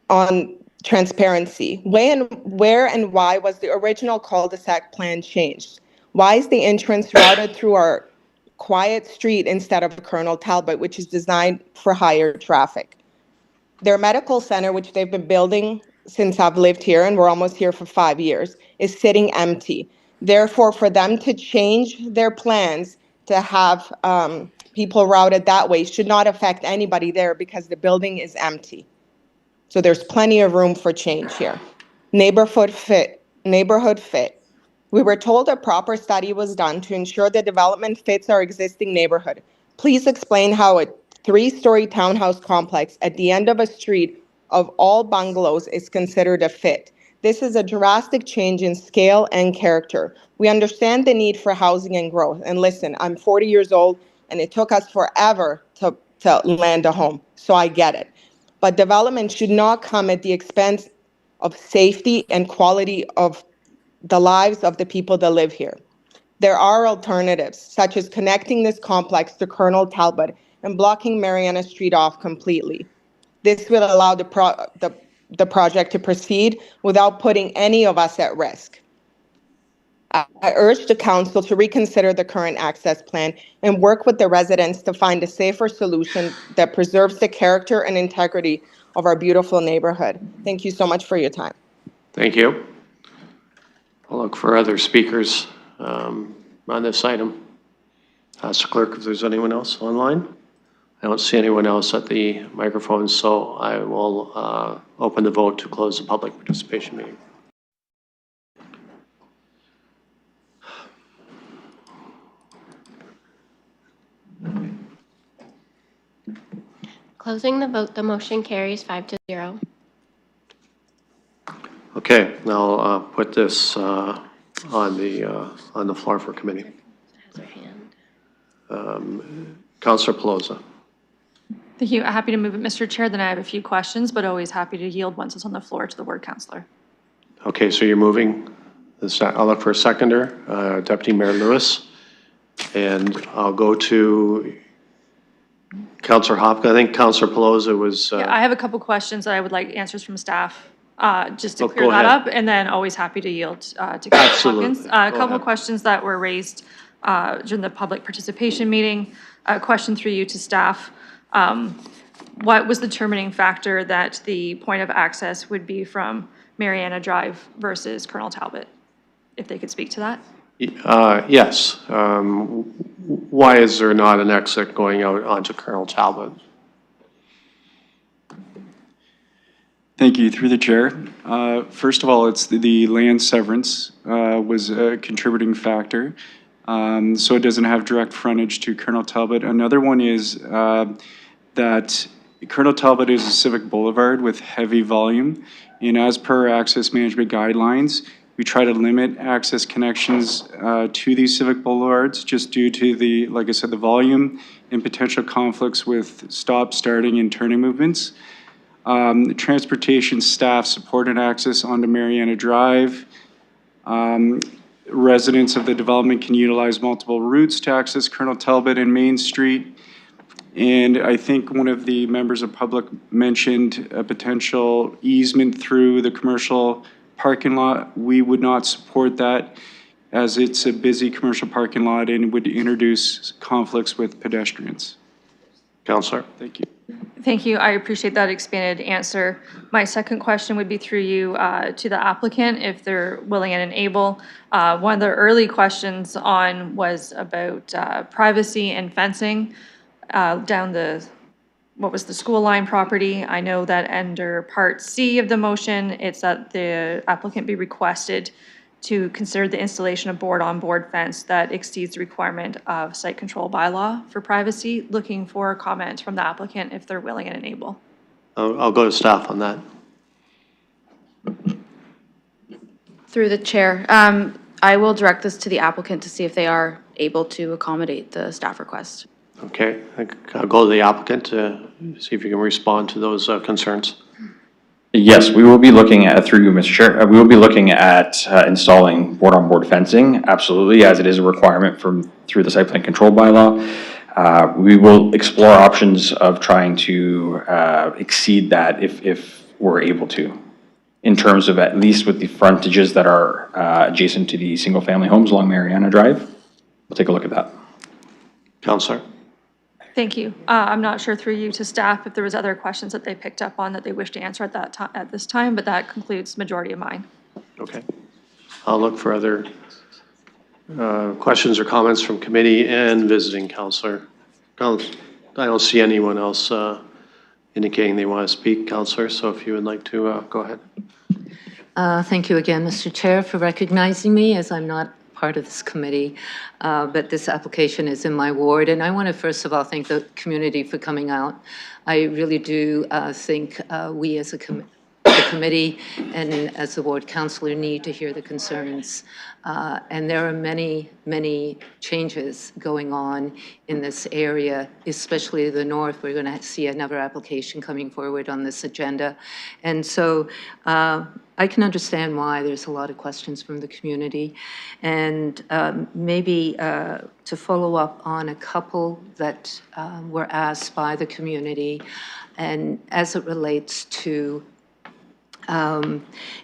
On transparency, where and why was the original cul-de-sac plan changed? Why is the entrance routed through our quiet street instead of Colonel Talbot, which is designed for higher traffic? Their medical center, which they've been building since I've lived here, and we're almost here for 5 years, is sitting empty. Therefore, for them to change their plans to have people routed that way should not affect anybody there because the building is empty. So there's plenty of room for change here. Neighborhood fit. We were told a proper study was done to ensure the development fits our existing neighborhood. Please explain how a 3-story townhouse complex at the end of a street of all bungalows is considered a fit. This is a drastic change in scale and character. We understand the need for housing and growth. And listen, I'm 40 years old and it took us forever to land a home, so I get it. But development should not come at the expense of safety and quality of the lives of the people that live here. There are alternatives, such as connecting this complex to Colonel Talbot and blocking Mariana Street off completely. This will allow the project to proceed without putting any of us at risk. I urge the council to reconsider the current access plan and work with the residents to find a safer solution that preserves the character and integrity of our beautiful neighborhood. Thank you so much for your time. Thank you. I'll look for other speakers on this item. Ask the clerk if there's anyone else online. I don't see anyone else at the microphone, so I will open the vote to close the public participation meeting. Closing the vote, the motion carries 5-0. Okay, now I'll put this on the floor for committee. Councilor Pelosa. Thank you. Happy to move it, Mr. Chair. Then I have a few questions, but always happy to yield once it's on the floor to the ward councillor. Okay, so you're moving. I'll look for a seconder, Deputy Mayor Lewis, and I'll go to Councilor Hopkins. I think Councilor Pelosa was. Yeah, I have a couple questions that I would like answers from staff, just to Oh, clear go that ahead. up, and then always happy to yield to Councilor Absolutely. Hopkins. Go A couple ahead. questions that were raised during the public participation meeting. A question through you to staff. What was the determining factor that the point of access would be from Mariana Drive versus Colonel Talbot? If they could speak to that? Yes. Why is there not an exit going out onto Colonel Talbot? Thank you. Through the chair. First of all, it's the land severance was a contributing factor. So it doesn't have direct frontage to Colonel Talbot. Another one is that Colonel Talbot is a civic boulevard with heavy volume. And as per access management guidelines, we try to limit access connections to these civic boulevards just due to the, like I said, the volume and potential conflicts with stop, starting, and turning movements. Transportation staff supported access onto Mariana Drive. Residents of the development can utilize multiple routes to access Colonel Talbot and Main Street. And I think one of the members of public mentioned a potential easement through the commercial parking lot. We would not support that as it's a busy commercial parking lot and would introduce conflicts with pedestrians. Councillor. Thank you. Thank you. I appreciate that expanded answer. My second question would be through you to the applicant, if they're willing and able. One of the early questions on was about privacy and fencing down the, what was the school line property. I know that under Part C of the motion, it's that the applicant be requested to consider the installation of board-on-board fence that exceeds the requirement of site control bylaw for privacy. Looking for a comment from the applicant if they're willing and able. I'll go to staff on that. Through the chair, I will direct this to the applicant to see if they are able to accommodate the staff request. Okay, I'll go to the applicant to see if you can respond to those concerns. Yes, we will be looking at, through you, Mr. Chair, we will be looking at installing board-on-board fencing, absolutely, as it is a requirement through the site plan control bylaw. We will explore options of trying to exceed that if we're able to, in terms of at least with the frontages that are adjacent to the single-family homes along Mariana Drive. We'll take a look at that. Councillor. Thank you. I'm not sure through you to staff if there was other questions that they picked up on that they wish to answer at that time, at this time, but that concludes majority of mine. Okay. I'll look for other questions or comments from committee and visiting councillor. I don't see anyone else indicating they want to speak, councillor, so if you would like to go ahead. Thank you again, Mr. Chair, for recognizing me, as I'm not part of this committee, but this application is in my ward. And I want to first of all thank the community for coming out. I really do think we as a committee and as the ward councillor need to hear the concerns. And there are many, many changes going on in this area, especially the north. We're going to see another application coming forward on this agenda. And so I can understand why there's a lot of questions from the community. And maybe to follow up on a couple that were asked by the community, and as it relates to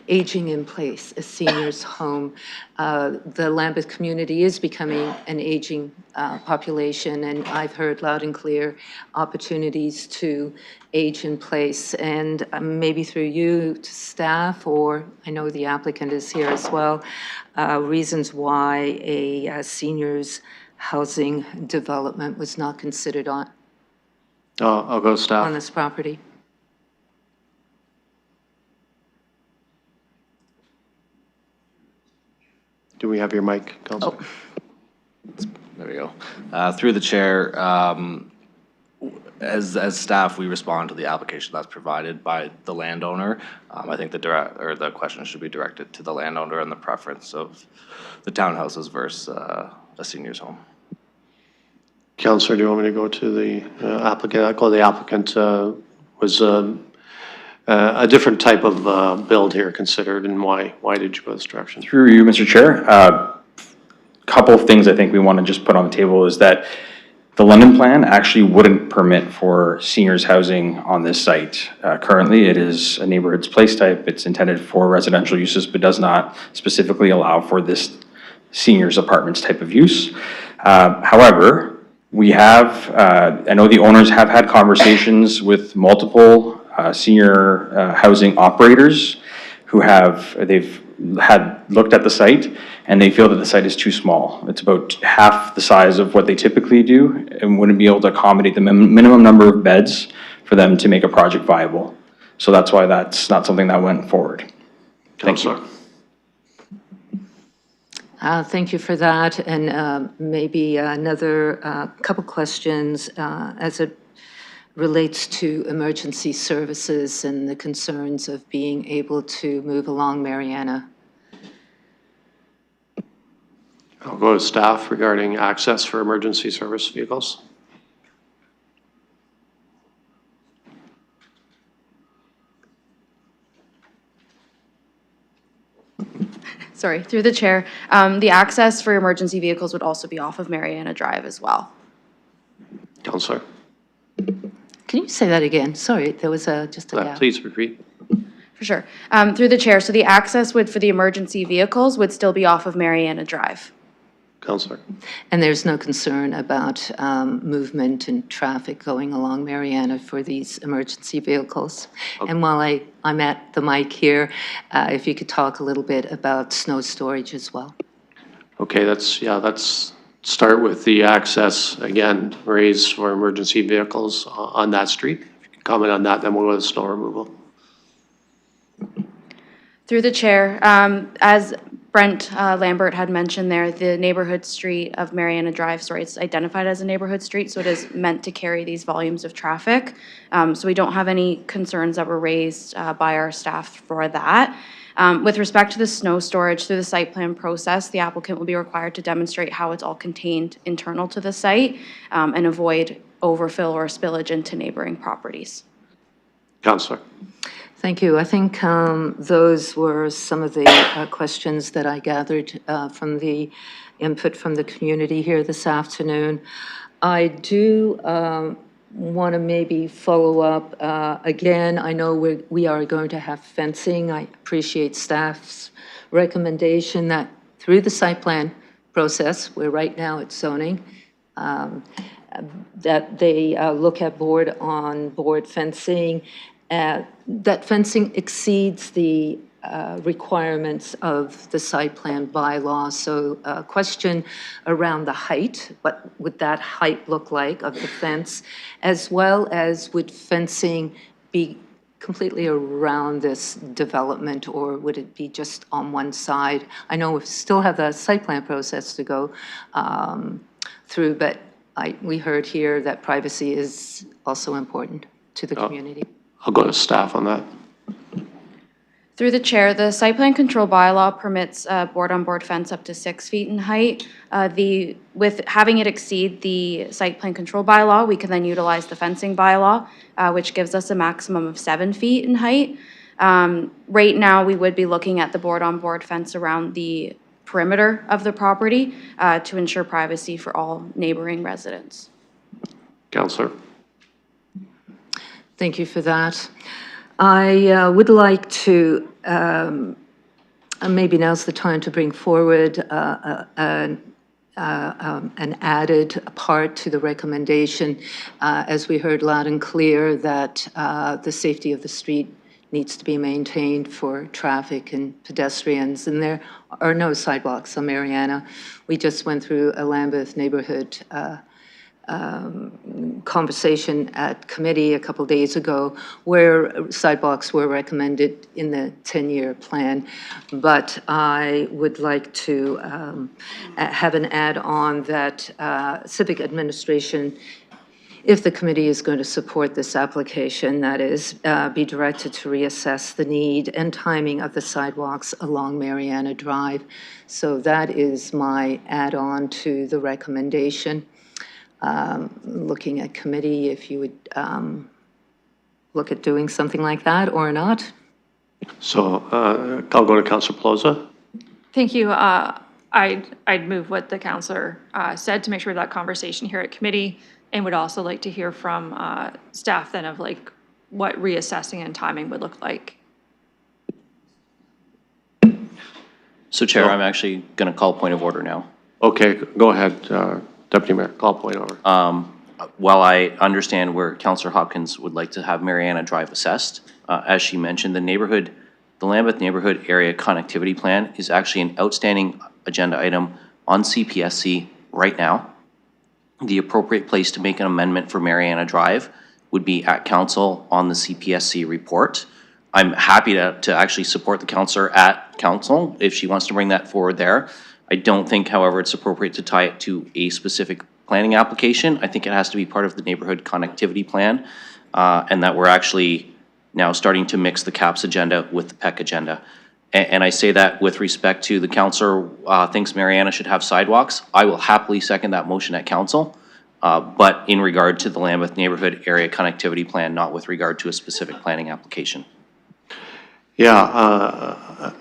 aging in place, a senior's home. The Lambeth community is becoming an aging population, and I've heard loud and clear opportunities to age in place. And maybe through you to staff, or I know the applicant is here as well, reasons why a seniors housing development was not considered on. I'll go staff. On this property. Do we have your mic, Councilor? Oh. There we go. Through the chair, as staff, we respond to the application that's provided by the landowner. I think the question should be directed to the landowner and the preference of the townhouses versus a senior's home. Councillor, do you want me to go to the applicant? I'll go to the applicant. Was a different type of build here considered, and why did you go this direction? Through you, Mr. Chair, couple of things I think we want to just put on the table is that the London plan actually wouldn't permit for seniors housing on this site. Currently, it is a neighborhood's place type. It's intended for residential uses, but does not specifically allow for this seniors apartments type of use. However, we have, I know the owners have had conversations with multiple senior housing operators they've looked at the site, and they feel that the site is too small. It's about half the size of what they typically do, and wouldn't be able to accommodate the minimum number of beds for them to make a project viable. So that's why that's not something that went forward. Thank you. Thank you for that, and maybe another couple questions as it relates to emergency services and the concerns of being able to move along Mariana. I'll go to staff regarding access for emergency service vehicles. Sorry, through the chair, the access for emergency vehicles would also be off of Mariana Drive as well. Councillor. Can you say that again? Sorry, there was just a gap. Please repeat. For sure. Through the chair, so the access for the emergency vehicles would still be off of Mariana Drive. Councillor. And there's no concern about movement and traffic going along Mariana for these emergency vehicles. Okay. And while I'm at the mic here, if you could talk a little bit about snow storage as well. Okay, let's start with the access, again, raised for emergency vehicles on that street. If you could comment on that, then we'll go to snow removal. Through the chair, as Brent Lambert had mentioned there, the neighborhood street of Mariana Drive, it's identified as a neighborhood street, so it is meant to carry these volumes of traffic. So we don't have any concerns that were raised by our staff for that. With respect to the snow storage through the site plan process, the applicant will be required to demonstrate how it's all contained internal to the site and avoid overfill or spillage into neighboring properties. Councillor. Thank you. I think those were some of the questions that I gathered from the input from the community here this afternoon. I do want to maybe follow up. Again, I know we are going to have fencing. I appreciate staff's recommendation that through the site plan process, where right now it's zoning, that they look at board-on-board fencing. That fencing exceeds the requirements of the site plan bylaw. So a question around the height, what would that height look like of the fence, as well as would fencing be completely around this development, or would it be just on one side? I know we still have the site plan process to go through, but we heard here that privacy is also important to the community. I'll go to staff on that. Through the chair, the site plan control bylaw permits a board-on-board fence up to 6 feet in height. With having it exceed the site plan control bylaw, we can then utilize the fencing bylaw, which gives us a maximum of 7 feet in height. Right now, we would be looking at the board-on-board fence around the perimeter of the property to ensure privacy for all neighboring residents. Councillor. Thank you for that. I would like to, maybe now's the time to bring forward an added part to the recommendation. As we heard loud and clear, that the safety of the street needs to be maintained for traffic and pedestrians, and there are no sidewalks on Mariana. We just went through a Lambeth neighborhood conversation at committee a couple days ago where sidewalks were recommended in the 10-year plan. But I would like to have an add-on that civic administration, if the committee is going to support this application, that is, be directed to reassess the need and timing of the sidewalks along Mariana Drive. So that is my add-on to the recommendation. Looking at committee, if you would look at doing something like that or not. So I'll go to Councillor Plaza. Thank you. I'd move what the councillor said to make sure that conversation here at committee, and would also like to hear from staff then of like what reassessing and timing would look like. So Chair, I'm actually going to call point of order now. Okay, go ahead, Deputy Mayor, call point over. While I understand where Councillor Hopkins would like to have Mariana Drive assessed, as she mentioned, the the Lambeth Neighborhood Area Connectivity Plan is actually an outstanding agenda item on CPSC right now. The appropriate place to make an amendment for Mariana Drive would be at council on the CPSC report. I'm happy to actually support the councillor at council if she wants to bring that forward there. I don't think, however, it's appropriate to tie it to a specific planning application. I think it has to be part of the neighborhood connectivity plan, and that we're actually now starting to mix the CAPS agenda with the PEC agenda. And I say that with respect to the councillor thinks Mariana should have sidewalks. I will happily second that motion at council, but in regard to the Lambeth Neighborhood Area Connectivity Plan, not with regard to a specific planning application. Yeah,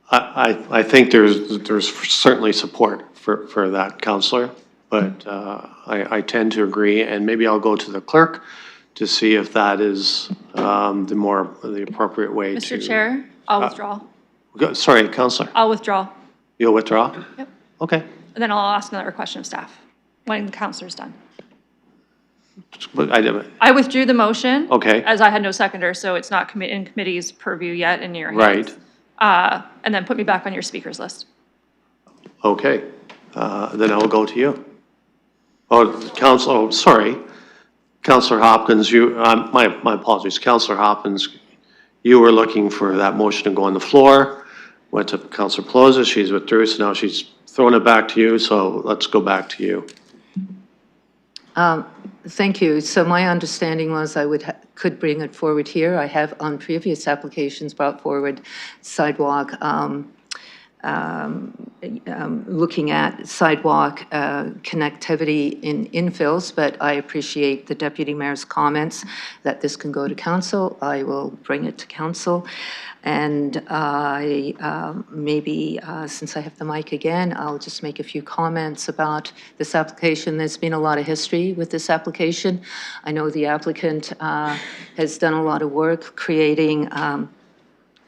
I think there's certainly support for that, councillor, but I tend to agree, and maybe I'll go to the clerk to see if that is the appropriate way to. Mr. Chair, I'll withdraw. Sorry, councillor. I'll withdraw. You'll withdraw? Yep. Okay. And then I'll ask another question of staff when the councillor's done. But I withdrew the motion. Okay. As I had no seconder, so it's not in committee's purview yet in your hands. Right. And then put me back on your speakers list. Okay. Then I will go to you. Oh, councillor, sorry. Councillor Hopkins, my apologies. Councillor Hopkins, you were looking for that motion to go on the floor. Went to Councillor Pelosi, she's withdrew, so now she's throwing it back to you, so let's go back to you. Thank you. So my understanding was I could bring it forward here. I have on previous applications brought forward sidewalk, looking at sidewalk connectivity in infills, but I appreciate the Deputy Mayor's comments that this can go to council. I will bring it to council. And I maybe, since I have the mic again, I'll just make a few comments about this application. There's been a lot of history with this application. I know the applicant has done a lot of work creating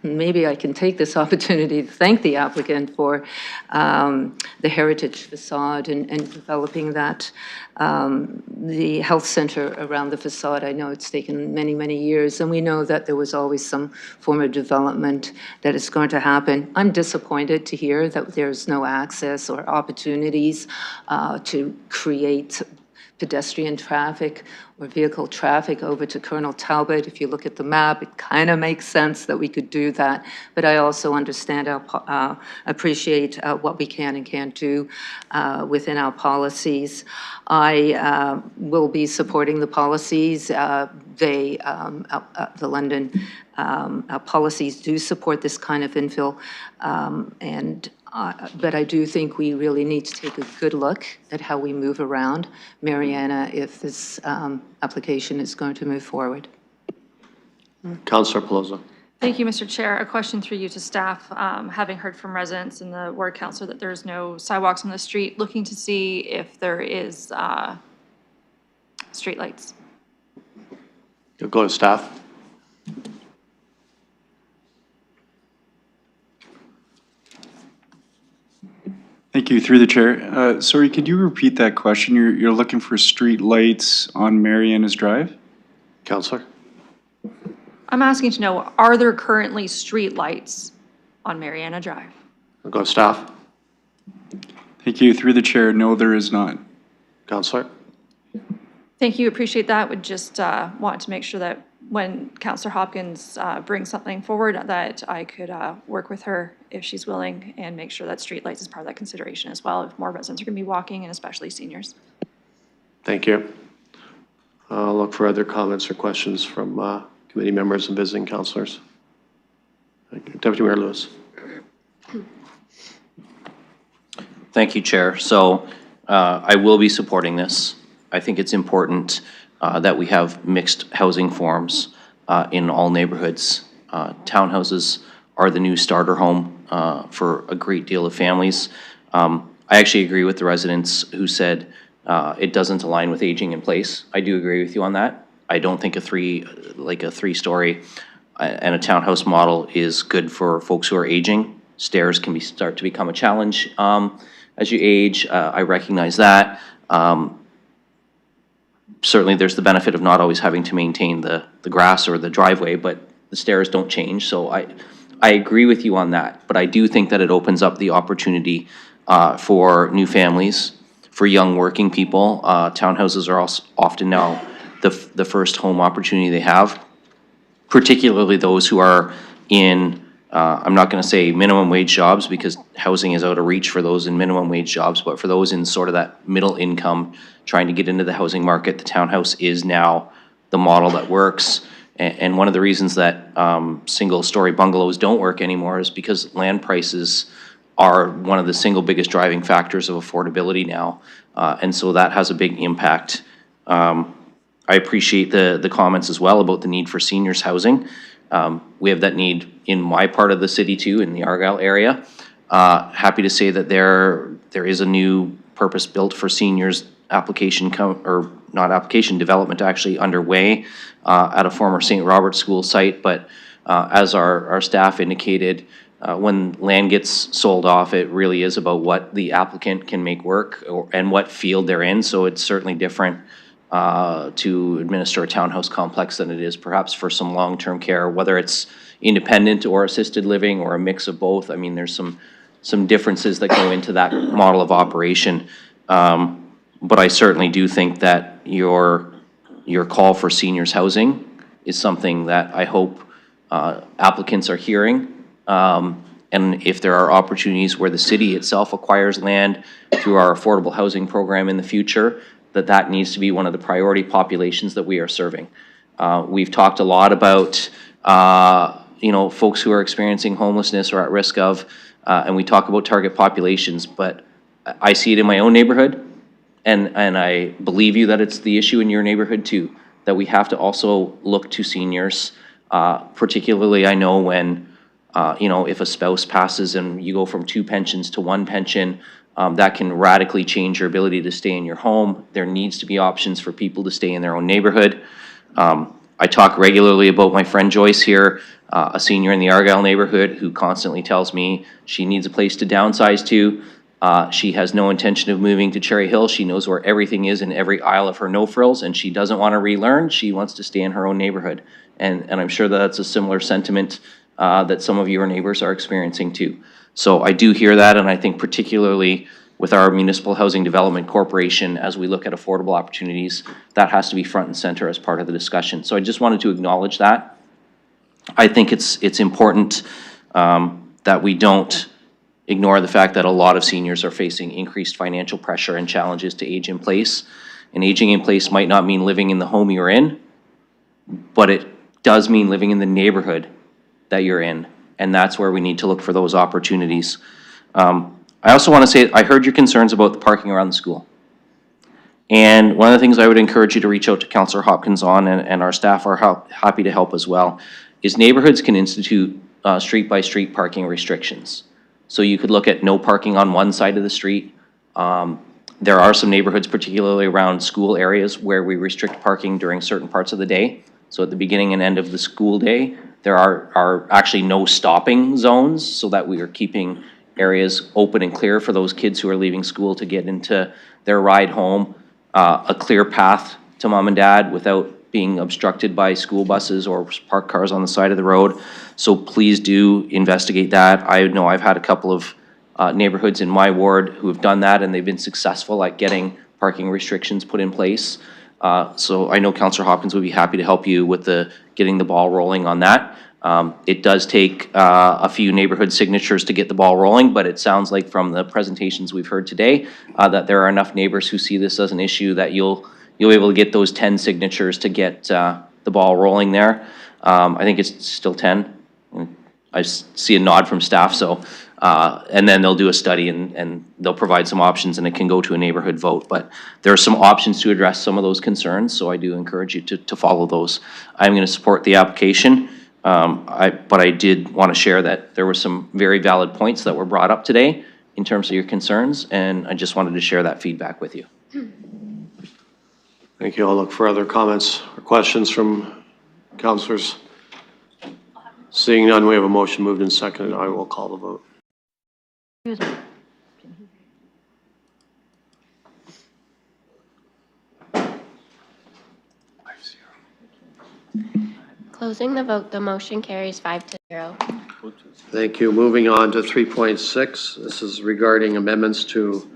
maybe I can take this opportunity to thank the applicant for the heritage facade and developing that. The health center around the facade, I know it's taken many, many years, and we know that there was always some form of development that is going to happen. I'm disappointed to hear that there's no access or opportunities to create pedestrian traffic or vehicle traffic over to Colonel Talbot. If you look at the map, it kind of makes sense that we could do that. But I also understand, appreciate what we can and can't do within our policies. I will be supporting the policies. The London policies do support this kind of infill, but I do think we really need to take a good look at how we move around Mariana if this application is going to move forward. Councillor Pelosi. Thank you, Mr. Chair. A question through you to staff. Having heard from residents and the ward councilor that there's no sidewalks on the street, looking to see if there is streetlights. You'll go to staff. Thank you. Through the chair. Sorry, could you repeat that question? You're looking for street lights on Mariana's Drive? Councillor? I'm asking to know, are there currently street lights on Mariana Drive? You'll go to staff. Thank you. Through the chair, no, there is not. Councillor? Thank you. Appreciate that. Would just want to make sure that when Councillor Hopkins brings something forward that I could work with her if she's willing and make sure that streetlights is part of that consideration as well if more residents are going to be walking and especially seniors. Thank you. I'll look for other comments or questions from committee members and visiting councillors. Deputy Mayor Lewis. Thank you, Chair. So I will be supporting this. I think it's important that we have mixed housing forms in all neighborhoods. Townhouses are the new starter home for a great deal of families. I actually agree with the residents who said it doesn't align with aging in place. I do agree with you on that. I don't think a three-story and a townhouse model is good for folks who are aging. Stairs can start to become a challenge as you age. I recognize that. Certainly there's the benefit of not always having to maintain the grass or the driveway, but the stairs don't change. So I agree with you on that, but I do think that it opens up the opportunity for new families, for young working people. Townhouses are also often now the first home opportunity they have, particularly those who are in, I'm not going to say minimum wage jobs because housing is out of reach for those in minimum wage jobs, but for those in sort of that middle income trying to get into the housing market, the townhouse is now the model that works. And one of the reasons that single-story bungalows don't work anymore is because land prices are one of the single biggest driving factors of affordability now. And so that has a big impact. I appreciate the comments as well about the need for seniors housing. We have that need in my part of the city too, in the Argyle area. Happy to say that there is a new purpose-built for seniors application, or not application, development actually underway at a former St. Robert School site. But as our staff indicated, when land gets sold off, it really is about what the applicant can make work and what field they're in. So it's certainly different to administer a townhouse complex than it is perhaps for some long-term care, whether it's independent or assisted living or a mix of both. I mean, there's some differences that go into that model of operation. But I certainly do think that your call for seniors housing is something that I hope applicants are hearing. And if there are opportunities where the city itself acquires land through our affordable housing program in the future, that needs to be one of the priority populations that we are serving. We've talked a lot about folks who are experiencing homelessness or at risk of, and we talk about target populations, but I see it in my own neighborhood, and I believe you that it's the issue in your neighborhood too, that we have to also look to seniors, particularly I know when, if a spouse passes and you go from 2 pensions to 1 pension, that can radically change your ability to stay in your home. There needs to be options for people to stay in their own neighborhood. I talk regularly about my friend Joyce here, a senior in the Argyle neighborhood who constantly tells me she needs a place to downsize to. She has no intention of moving to Cherry Hill. She knows where everything is in every aisle of her no-frills, and she doesn't want to relearn. She wants to stay in her own neighborhood. And I'm sure that's a similar sentiment that some of your neighbors are experiencing too. So I do hear that, and I think particularly with our Municipal Housing Development Corporation, as we look at affordable opportunities, that has to be front and center as part of the discussion. So I just wanted to acknowledge that. I think it's important that we don't ignore the fact that a lot of seniors are facing increased financial pressure and challenges to age in place. And aging in place might not mean living in the home you're in, but it does mean living in the neighborhood that you're in. And that's where we need to look for those opportunities. I also want to say, I heard your concerns about the parking around the school. And one of the things I would encourage you to reach out to Councillor Hopkins on, and our staff are happy to help as well, is neighborhoods can institute street-by-street parking restrictions. So you could look at no parking on one side of the street. There are some neighborhoods, particularly around school areas, where we restrict parking during certain parts of the day. So at the beginning and end of the school day, there are actually no stopping zones, so that we are keeping areas open and clear for those kids who are leaving school to get into their ride home, a clear path to mom and dad without being obstructed by school buses or parked cars on the side of the road. So please do investigate that. I know I've had a couple of neighborhoods in my ward who have done that, and they've been successful at getting parking restrictions put in place. So I know Councillor Hopkins would be happy to help you with getting the ball rolling on that. It does take a few neighborhood signatures to get the ball rolling, but it sounds like from the presentations we've heard today that there are enough neighbors who see this as an issue that you'll be able to get those 10 signatures to get the ball rolling there. I think it's still 10. I see a nod from staff, so and then they'll do a study and they'll provide some options, and it can go to a neighborhood vote. But there are some options to address some of those concerns, so I do encourage you to follow those. I'm going to support the application, but I did want to share that there were some very valid points that were brought up today in terms of your concerns, and I just wanted to share that feedback with you. Thank you. I'll look for other comments or questions from councillors. Seeing none, we have a motion moved and seconded. I will call the vote. Closing the vote, the motion carries 5-0. Thank you. Moving on to 3.6. This is regarding amendments to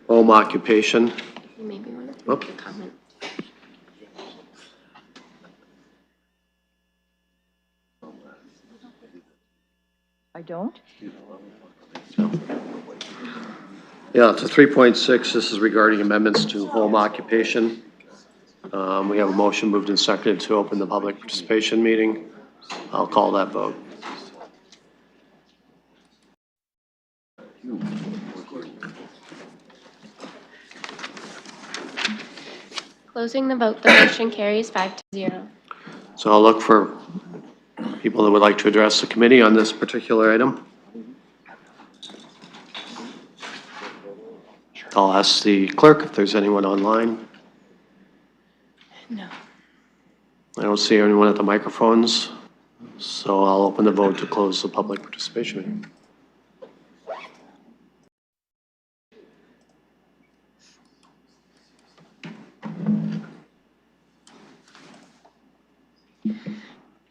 home occupation. You maybe want to Whoop. make a comment. I don't? Yeah, to 3.6, this is regarding amendments to home occupation. We have a motion moved and seconded to open the public participation meeting. I'll call that vote. Closing the vote, the motion carries 5-0. So I'll look for people that would like to address the committee on this particular item. I'll ask the clerk if there's anyone online. No. I don't see anyone at the microphones, so I'll open the vote to close the public participation meeting.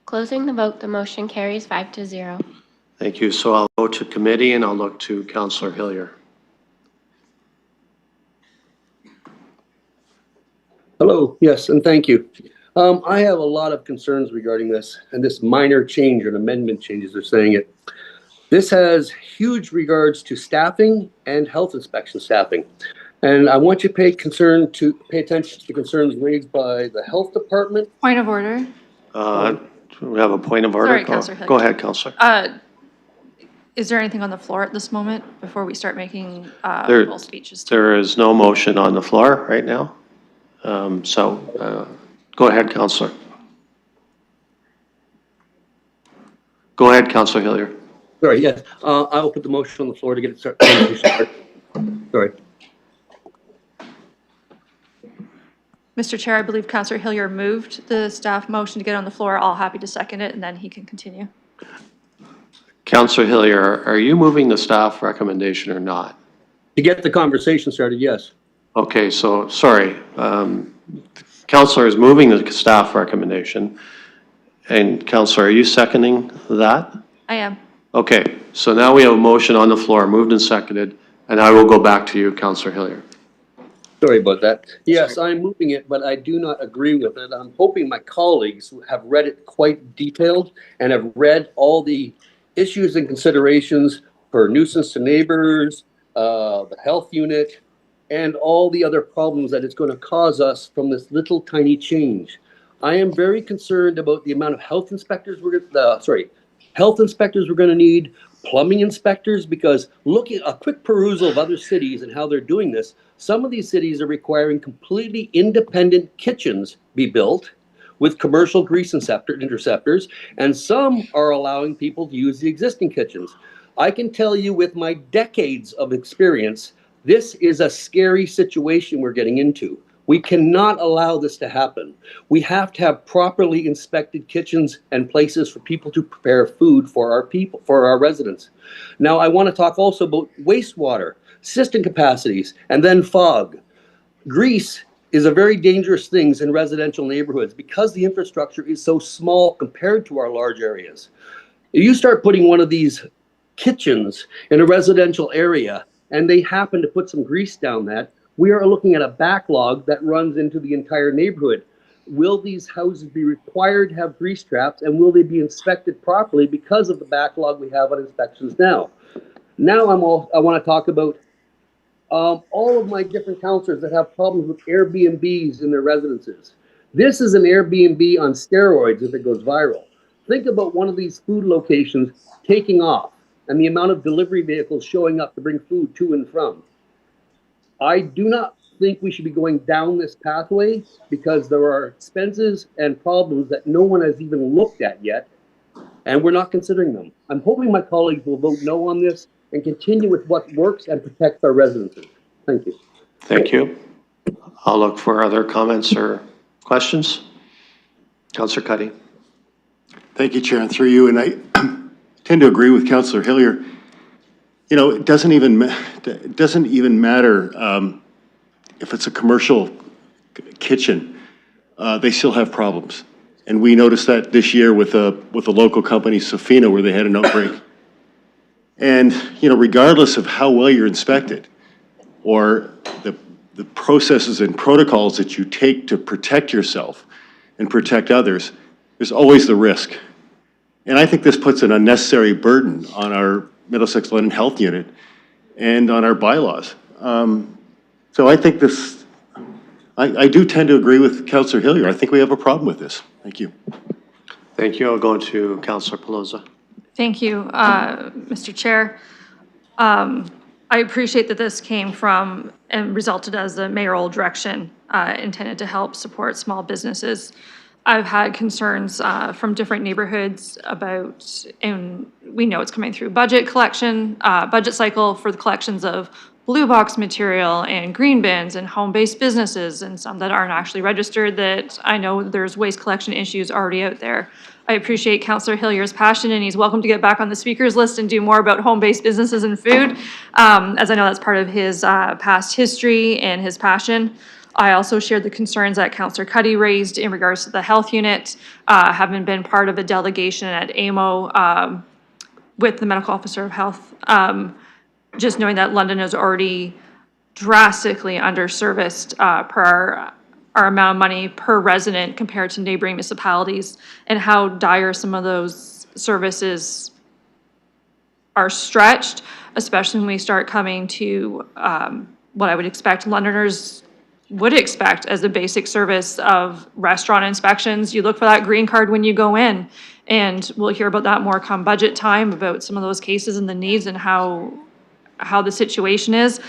Closing the vote, the motion carries 5-0. Thank you. So I'll go to committee and I'll look to Councillor Hillier. Hello, yes, and thank you. I have a lot of concerns regarding this and this minor change or an amendment changes, they're saying it. This has huge regards to staffing and health inspection staffing. And I want you to pay attention to the concerns raised by the health department. Point of order. We have a point of order. Sorry, Councillor Hillier. Go ahead, Councillor. Is there anything on the floor at this moment before we start making There- full speeches? There is no motion on the floor right now. Go ahead, Councillor. Go ahead, Councillor Hillier. Sorry, yes, I will put the motion on the floor to get it started. Sorry. Mr. Chair, I believe Councillor Hillier moved the staff motion to get on the floor. I'll happy to second it, and then he can continue. Councillor Hillier, are you moving the staff recommendation or not? To get the conversation started, yes. Okay, so, sorry. Councillor is moving the staff recommendation. And Councillor, are you seconding that? I am. Okay, so now we have a motion on the floor, moved and seconded, and I will go back to you, Councillor Hillier. Sorry about that. Yes, I'm moving it, but I do not agree with it. I'm hoping my colleagues have read it quite detailed and have read all the issues and considerations for nuisance to neighbors, the health unit, and all the other problems that it's going to cause us from this little tiny change. I am very concerned about the amount of health inspectors we're going to need, plumbing inspectors, because looking at a quick perusal of other cities and how they're doing this, some of these cities are requiring completely independent kitchens be built with commercial grease interceptors, and some are allowing people to use the existing kitchens. I can tell you with my decades of experience, this is a scary situation we're getting into. We cannot allow this to happen. We have to have properly inspected kitchens and places for people to prepare food for our residents. Now, I want to talk also about wastewater, cistern capacities, and then fog. Grease is a very dangerous thing in residential neighborhoods because the infrastructure is so small compared to our large areas. If you start putting one of these kitchens in a residential area and they happen to put some grease down that, we are looking at a backlog that runs into the entire neighborhood. Will these houses be required to have grease traps, and will they be inspected properly because of the backlog we have on inspections now? Now I want to talk about all of my different councillors that have problems with Airbnbs in their residences. This is an Airbnb on steroids if it goes viral. Think about one of these food locations taking off and the amount of delivery vehicles showing up to bring food to and from. I do not think we should be going down this pathway because there are expenses and problems that no one has even looked at yet, and we're not considering them. I'm hoping my colleagues will vote no on this and continue with what works and protects our residences. Thank you. Thank you. I'll look for other comments or questions. Councillor Cuddy. Thank you, Chair, and through you. And I tend to agree with Councillor Hillier. You know, it doesn't even matter if it's a commercial kitchen. They still have problems. And we noticed that this year with a local company, Sofina, where they had an outbreak. And, you know, regardless of how well you're inspected or the processes and protocols that you take to protect yourself and protect others, there's always the risk. And I think this puts an unnecessary burden on our Middlesex London Health Unit and on our bylaws. So I think this, I do tend to agree with Councillor Hillier. I think we have a problem with this. Thank you. Thank you. I'll go to Councillor Pelosi. Thank you, Mr. Chair. I appreciate that this came from and resulted as a mayoral direction intended to help support small businesses. I've had concerns from different neighborhoods about, and we know it's coming through budget collection, budget cycle for the collections of blue box material and green bins and home-based businesses and some that aren't actually registered, that I know there's waste collection issues already out there. I appreciate Councillor Hillier's passion, and he's welcome to get back on the speakers list and do more about home-based businesses and food, as I know that's part of his past history and his passion. I also shared the concerns that Councillor Cuddy raised in regards to the health unit, having been part of a delegation at AMO with the medical officer of health. Just knowing that London is already drastically underserviced per our amount of money per resident compared to neighboring municipalities, and how dire some of those services are stretched, especially when we start coming to what I would expect Londoners would expect as a basic service of restaurant inspections. You look for that green card when you go in, and we'll hear about that more come budget time, about some of those cases and the needs and how the situation is.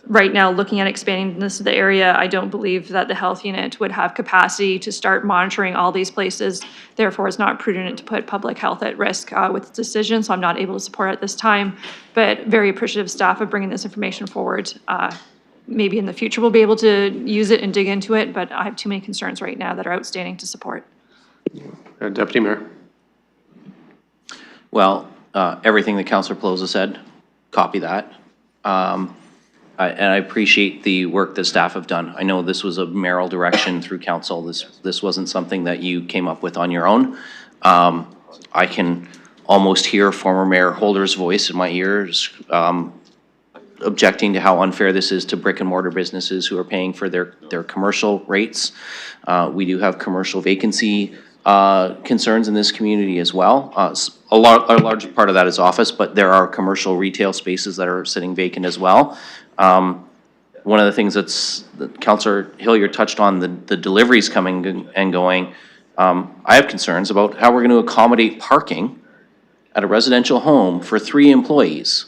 Right now, looking at expanding this to the area, I don't believe that the health unit would have capacity to start monitoring all these places. Therefore, it's not prudent to put public health at risk with the decision, so I'm not able to support it at this time. But very appreciative staff of bringing this information forward. Maybe in the future we'll be able to use it and dig into it, but I have too many concerns right now that are outstanding to support. Deputy Mayor. Well, everything that Councillor Pelosi said, copy that. And I appreciate the work that staff have done. I know this was a mayoral direction through council. This wasn't something that you came up with on your own. I can almost hear former Mayor Holder's voice in my ears, objecting to how unfair this is to brick and mortar businesses who are paying for their commercial rates. We do have commercial vacancy concerns in this community as well. A large part of that is office, but there are commercial retail spaces that are sitting vacant as well. One of the things that Councillor Hillier touched on, the deliveries coming and going, I have concerns about how we're going to accommodate parking at a residential home for 3 employees.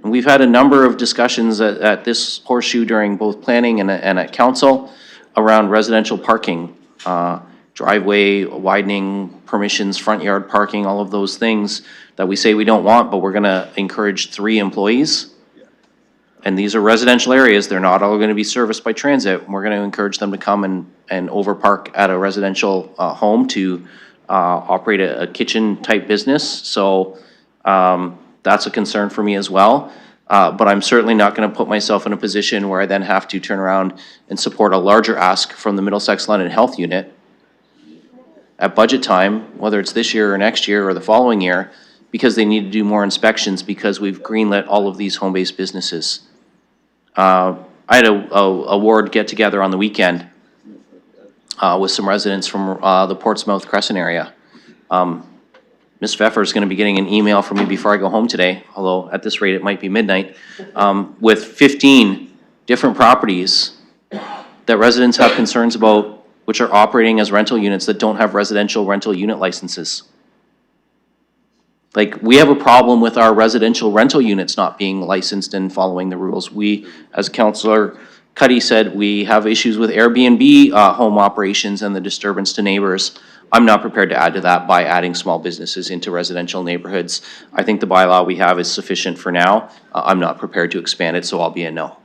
And we've had a number of discussions at this horseshoe during both planning and at council around residential parking, driveway widening, permissions, front yard parking, all of those things that we say we don't want, but we're going to encourage 3 employees. And these are residential areas. They're not all going to be serviced by transit. We're going to encourage them to come and overpark at a residential home to operate a kitchen type business. So that's a concern for me as well. But I'm certainly not going to put myself in a position where I then have to turn around and support a larger ask from the Middlesex London Health Unit at budget time, whether it's this year or next year or the following year, because they need to do more inspections because we've greenlit all of these home-based businesses. I had a ward get-together on the weekend with some residents from the Portsmouth Crescent area. Ms. Pfeffer is going to be getting an email from me before I go home today, although at this rate it might be midnight, with 15 different properties that residents have concerns about, which are operating as rental units that don't have residential rental unit licenses. Like, we have a problem with our residential rental units not being licensed and following the rules. We, as Councillor Cuddy said, we have issues with Airbnb home operations and the disturbance to neighbors. I'm not prepared to add to that by adding small businesses into residential neighborhoods. I think the bylaw we have is sufficient for now. I'm not prepared to expand it, so I'll be a no.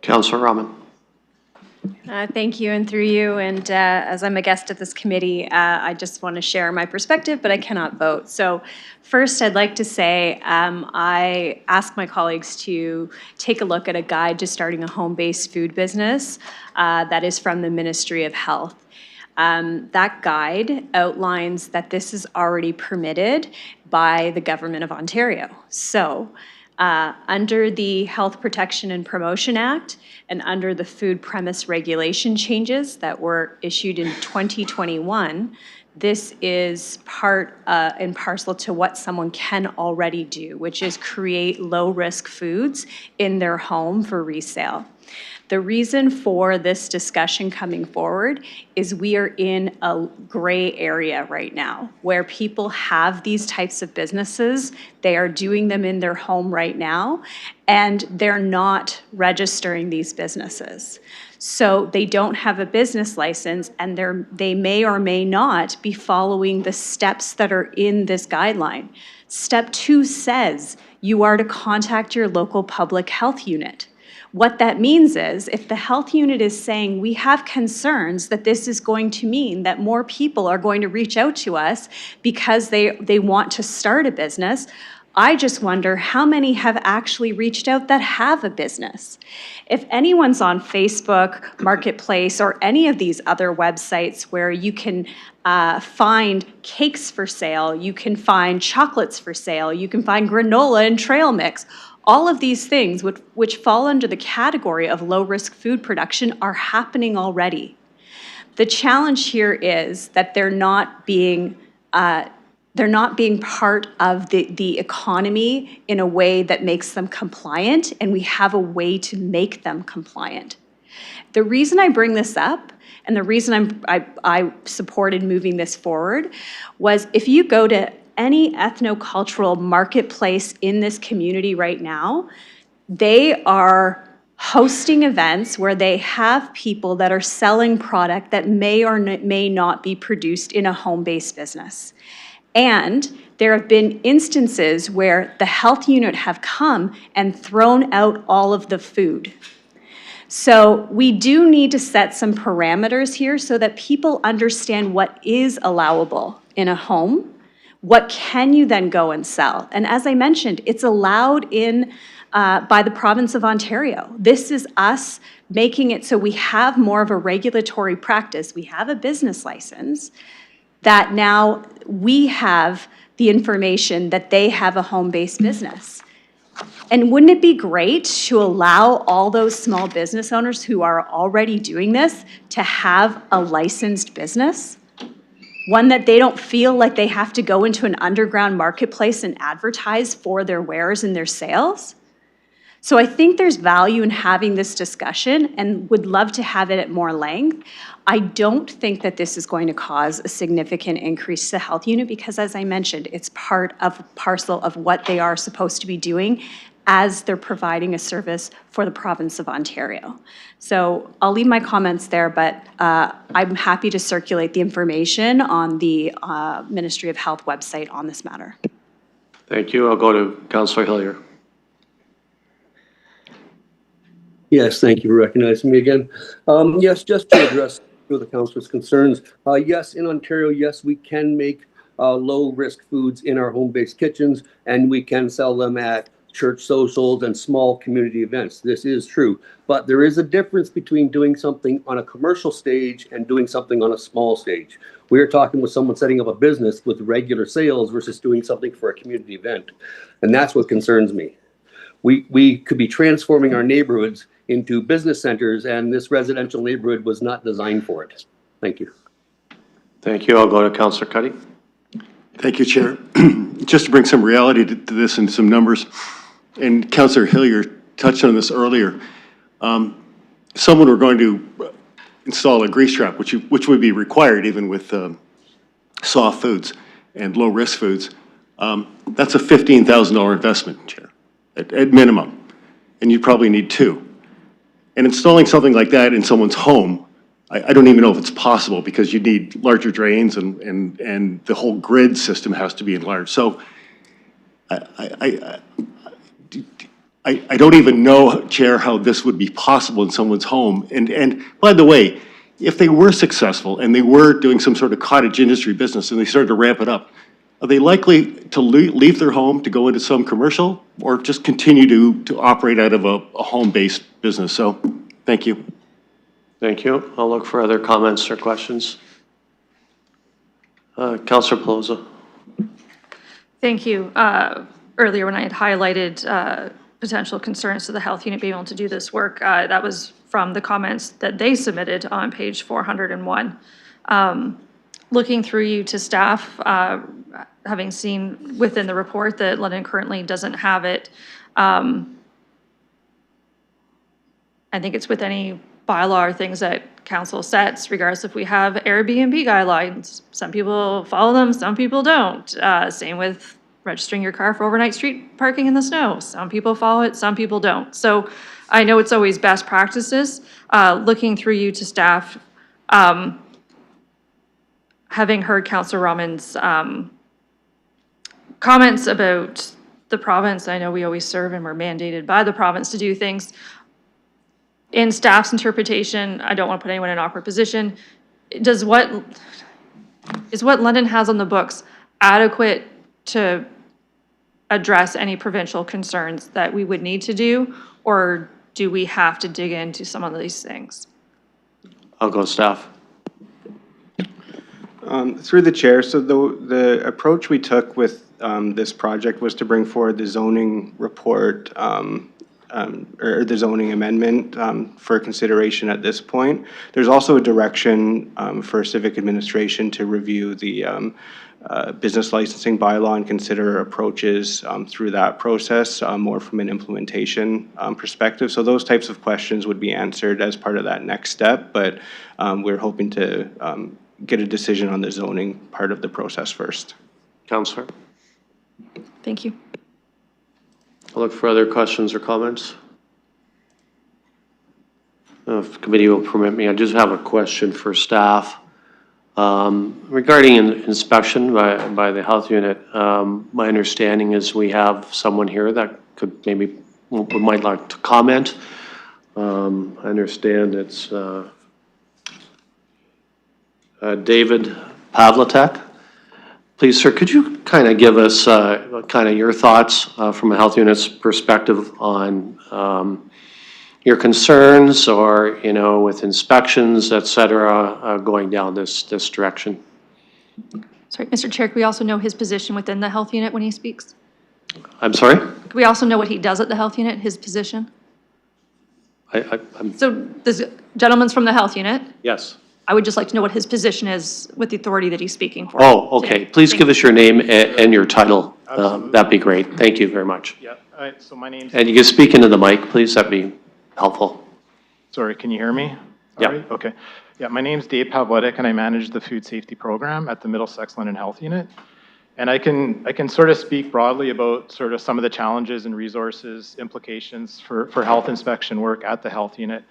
Councillor Rahman. Thank you, and through you, and as I'm a guest at this committee, I just want to share my perspective, but I cannot vote. So first, I'd like to say I asked my colleagues to take a look at a guide to starting a home-based food business that is from the Ministry of Health. That guide outlines that this is already permitted by the Government of Ontario. So, under the Health Protection and Promotion Act and under the food premise regulation changes that were issued in 2021, this is part and parcel to what someone can already do, which is create low-risk foods in their home for resale. The reason for this discussion coming forward is we are in a gray area right now where people have these types of businesses. They are doing them in their home right now, and they're not registering these businesses. So they don't have a business license, and they may or may not be following the steps that are in this guideline. Step 2 says you are to contact your local public health unit. What that means is if the health unit is saying we have concerns that this is going to mean that more people are going to reach out to us because they want to start a business, I just wonder how many have actually reached out that have a business. If anyone's on Facebook, Marketplace, or any of these other websites where you can find cakes for sale, you can find chocolates for sale, you can find granola and trail mix, all of these things which fall under the category of low-risk food production are happening already. The challenge here is that they're not being part of the economy in a way that makes them compliant, and we have a way to make them compliant. The reason I bring this up and the reason I supported moving this forward was if you go to any ethnocultural marketplace in this community right now, they are hosting events where they have people that are selling product that may or may not be produced in a home-based business. And there have been instances where the health unit have come and thrown out all of the food. So we do need to set some parameters here so that people understand what is allowable in a home. What can you then go and sell? And as I mentioned, it's allowed in by the province of Ontario. This is us making it so we have more of a regulatory practice. We have a business license that now we have the information that they have a home-based business. And wouldn't it be great to allow all those small business owners who are already doing this to have a licensed business? One that they don't feel like they have to go into an underground marketplace and advertise for their wares and their sales. So I think there's value in having this discussion and would love to have it at more length. I don't think that this is going to cause a significant increase to the health unit because, as I mentioned, it's part of parcel of what they are supposed to be doing as they're providing a service for the province of Ontario. So I'll leave my comments there, but I'm happy to circulate the information on the Ministry of Health website on this matter. Thank you. I'll go to Councillor Hillier. Yes, thank you for recognizing me again. Yes, just to address the councillor's concerns. Yes, in Ontario, yes, we can make low-risk foods in our home-based kitchens, and we can sell them at church socials and small community events. This is true. But there is a difference between doing something on a commercial stage and doing something on a small stage. We're talking with someone setting up a business with regular sales versus doing something for a community event. And that's what concerns me. We could be transforming our neighborhoods into business centers, and this residential neighborhood was not designed for it. Thank you. Thank you. I'll go to Councillor Cuddy. Thank you, Chair. Just to bring some reality to this and some numbers, and Councillor Hillier touched on this earlier. If someone were going to install a grease trap, which would be required even with soft foods and low-risk foods, that's a $15,000 investment, Chair, at minimum, and you probably need 2. And installing something like that in someone's home, I don't even know if it's possible because you need larger drains and the whole grid system has to be enlarged. So I don't even know, Chair, how this would be possible in someone's home. And by the way, if they were successful and they were doing some sort of cottage industry business and they started to ramp it up, are they likely to leave their home to go into some commercial or just continue to operate out of a home-based business? So, thank you. Thank you. I'll look for other comments or questions. Councillor Pelosi. Thank you. Earlier, when I had highlighted potential concerns to the health unit being able to do this work, that was from the comments that they submitted on page 401. Looking through you to staff, having seen within the report that London currently doesn't have it, I think it's with any bylaw or things that council sets, regardless if we have Airbnb guidelines. Some people follow them, some people don't. Same with registering your car for overnight street parking in the snow. Some people follow it, some people don't. So I know it's always best practices. Looking through you to staff, having heard Councillor Rahman's comments about the province, I know we always serve and we're mandated by the province to do things. In staff's interpretation, I don't want to put anyone in an awkward position. Is what London has on the books adequate to address any provincial concerns that we would need to do, or do we have to dig into some of these things? I'll go staff. Through the chair, so the approach we took with this project was to bring forward the zoning report or the zoning amendment for consideration at this point. There's also a direction for civic administration to review the business licensing bylaw and consider approaches through that process, more from an implementation perspective. So those types of questions would be answered as part of that next step, but we're hoping to get a decision on the zoning part of the process first. Councillor? Thank you. I'll look for other questions or comments. If the committee will permit me, I just have a question for staff. Regarding inspection by the health unit, my understanding is we have someone here that could might like to comment. I understand it's David Pavlatek. Please, sir, could you kind of give us kind of your thoughts from a health unit's perspective on your concerns or, with inspections, et cetera, going down this direction? Sorry, Mr. Chair, could we also know his position within the health unit when he speaks? I'm sorry? Could we also know what he does at the health unit, his position? So this gentleman's from the health unit. Yes. I would just like to know what his position is with the authority that he's speaking for. Oh, okay. today. Please Thank give you. us your name and your title. That'd be great. Thank you very much. Yeah, so my name's... And you can speak into the mic, please. That'd be helpful. Sorry, can you hear me? Yeah. All right, okay. Yeah, my name's Dave Pavletic, and I manage the food safety program at the Middlesex London Health Unit. And I can sort of speak broadly about sort of some of the challenges and resources, implications for health inspection work at the health unit.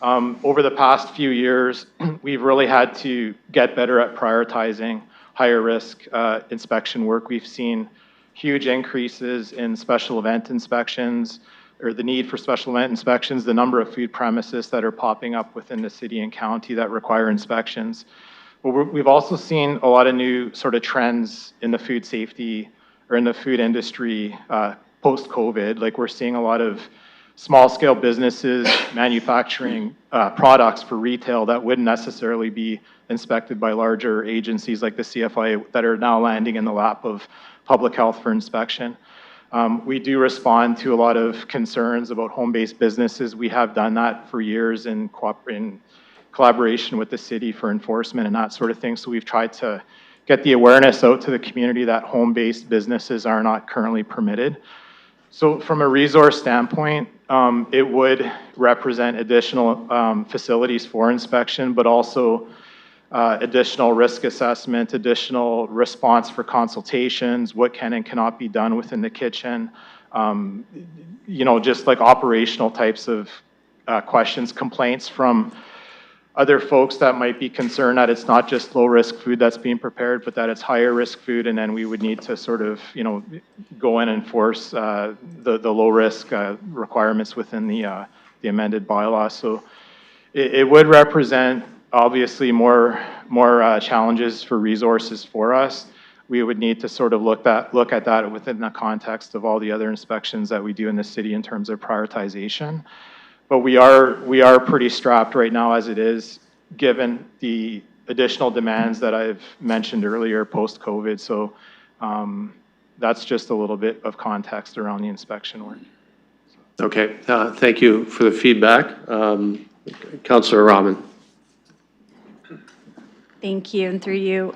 Over the past few years, we've really had to get better at prioritizing higher risk inspection work. We've seen huge increases in special event inspections, or the need for special event inspections, the number of food premises that are popping up within the city and county that require inspections. But we've also seen a lot of new sort of trends in the food safety or in the food industry post-COVID. Like, we're seeing a lot of small-scale businesses manufacturing products for retail that wouldn't necessarily be inspected by larger agencies like the CFIA that are now landing in the lap of public health for inspection. We do respond to a lot of concerns about home-based businesses. We have done that for years in collaboration with the city for enforcement and that sort of thing. So we've tried to get the awareness out to the community that home-based businesses are not currently permitted. So from a resource standpoint, it would represent additional facilities for inspection, but also additional risk assessment, additional response for consultations, what can and cannot be done within the kitchen, just like operational types of questions, complaints from other folks that might be concerned that it's not just low-risk food that's being prepared, but that it's higher-risk food, and then we would need to sort of, go in and enforce the low-risk requirements within the amended bylaw. So it would represent, obviously, more challenges for resources for us. We would need to sort of look at that within the context of all the other inspections that we do in the city in terms of prioritization. But we are pretty strapped right now as it is, given the additional demands that I've mentioned earlier post-COVID. So that's just a little bit of context around the inspection work. Okay, thank you for the feedback. Councillor Rahman. Thank you, and through you,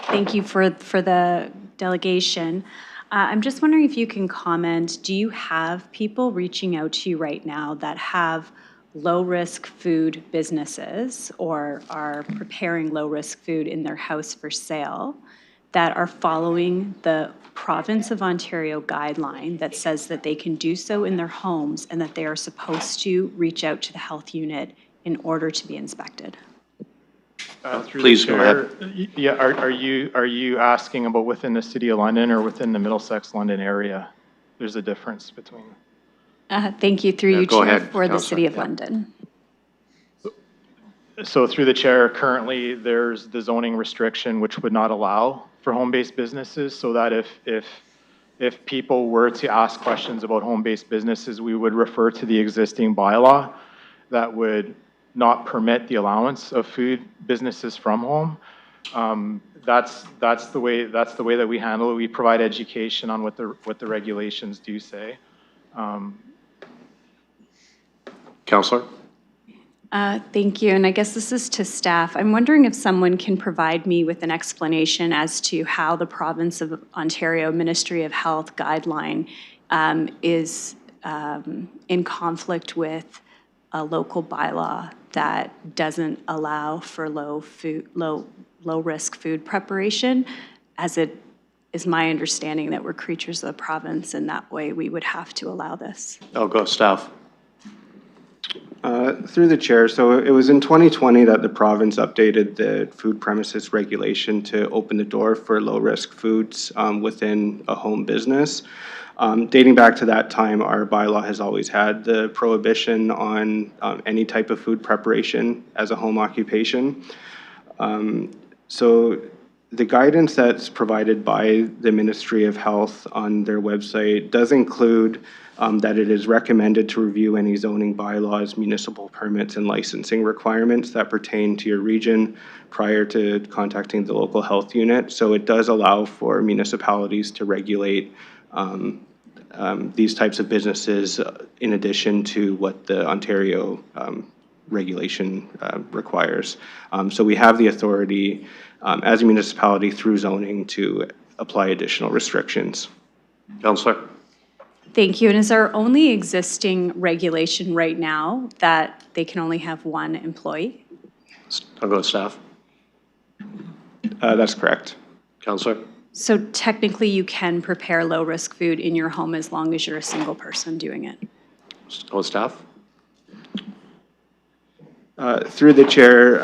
thank you for the delegation. I'm just wondering if you can comment, do you have people reaching out to you right now that have low-risk food businesses or are preparing low-risk food in their house for sale that are following the Province of Ontario guideline that says that they can do so in their homes and that they are supposed to reach out to the health unit in order to be inspected? Please go ahead. Yeah, are you asking about within the City of London or within the Middlesex London area? There's a difference between. Thank you, through you, go Chair, ahead, for the Councillor. City of London. So through the chair, currently there's the zoning restriction which would not allow for home-based businesses, so that if people were to ask questions about home-based businesses, we would refer to the existing bylaw that would not permit the allowance of food businesses from home. That's the way that we handle it. We provide education on what the regulations do say. Councillor. Thank you, and I guess this is to staff. I'm wondering if someone can provide me with an explanation as to how the Province of Ontario Ministry of Health guideline is in conflict with a local bylaw that doesn't allow for low-risk food preparation, as it is my understanding that we're creatures of the province, and that way we would have to allow this. I'll go staff. Through the chair, so it was in 2020 that the province updated the food premises regulation to open the door for low-risk foods within a home business. Dating back to that time, our bylaw has always had the prohibition on any type of food preparation as a home occupation. So the guidance that's provided by the Ministry of Health on their website does include that it is recommended to review any zoning bylaws, municipal permits, and licensing requirements that pertain to your region prior to contacting the local health unit. So it does allow for municipalities to regulate these types of businesses in addition to what the Ontario regulation requires. So we have the authority as a municipality through zoning to apply additional restrictions. Councillor. Thank you. And is our only existing regulation right now that they can only have one employee? I'll go staff. That's correct. Councillor. So technically you can prepare low-risk food in your home as long as you're a single person doing it? Go staff. Through the chair,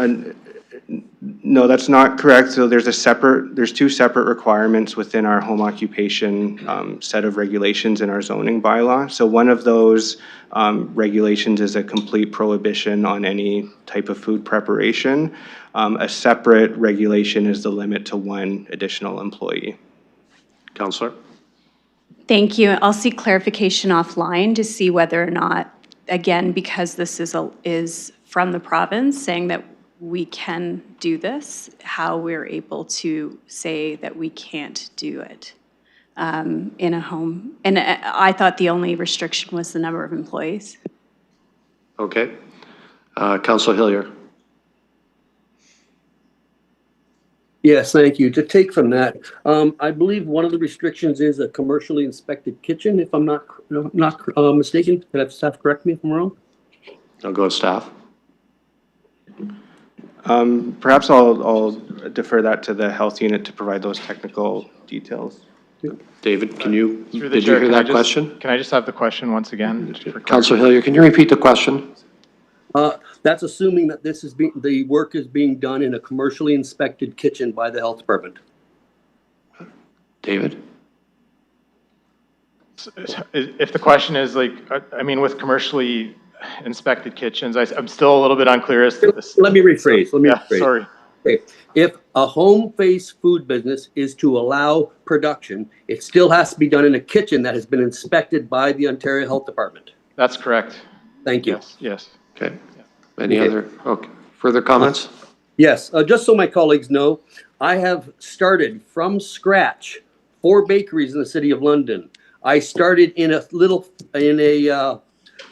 no, that's not correct. So there's two separate requirements within our home occupation set of regulations in our zoning bylaw. So one of those regulations is a complete prohibition on any type of food preparation. A separate regulation is the limit to one additional employee. Councillor. Thank you. I'll seek clarification offline to see whether or not, again, because this is from the province saying that we can do this, how we're able to say that we can't do it in a home. And I thought the only restriction was the number of employees. Okay. Councillor Hillier. Yes, thank you. To take from that, I believe one of the restrictions is a commercially inspected kitchen, if I'm not mistaken. Can I have staff correct me if I'm wrong? I'll go staff. Perhaps I'll defer that to the health unit to provide those technical details. David, did you Chair, hear that question? Can I just have the question once again? Councillor Hillier, can you repeat the question? That's assuming that the work is being done in a commercially inspected kitchen by the health department. David? If the question is like, I mean, with commercially inspected kitchens, I'm still a little bit unclear as to this. Let me rephrase. Sorry. Okay. If a home-based food business is to allow production, it still has to be done in a kitchen that has been inspected by the Ontario Health Department. That's correct. Thank you. Yes. Okay. Any other further comments? Yes, just so my colleagues know, I have started from scratch 4 bakeries in the city of London. I started in a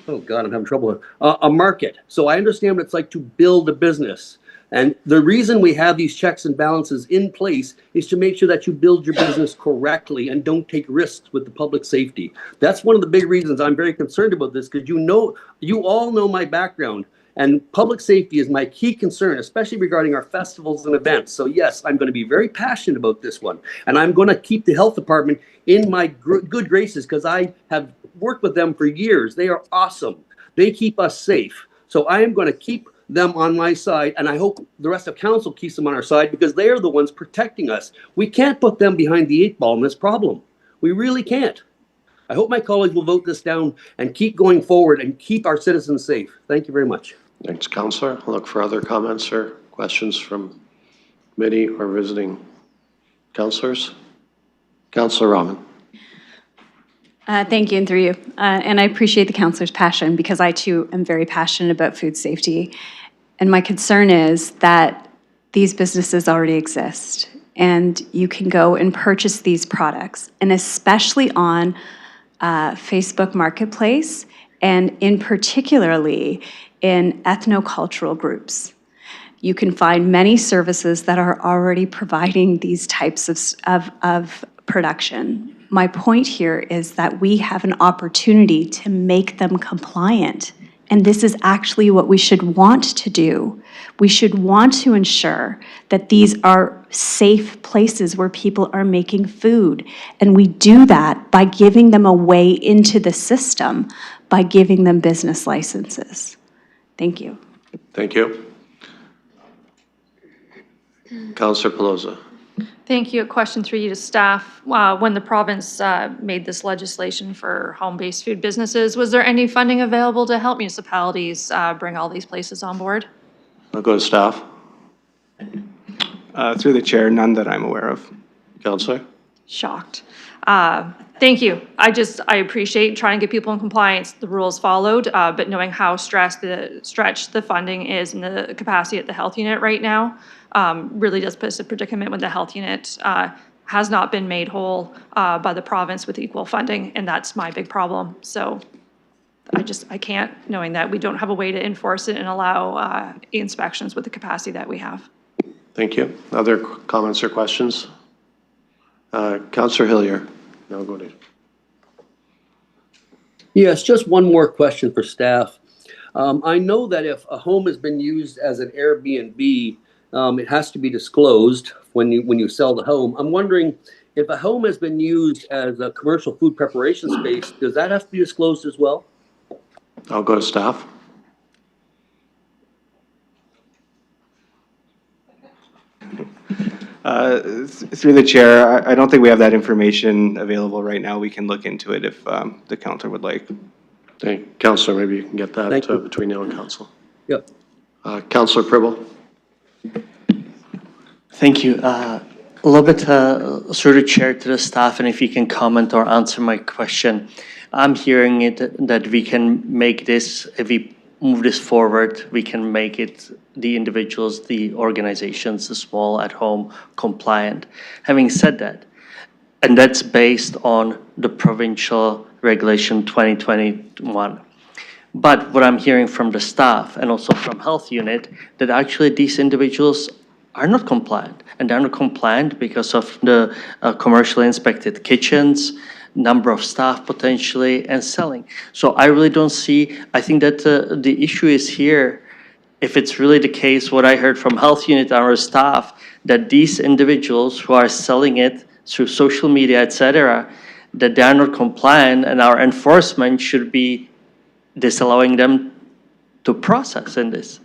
oh God, I'm having trouble, a market. So I understand what it's like to build a business. And the reason we have these checks and balances in place is to make sure that you build your business correctly and don't take risks with the public safety. That's one of the big reasons I'm very concerned about this, because you all know my background. And public safety is my key concern, especially regarding our festivals and events. So yes, I'm going to be very passionate about this one. And I'm going to keep the health department in my good graces, because I have worked with them for years. They are awesome. They keep us safe. So I am going to keep them on my side, and I hope the rest of council keeps them on our side, because they are the ones protecting us. We can't put them behind the 8 ball in this problem. We really can't. I hope my colleagues will vote this down and keep going forward and keep our citizens safe. Thank you very much. Thanks, Councillor. I'll look for other comments or questions from committee or visiting councillors. Councillor Rahman. Thank you, and through you. And I appreciate the councillor's passion, because I too am very passionate about food safety. And my concern is that these businesses already exist, and you can go and purchase these products, and especially on Facebook Marketplace, and in particularly in ethnocultural groups. You can find many services that are already providing these types of production. My point here is that we have an opportunity to make them compliant. And this is actually what we should want to do. We should want to ensure that these are safe places where people are making food. And we do that by giving them a way into the system, by giving them business licenses. Thank you. Thank you. Councillor Pelosa. Thank you. A question through you to staff. When the province made this legislation for home-based food businesses, was there any funding available to help municipalities bring all these places on board? I'll go to staff. Through the chair, none that I'm aware of. Councillor. Shocked. Thank you. I appreciate trying to get people in compliance, the rules followed, but knowing how stretched the funding is and the capacity at the health unit right now really does put us in a predicament when the health unit has not been made whole by the province with equal funding, and that's my big problem. So I can't, knowing that we don't have a way to enforce it and allow inspections with the capacity that we have. Thank you. Other comments or questions? Councillor Hillier. Now go to. Yes, just one more question for staff. I know that if a home has been used as an Airbnb, it has to be disclosed when you sell the home. I'm wondering if a home has been used as a commercial food preparation space, does that have to be disclosed as well? I'll go to staff. Through the chair, I don't think we have that information available right now. We can look into it if the councillor would like. Thank you. Councillor, maybe you can get that between you and council. Yep. Councillor Pribble. Thank you. A little bit through the chair to the staff, and if you can comment or answer my question. I'm hearing it that we can make this, if we move this forward, we can make it the individuals, the organizations, the small at home compliant. Having said that, and that's based on the provincial regulation 2021. But what I'm hearing from the staff and also from health unit, that actually these individuals are not compliant, and they're not compliant because of the commercially inspected kitchens, number of staff potentially, and selling. So I really don't see, I think that the issue is here, if it's really the case, what I heard from health unit and our staff, that these individuals who are selling it through social media, etc., that they are not compliant, and our enforcement should be disallowing them to process in this.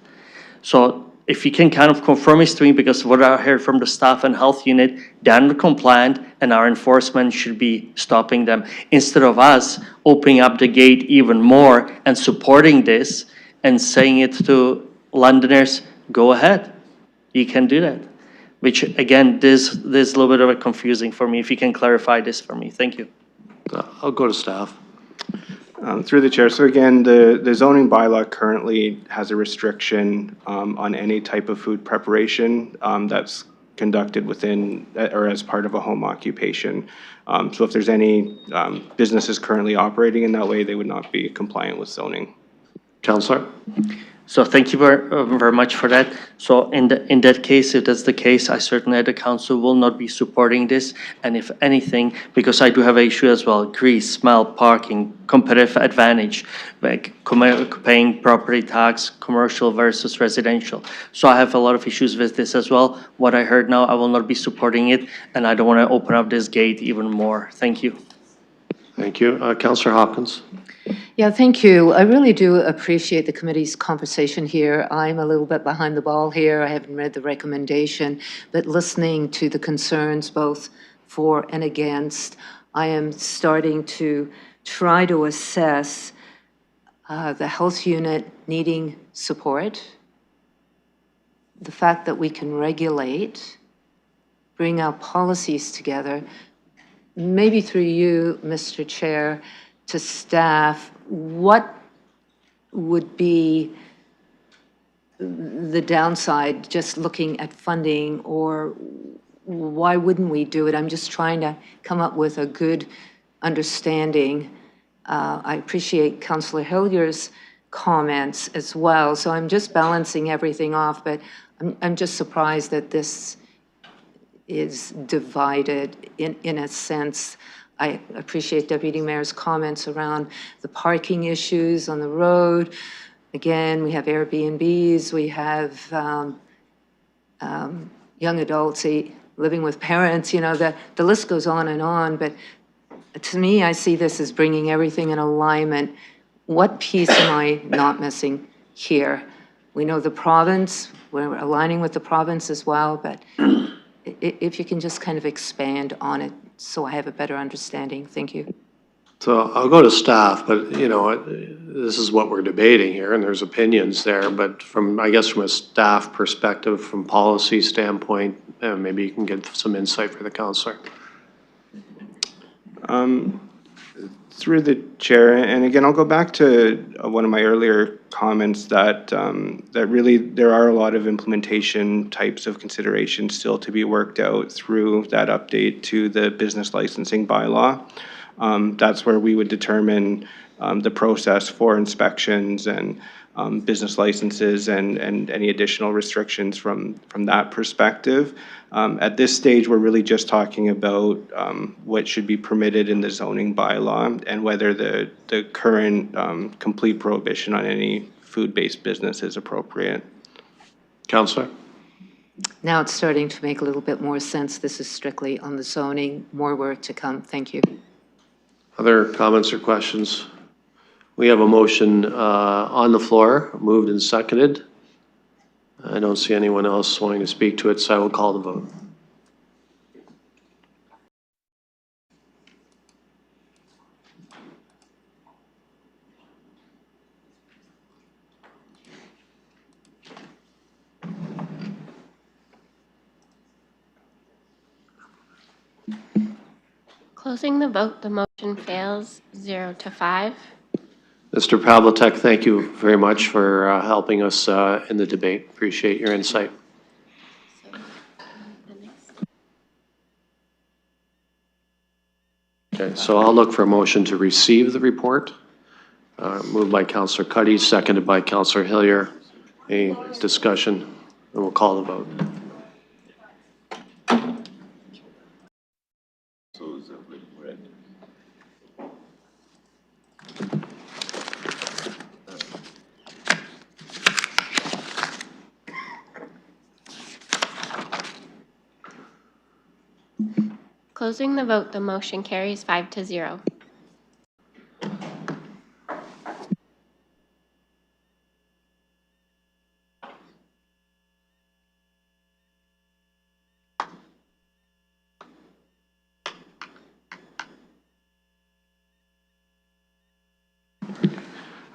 So if you can kind of confirm this to me, because what I heard from the staff and health unit, they're not compliant, and our enforcement should be stopping them, instead of us opening up the gate even more and supporting this and saying it to Londoners, go ahead, you can do that. Which again, this is a little bit of a confusing for me. If you can clarify this for me, thank you. I'll go to staff. Through the chair, so again, the zoning bylaw currently has a restriction on any type of food preparation that's conducted within or as part of a home occupation. So if there's any businesses currently operating in that way, they would not be compliant with zoning. Councillor? So thank you very much for that. So in that case, if that's the case, I certainly, the council will not be supporting this. And if anything, because I do have an issue as well, grease, smell, parking, competitive advantage, like paying property tax, commercial versus residential. So I have a lot of issues with this as well. What I heard now, I will not be supporting it, and I don't want to open up this gate even more. Thank you. Thank you. Councillor Hopkins? Yeah, thank you. I really do appreciate the committee's conversation here. I'm a little bit behind the ball here. I haven't read the recommendation, but listening to the concerns both for and against, I am starting to try to assess the health unit needing support, the fact that we can regulate, bring our policies together, maybe through you, Mr. Chair, to staff, what would be the downside just looking at funding, or why wouldn't we do it? I'm just trying to come up with a good understanding. I appreciate Councillor Hillier's comments as well, so I'm just balancing everything off, but I'm just surprised that this is divided in a sense. I appreciate Deputy Mayor's comments around the parking issues on the road. Again, we have Airbnbs, we have young adults living with parents, you know, the list goes on, but to me, I see this as bringing everything in alignment. What piece am I not missing here? We know the province, we're aligning with the province as well, but if you can just kind of expand on it so I have a better understanding. Thank you. So I'll go to staff, but you know, this is what we're debating here, and there's opinions there, but I guess from a staff perspective, from policy standpoint, maybe you can get some insight for the councillor. Through the chair, and again, I'll go back to one of my earlier comments that that really there are a lot of implementation types of considerations still to be worked out through that update to the business licensing bylaw. That's where we would determine the process for inspections and business licenses and any additional restrictions from that perspective. At this stage, we're really just talking about what should be permitted in the zoning bylaw and whether the current complete prohibition on any food-based business is appropriate. Councillor? Now it's starting to make a little bit more sense. This is strictly on the zoning. More work to come. Thank you. Other comments or questions? We have a motion on the floor, moved and seconded. I don't see anyone else wanting to speak to it, so I will call the vote. Closing the vote, the motion fails 0-5. Mr. Pavlicek, thank you very much for helping us in the debate. Appreciate your insight. Okay, so I'll look for a motion to receive the report. Moved by Councillor Cuddy, seconded by Councillor Hillier. Any discussion? And we'll call the vote. Closing the vote, the motion carries 5-0.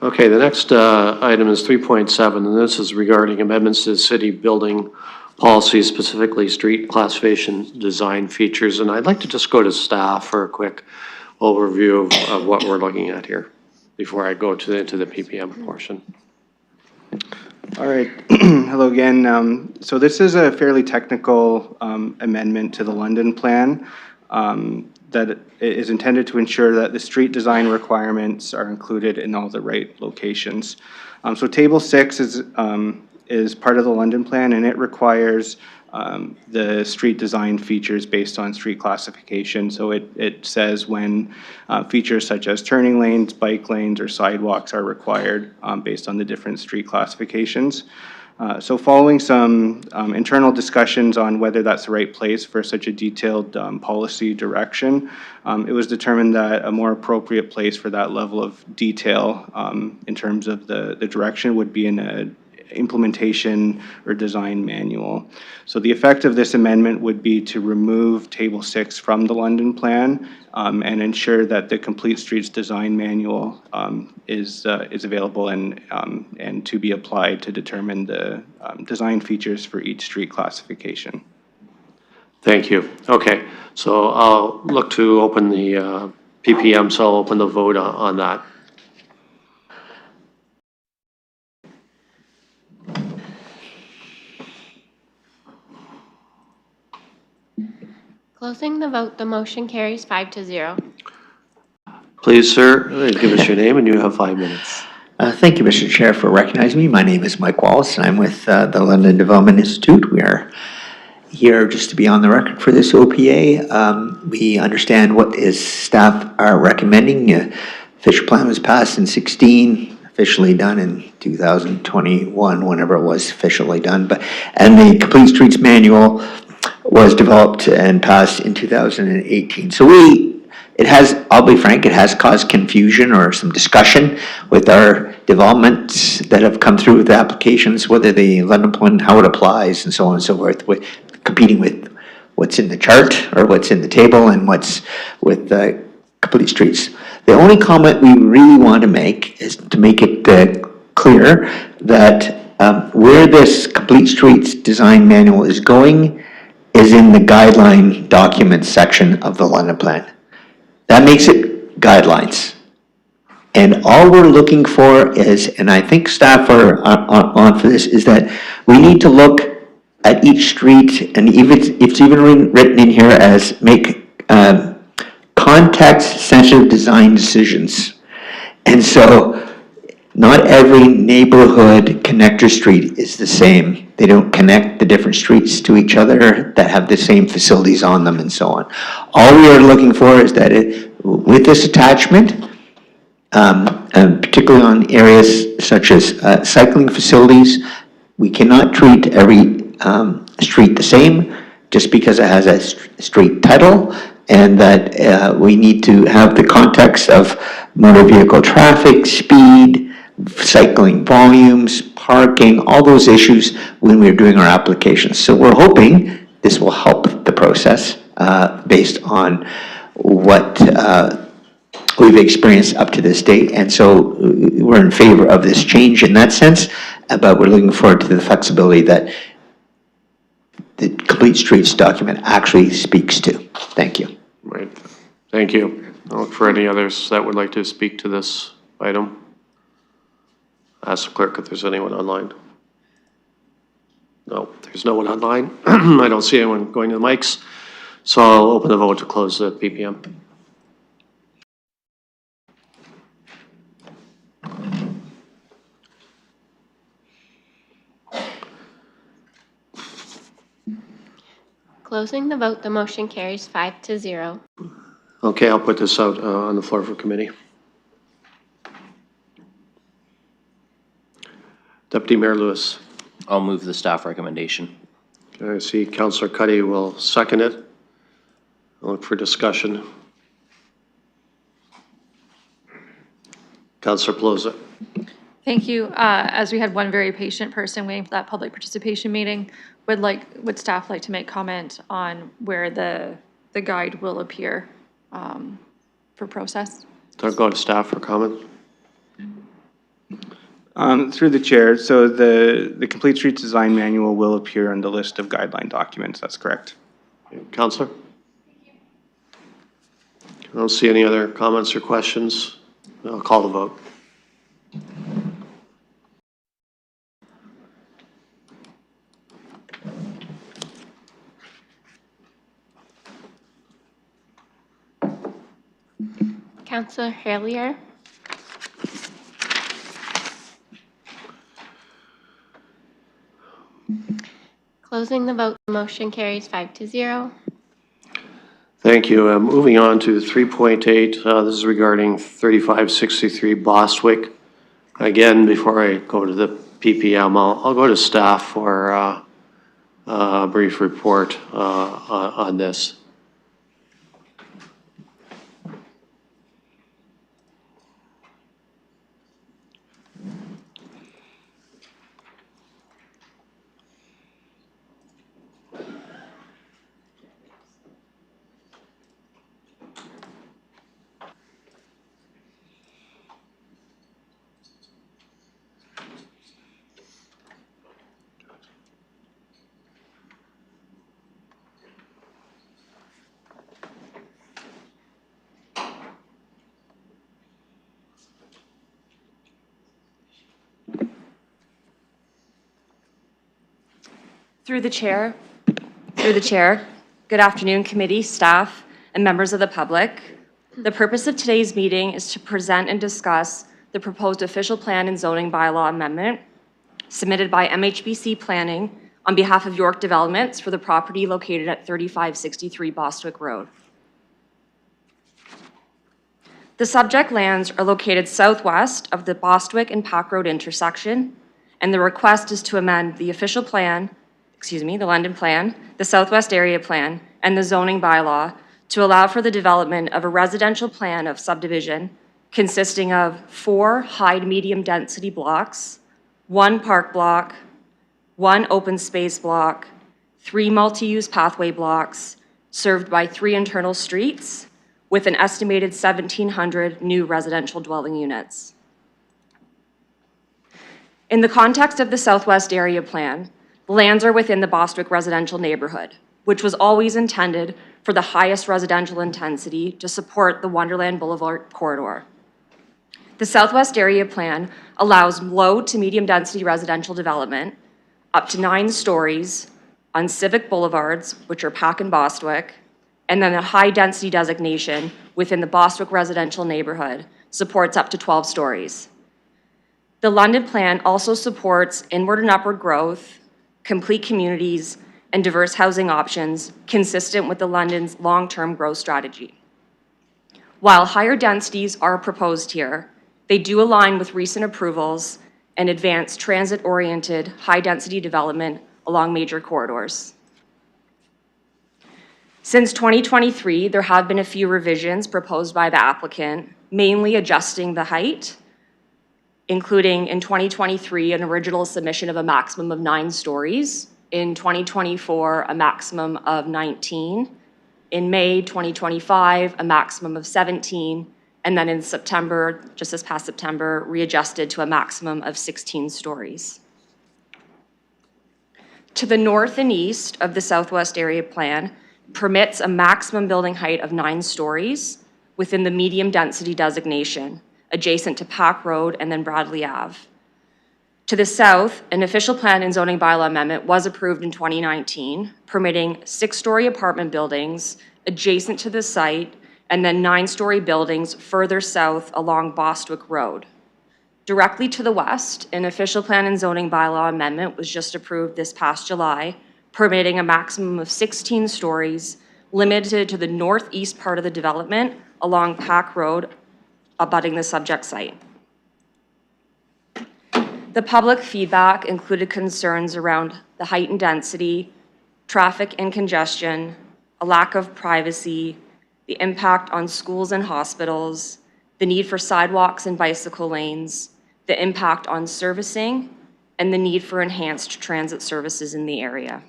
Okay, the next item is 3.7, and this is regarding amendments to the city building policy, specifically street classification design features. And I'd like to just go to staff for a quick overview of what we're looking at here. before I go into the PPM portion. All right. Hello again. So this is a fairly technical amendment to the London plan that is intended to ensure that the street design requirements are included in all the right locations. So Table 6 is part of the London plan, and it requires the street design features based on street classification. So it says when features such as turning lanes, bike lanes, or sidewalks are required based on the different street classifications. So following some internal discussions on whether that's the right place for such a detailed policy direction, it was determined that a more appropriate place for that level of detail in terms of the direction would be in a implementation or design manual. So the effect of this amendment would be to remove Table 6 from the London plan and ensure that the Complete Streets Design Manual is available and to be applied to determine the design features for each street classification. Thank you. Okay, so I'll look to open the PPM, so I'll open the vote on that. Closing the vote, the motion carries 5-0. Please, sir, give us your name and you have 5 minutes. Thank you, Mr. Chair, for recognizing me. My name is Mike Wallace, and I'm with the London Development Institute. We are here just to be on the record for this OPA. We understand what staff are recommending. Official plan was passed in 16, officially done in 2021, whenever it was officially done. And the Complete Streets Manual was developed and passed in 2018. So I'll be frank, it has caused confusion or some discussion with our developments that have come through with the applications, whether the London plan, how it applies, and so on and so forth, with competing with what's in the chart or what's in the table and what's with Complete Streets. The only comment we really want to make is to make it clear that where this Complete Streets Design Manual is going is in the guideline documents section of the London plan. That makes it guidelines. And all we're looking for is, and I think staff are on for this, is that we need to look at each street, and it's even written in here as make context-sensitive design decisions. And so not every neighborhood connector street is the same. They don't connect the different streets to each other that have the same facilities on them and so on. All we are looking for is that with this attachment, and particularly on areas such as cycling facilities, we cannot treat every street the same just because it has a street title, and that we need to have the context of motor vehicle traffic, speed, cycling volumes, parking, all those issues when we're doing our applications. So we're hoping this will help the process based on what we've experienced up to this date. And so we're in favor of this change in that sense, but we're looking forward to the flexibility that the Complete Streets document actually speaks to. Thank you. Right. Thank you. I'll look for any others that would like to speak to this item. Ask the clerk if there's anyone online. No, there's no one online. I don't see anyone going to the mics. So I'll open the vote to close the PPM. Closing the vote, the motion carries 5-0. Okay, I'll put this out on the floor for committee. Deputy Mayor Lewis. I'll move the staff recommendation. Okay, I see Councillor Cuddy will second it. I'll look for discussion. Councillor Pelosi. Thank you. As we had one very patient person waiting for that public participation meeting, would staff like to make comment on where the guide will appear for process? I'll go to staff for comment. Through the chair, so the Complete Streets Design Manual will appear on the list of guideline documents. That's correct. Councillor? I don't see any other comments or questions. I'll call the vote. Councillor Hurlier, closing the vote, the motion carries 5-0. Thank you. Moving on to 3.8, this is regarding 3563 Bostwick. Again, before I go to the PPM, I'll go to staff for a brief report on this. Through the chair, good afternoon, committee, staff, and members of the public. The purpose of today's meeting is to present and discuss the proposed official plan and zoning bylaw amendment submitted by MHBC Planning on behalf of York Developments for the property located at 3563 Bostwick Road. The subject lands are located southwest of the Bostwick and Pack Road intersection, and the request is to amend the official plan, the London Plan, the Southwest Area Plan, and the zoning bylaw to allow for the development of a residential plan of subdivision consisting of 4 high to medium density blocks, 1 park block, 1 open space block, 3 multi-use pathway blocks, served by 3 internal streets, with an estimated 1,700 new residential dwelling units. In the context of the Southwest Area Plan, lands are within the Bostwick residential neighborhood, which was always intended for the highest residential intensity to support the Wonderland Boulevard corridor. The Southwest Area Plan allows low to medium density residential development up to 9 stories on civic boulevards, which are Pack and Bostwick, and then a high density designation within the Bostwick residential neighborhood supports up to 12 stories. The London Plan also supports inward and upward growth, complete communities, and diverse housing options consistent with the London's long-term growth strategy. While higher densities are proposed here, they do align with recent approvals and advance transit-oriented high-density development along major corridors. Since 2023, there have been a few revisions proposed by the applicant, mainly adjusting the height, including in 2023, an original submission of a maximum of 9 stories, in 2024, a maximum of 19, in May 2025, a maximum of 17, and then in September, just this past September, readjusted to a maximum of 16 stories. To the north and east of the Southwest Area Plan permits a maximum building height of 9 stories within the medium density designation, adjacent to Pack Road and then Bradley Ave. To the south, an official plan and zoning bylaw amendment was approved in 2019, permitting 6-story apartment buildings adjacent to the site and then 9-story buildings further south along Bostwick Road. Directly to the west, an official plan and zoning bylaw amendment was just approved this past July, permitting a maximum of 16 stories limited to the northeast part of the development along Pack Road, abutting the subject site. The public feedback included concerns around the height and density, traffic and congestion, a lack of privacy, the impact on schools and hospitals, the need for sidewalks and bicycle lanes, the impact on servicing, and the need for enhanced transit services in the area.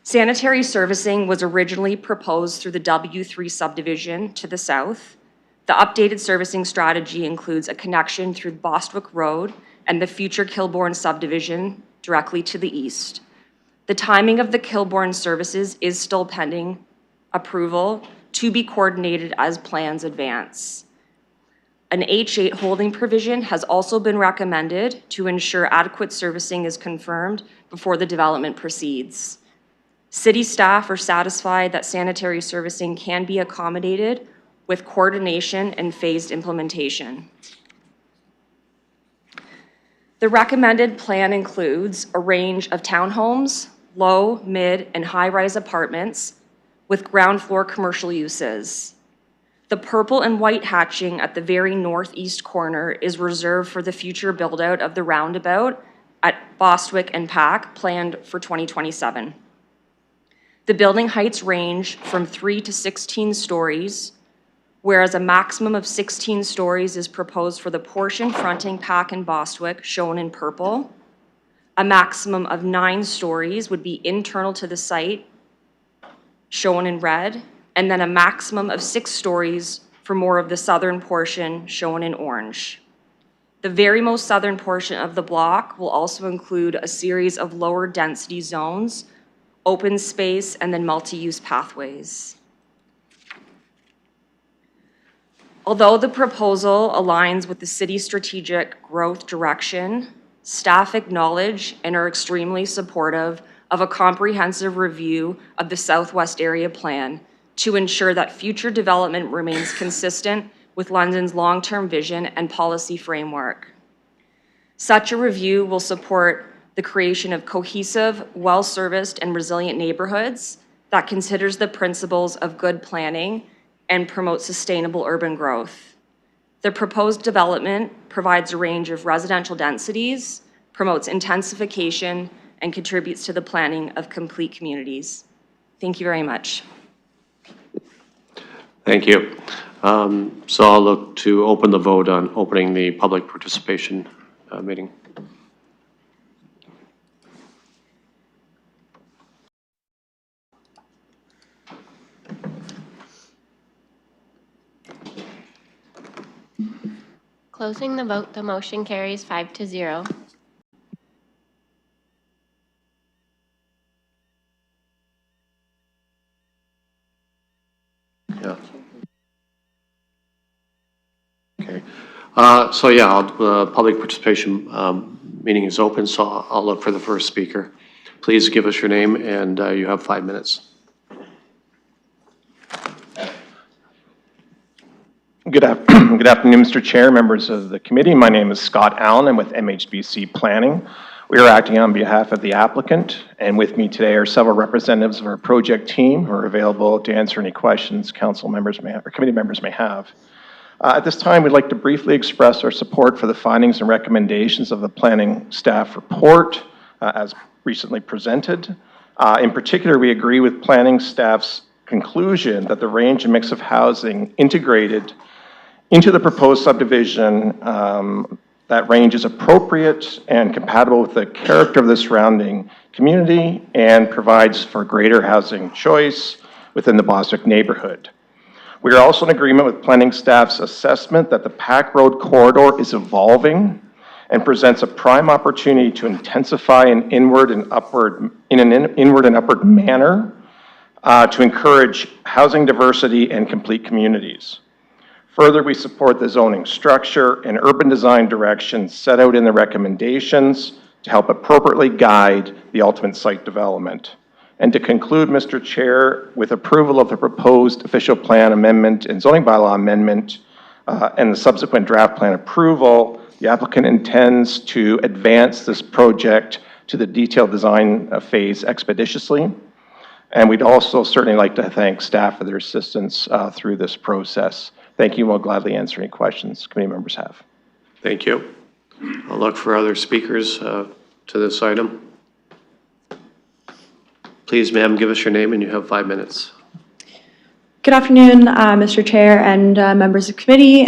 Sanitary servicing was originally proposed through the W3 subdivision to the south. The updated servicing strategy includes a connection through Bostwick Road and the future Kilbourne subdivision directly to the east. The timing of the Kilbourne services is still pending approval to be coordinated as plans advance. An H8 holding provision has also been recommended to ensure adequate servicing is confirmed before the development proceeds. City staff are satisfied that sanitary servicing can be accommodated with coordination and phased implementation. The recommended plan includes a range of townhomes, low, mid, and high-rise apartments with ground floor commercial uses. The purple and white hatching at the very northeast corner is reserved for the future build-out of the roundabout at Bostwick and Pack, planned for 2027. The building heights range from 3 to 16 stories, whereas a maximum of 16 stories is proposed for the portion fronting Pack and Bostwick, shown in purple. A maximum of 9 stories would be internal to the site, shown in red, and then a maximum of 6 stories for more of the southern portion, shown in orange. The very most southern portion of the block will also include a series of lower density zones, open space, and then multi-use pathways. Although the proposal aligns with the city's strategic growth direction, staff acknowledge and are extremely supportive of a comprehensive review of the Southwest Area Plan to ensure that future development remains consistent with London's long-term vision and policy framework. Such a review will support the creation of cohesive, well-serviced, and resilient neighborhoods that considers the principles of good planning and promotes sustainable urban growth. The proposed development provides a range of residential densities, promotes intensification, and contributes to the planning of complete communities. Thank you very much. Thank you. So I'll look to open the vote on opening the public participation meeting. Closing the vote, the motion carries 5-0. Yeah. Okay. So yeah, public participation meeting is open, so I'll look for the first speaker. Please give us your name, and you have 5 minutes. Good afternoon, Mr. Chair, members of the committee. My name is Scott Allen. I'm with MHBC Planning. We are acting on behalf of the applicant, and with me today are several representatives of our project team who are available to answer any questions council members may have or committee members may have. At this time, we'd like to briefly express our support for the findings and recommendations of the planning staff report as recently presented. In particular, we agree with planning staff's conclusion that the range and mix of housing integrated into the proposed subdivision, that range is appropriate and compatible with the character of the surrounding community and provides for greater housing choice within the Bostwick neighborhood. We are also in agreement with planning staff's assessment that the Pack Road corridor is evolving and presents a prime opportunity to intensify in an inward and upward manner to encourage housing diversity and complete communities. Further, we support the zoning structure and urban design directions set out in the recommendations to help appropriately guide the ultimate site development. And to conclude, Mr. Chair, with approval of the proposed official plan amendment and zoning bylaw amendment and the subsequent draft plan approval, the applicant intends to advance this project to the detailed design phase expeditiously. And we'd also certainly like to thank staff for their assistance through this process. Thank you. We'll gladly answer any questions committee members have. Thank you. I'll look for other speakers to this item. Please, ma'am, give us your name and you have 5 minutes. Good afternoon, Mr. Chair and members of committee,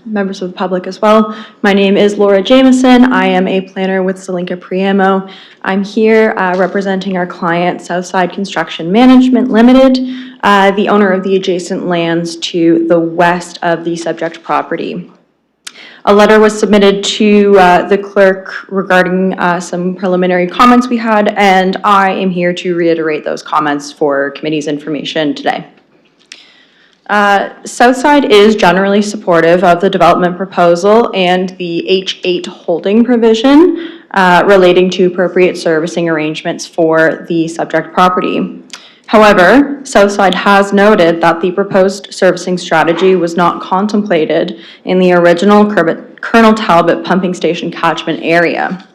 members of the public as well. My name is Laura Jameson. I am a planner with Zelinka Priamo. I'm here representing our client, Southside Construction Management Limited, the owner of the adjacent lands to the west of the subject property. A letter was submitted to the clerk regarding some preliminary comments we had, and I am here to reiterate those comments for committee's information today. Southside is generally supportive of the development proposal and the H8 holding provision relating to appropriate servicing arrangements for the subject property. However, Southside has noted that the proposed servicing strategy was not contemplated in the original Colonel Talbot pumping station catchment area.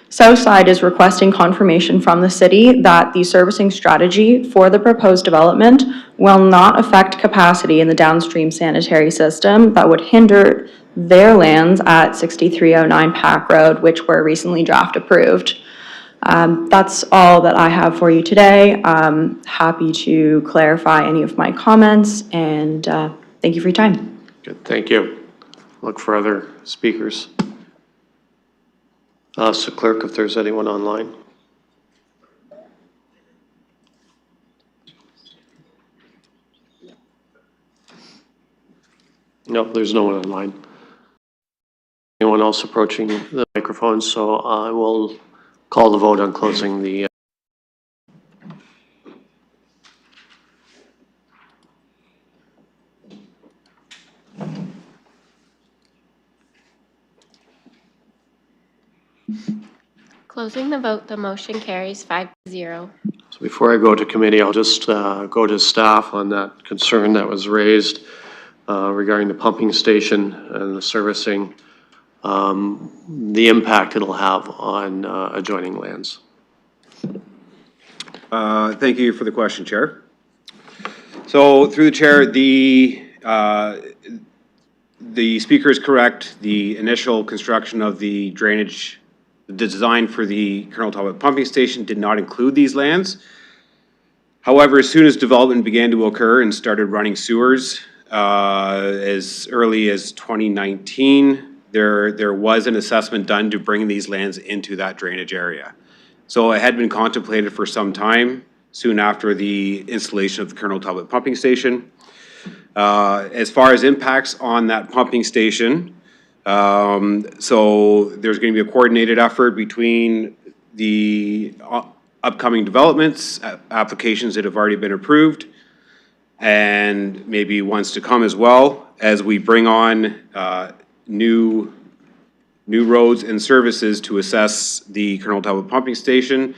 Southside is requesting confirmation from the city that the servicing strategy for the proposed development will not affect capacity in the downstream sanitary system that would hinder their lands at 6309 Pack Road, which were recently draft approved. That's all that I have for you today. I'm happy to clarify any of my comments, and thank you for your time. Good, thank you. Look for other speakers. So clerk, if there's anyone online. No, there's no one online. Anyone else approaching the microphone? So I will call the vote on closing the Closing the vote, the motion carries 5-0. So before I go to committee, I'll just go to staff on that concern that was raised regarding the pumping station and the servicing, the impact it'll have on adjoining lands. Thank you for the question, Chair. So through the chair, the speaker is correct. The initial construction of the drainage, the design for the Colonel Talbot pumping station did not include these lands. However, as soon as development began to occur and started running sewers as early as 2019, there was an assessment done to bring these lands into that drainage area. So it had been contemplated for some time, soon after the installation of the Colonel Talbot pumping station. As far as impacts on that pumping station, so there's going to be a coordinated effort between the upcoming developments, applications that have already been approved, and maybe ones to come as well, as we bring on new roads and services to assess the Colonel Talbot pumping station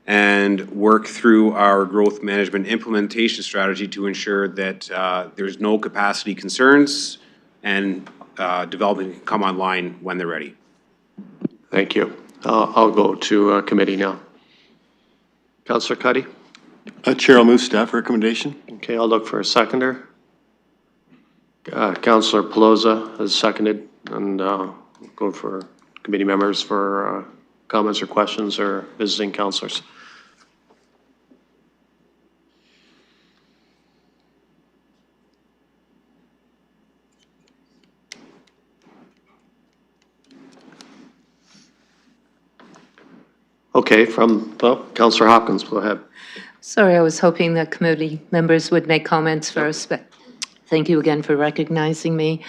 and work through our growth management implementation strategy to ensure that there's no capacity concerns and development can come online when they're ready. Thank you. I'll go to committee now. Councillor Cuddy? Chair, I'll move staff recommendation. Okay, I'll look for a seconder. Councillor Pelosa has seconded, and go for committee members for comments or questions, or visiting councillors. Okay, Councillor Hopkins, go ahead. Sorry, I was hoping that committee members would make comments first, but thank you again for recognizing me.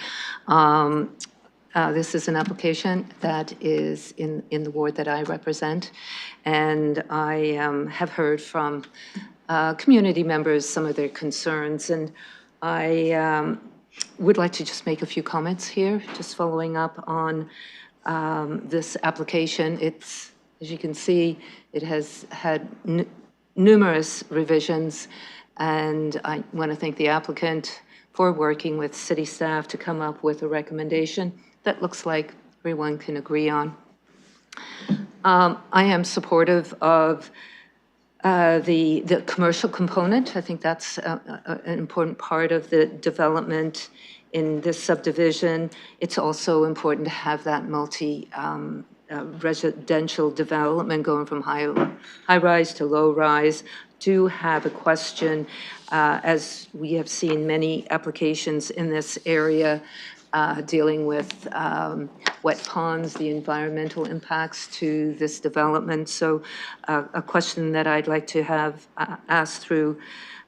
This is an application that is in the ward that I represent, and I have heard from community members some of their concerns, and I would like to just make a few comments here, just following up on this application. It's, as you can see, it has had numerous revisions, and I want to thank the applicant for working with city staff to come up with a recommendation that looks like everyone can agree on. I am supportive of the commercial component. I think that's an important part of the development in this subdivision. It's also important to have that residential development going from high-rise to low-rise. Do have a question, as we have seen many applications in this area dealing with wet ponds, the environmental impacts to this development. So a question that I'd like to have asked through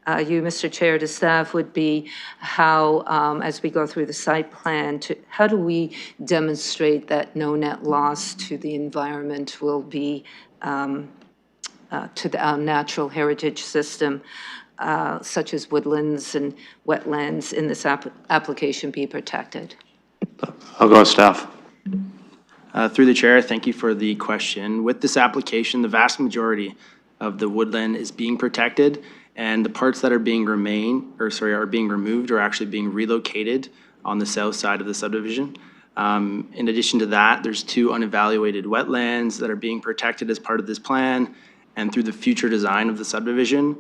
you, Mr. Chair, to staff would be how, as we go through the site plan, how do we demonstrate that no net loss to the environment will be to our natural heritage system? such as woodlands and wetlands in this application be protected? I'll go with staff. Through the chair, thank you for the question. With this application, the vast majority of the woodland is being protected, and the parts that are being removed are actually being relocated on the south side of the subdivision. In addition to that, there's 2 unevaluated wetlands that are being protected as part of this plan, and through the future design of the subdivision,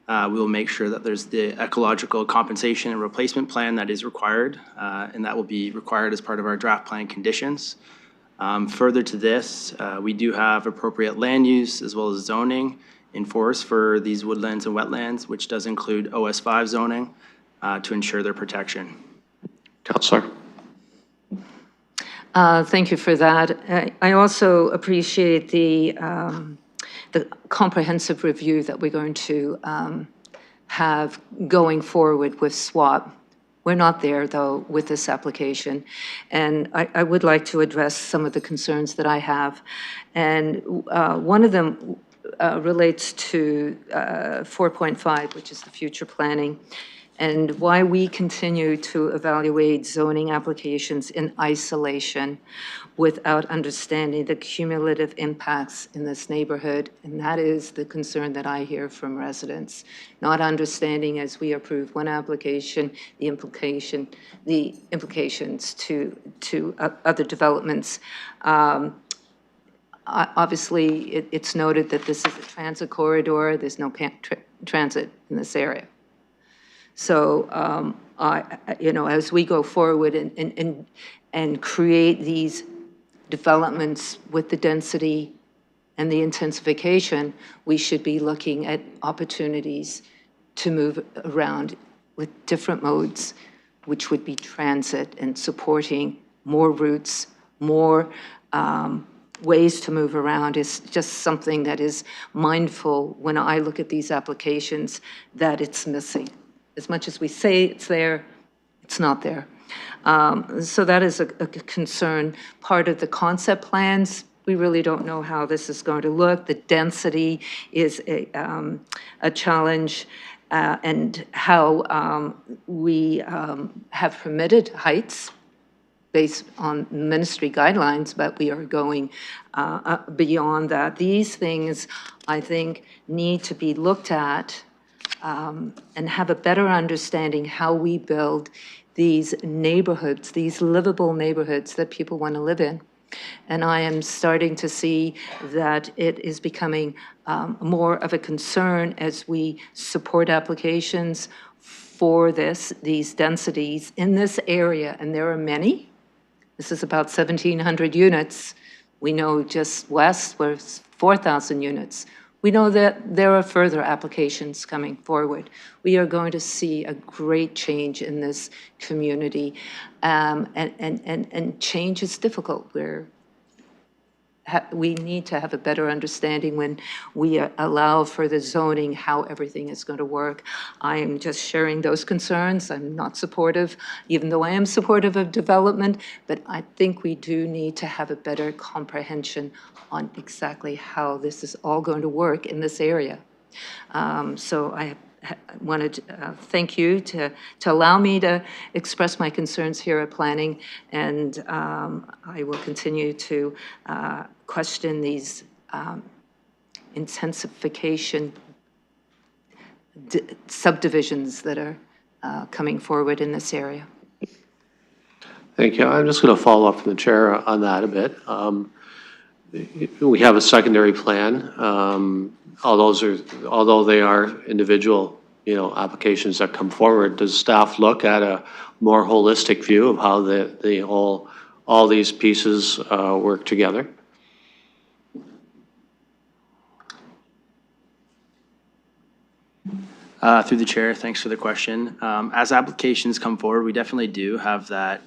we will make sure that there's the ecological compensation and replacement plan that is required, and that will be required as part of our draft plan conditions. Further to this, we do have appropriate land use as well as zoning in force for these woodlands and wetlands, which does include OS5 zoning to ensure their protection. Councillor. Thank you for that. I also appreciate the comprehensive review that we're going to have going forward with SWAP. We're not there, though, with this application. And I would like to address some of the concerns that I have. And one of them relates to 4.5, which is the future planning, and why we continue to evaluate zoning applications in isolation without understanding the cumulative impacts in this neighborhood. And that is the concern that I hear from residents, not understanding as we approve one application, the implications to other developments. Obviously, it's noted that this is a transit corridor. There's no transit in this area. So, as we go forward and create these developments with the density and the intensification, we should be looking at opportunities to move around with different modes, which would be transit and supporting more routes, more ways to move around is just something that is mindful when I look at these applications that it's missing. As much as we say it's there, it's not there. So that is a concern. Part of the concept plans, we really don't know how this is going to look. The density is a challenge, and how we have permitted heights based on ministry guidelines, but we are going beyond that. These things, I think, need to be looked at and have a better understanding how we build these neighborhoods, these livable neighborhoods that people want to live in. And I am starting to see that it is becoming more of a concern as we support applications for these densities in this area, and there are many. This is about 1,700 units. We know just west was 4,000 units. We know that there are further applications coming forward. We are going to see a great change in this community, and change is difficult. We need to have a better understanding when we allow for the zoning, how everything is going to work. I am just sharing those concerns. I'm not supportive, even though I am supportive of development, but I think we do need to have a better comprehension on exactly how this is all going to work in this area. So I wanted to thank you to allow me to express my concerns here at Planning, and I will continue to question these intensification subdivisions that are coming forward in this area. Thank you. I'm just going to follow up from the chair on that a bit. We have a secondary plan. Although they are individual, applications that come forward, does staff look at a more holistic view of how all these pieces work together? Through the chair, thanks for the question. As applications come forward, we definitely do have that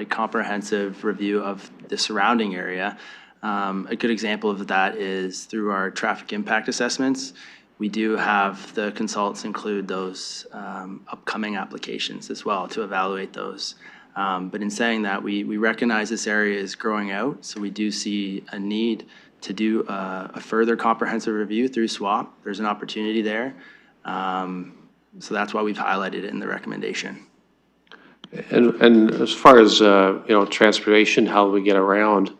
comprehensive review of the surrounding area. A good example of that is through our traffic impact assessments. We do have the consultants include those upcoming applications as well to evaluate those. But in saying that, we recognize this area is growing out, so we do see a need to do a further comprehensive review through SWAP. There's an opportunity there. So that's why we've highlighted it in the recommendation. And as far as, transportation, how we get around,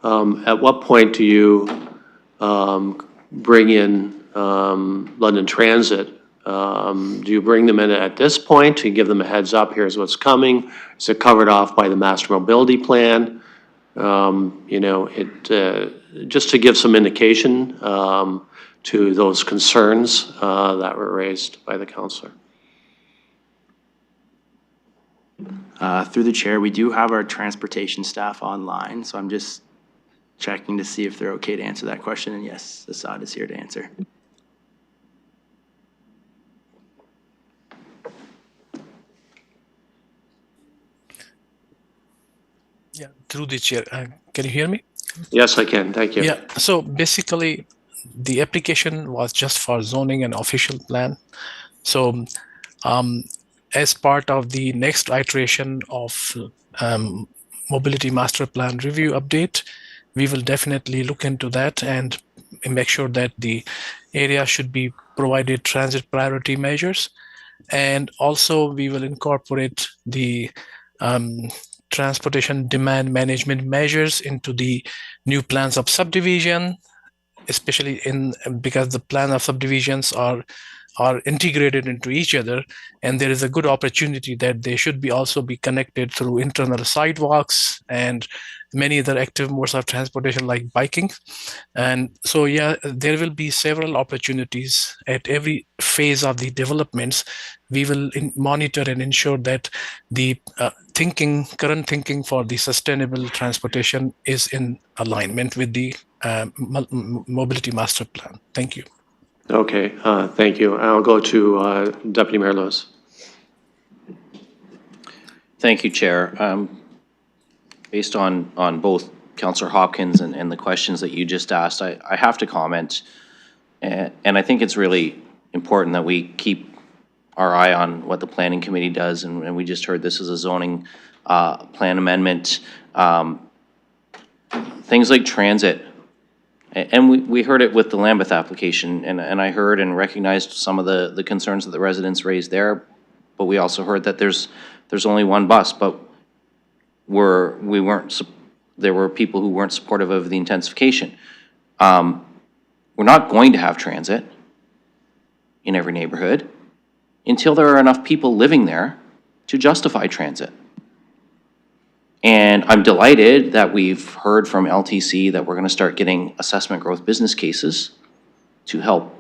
at what point do you bring in London Transit? Do you bring them in at this point to give them a heads up, here's what's coming? Is it covered off by the master mobility plan? Just to give some indication to those concerns that were raised by the councillor. Through the chair, we do have our transportation staff online, so I'm just checking to see if they're okay to answer that question, and yes, Assad is here to answer. Yeah, through the chair. Can you hear me? Yes, I can. Thank you. Yeah, so basically, the application was just for zoning and official plan. So as part of the next iteration of mobility master plan review update, we will definitely look into that and make sure that the area should be provided transit priority measures. And also we will incorporate the transportation demand management measures into the new plans of subdivision, especially because the plan of subdivisions are integrated into each other, and there is a good opportunity that they should also be connected through internal sidewalks and many other active modes of transportation like biking. And so, yeah, there will be several opportunities at every phase of the developments. We will monitor and ensure that the current thinking for the sustainable transportation is in alignment with the mobility master plan. Thank you. Okay, thank you. I'll go to Deputy Mayor Lewis. Thank you, Chair. Based on both Councillor Hopkins and the questions that you just asked, I have to comment, and I think it's really important that we keep our eye on what the Planning Committee does, and we just heard this is a zoning plan amendment. Things like transit, and we heard it with the Lambeth application, and I heard and recognized some of the concerns that the residents raised there, but we also heard that there's only one bus, but there were people who weren't supportive of the intensification. We're not going to have transit in every neighborhood until there are enough people living there to justify transit. And I'm delighted that we've heard from LTC that we're going to start getting assessment growth business cases to help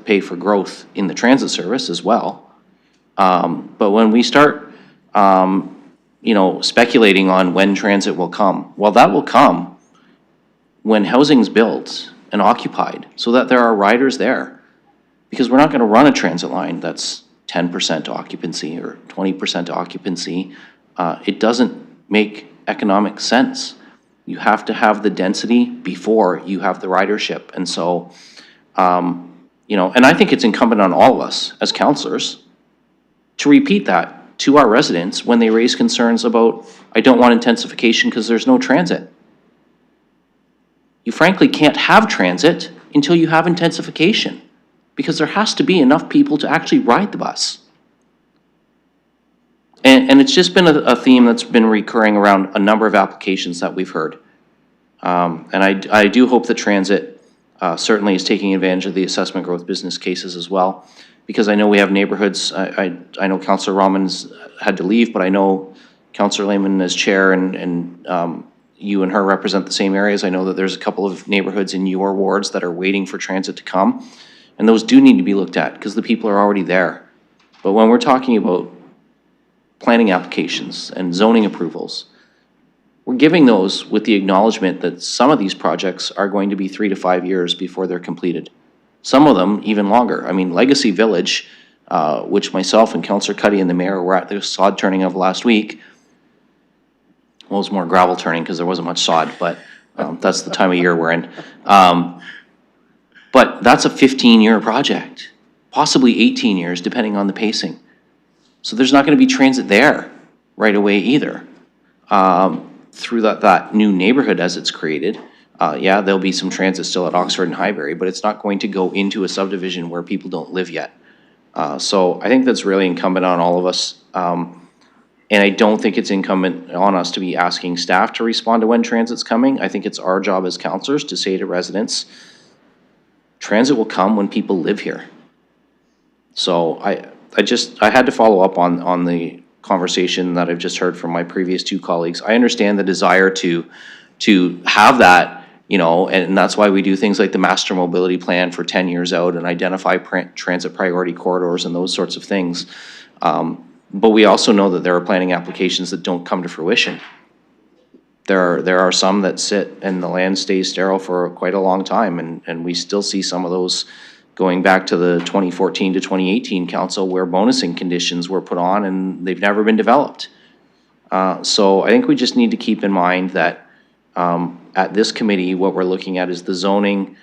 pay for growth in the transit service as well. But when we start speculating on when transit will come, well, that will come when housing's built and occupied so that there are riders there. Because we're not going to run a transit line that's 10% occupancy or 20% occupancy. It doesn't make economic sense. You have to have the density before you have the ridership. And so, and I think it's incumbent on all of us as councillors to repeat that to our residents when they raise concerns about, I don't want intensification because there's no transit. You frankly can't have transit until you have intensification, because there has to be enough people to actually ride the bus. And it's just been a theme that's been recurring around a number of applications that we've heard. And I do hope that transit certainly is taking advantage of the assessment growth business cases as well, because I know we have neighborhoods. I know Councillor Rahman's had to leave, but I know Councillor Lehman as chair and you and her represent the same areas. I know that there's a couple of neighborhoods in your wards that are waiting for transit to come, and those do need to be looked at because the people are already there. But when we're talking about planning applications and zoning approvals, we're giving those with the acknowledgement that some of these projects are going to be 3 to 5 years before they're completed. Some of them even longer. I mean, Legacy Village, which myself and Councillor Cuddy and the mayor were at the sod turning of last week. Well, it was more gravel turning because there wasn't much sod, but that's the time of year we're in. But that's a 15-year project, possibly 18 years, depending on the pacing. So there's not going to be transit there right away either. Through that new neighborhood as it's created, yeah, there'll be some transit still at Oxford and Highbury, but it's not going to go into a subdivision where people don't live yet. So I think that's really incumbent on all of us. And I don't think it's incumbent on us to be asking staff to respond to when transit's coming. I think it's our job as counselors to say to residents, transit will come when people live here. So I had to follow up on the conversation that I've just heard from my previous two colleagues. I understand the desire to have that, you know, and that's why we do things like the master mobility plan for 10 years out and identify transit priority corridors and those sorts of things. But we also know that there are planning applications that don't come to fruition. There are some that sit and the land stays sterile for quite a long time, and we still see some of those going back to the 2014 to 2018 council where bonusing conditions were put on and they've never been developed. So I think we just need to keep in mind that at this committee, what we're looking at is the zoning,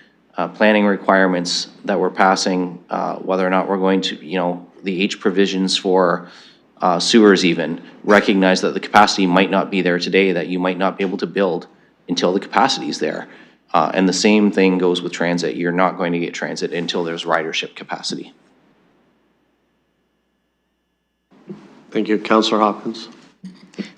planning requirements that we're passing, whether or not we're going to, you know, the H provisions for sewers even, recognize that the capacity might not be there today, that you might not be able to build until the capacity is there. And the same thing goes with transit. You're not going to get transit until there's ridership capacity. Thank you. Councillor Hopkins.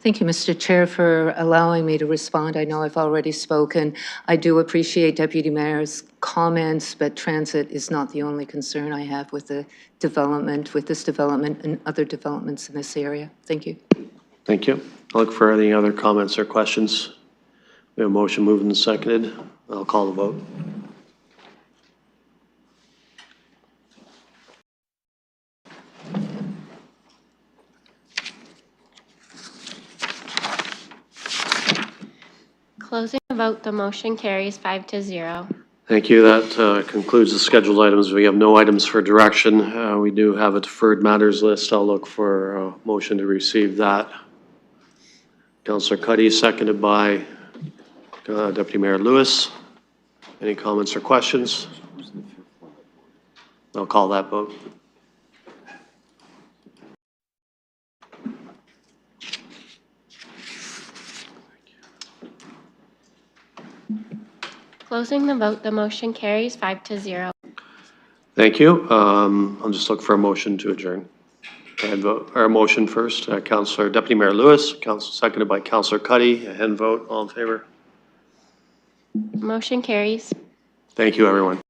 Thank you, Mr. Chair, for allowing me to respond. I know I've already spoken. I do appreciate Deputy Mayor's comments, but transit is not the only concern I have with the development, with this development and other developments in this area. Thank you. Thank you. I'll look for any other comments or questions. We have a motion moved and seconded. I'll call the vote. Closing the vote, the motion carries 5-0. Thank you. That concludes the scheduled items. We have no items for direction. We do have a deferred matters list. I'll look for a motion to receive that. Councillor Cuddy, seconded by Deputy Mayor Lewis. Any comments or questions? I'll call that vote. Closing the vote, the motion carries 5-0. Thank you. I'll just look for a motion to adjourn. And vote, or a motion first. Councillor Deputy Mayor Lewis, seconded by Councillor Cuddy. A hand vote. All in favor? Motion carries. Thank you, everyone.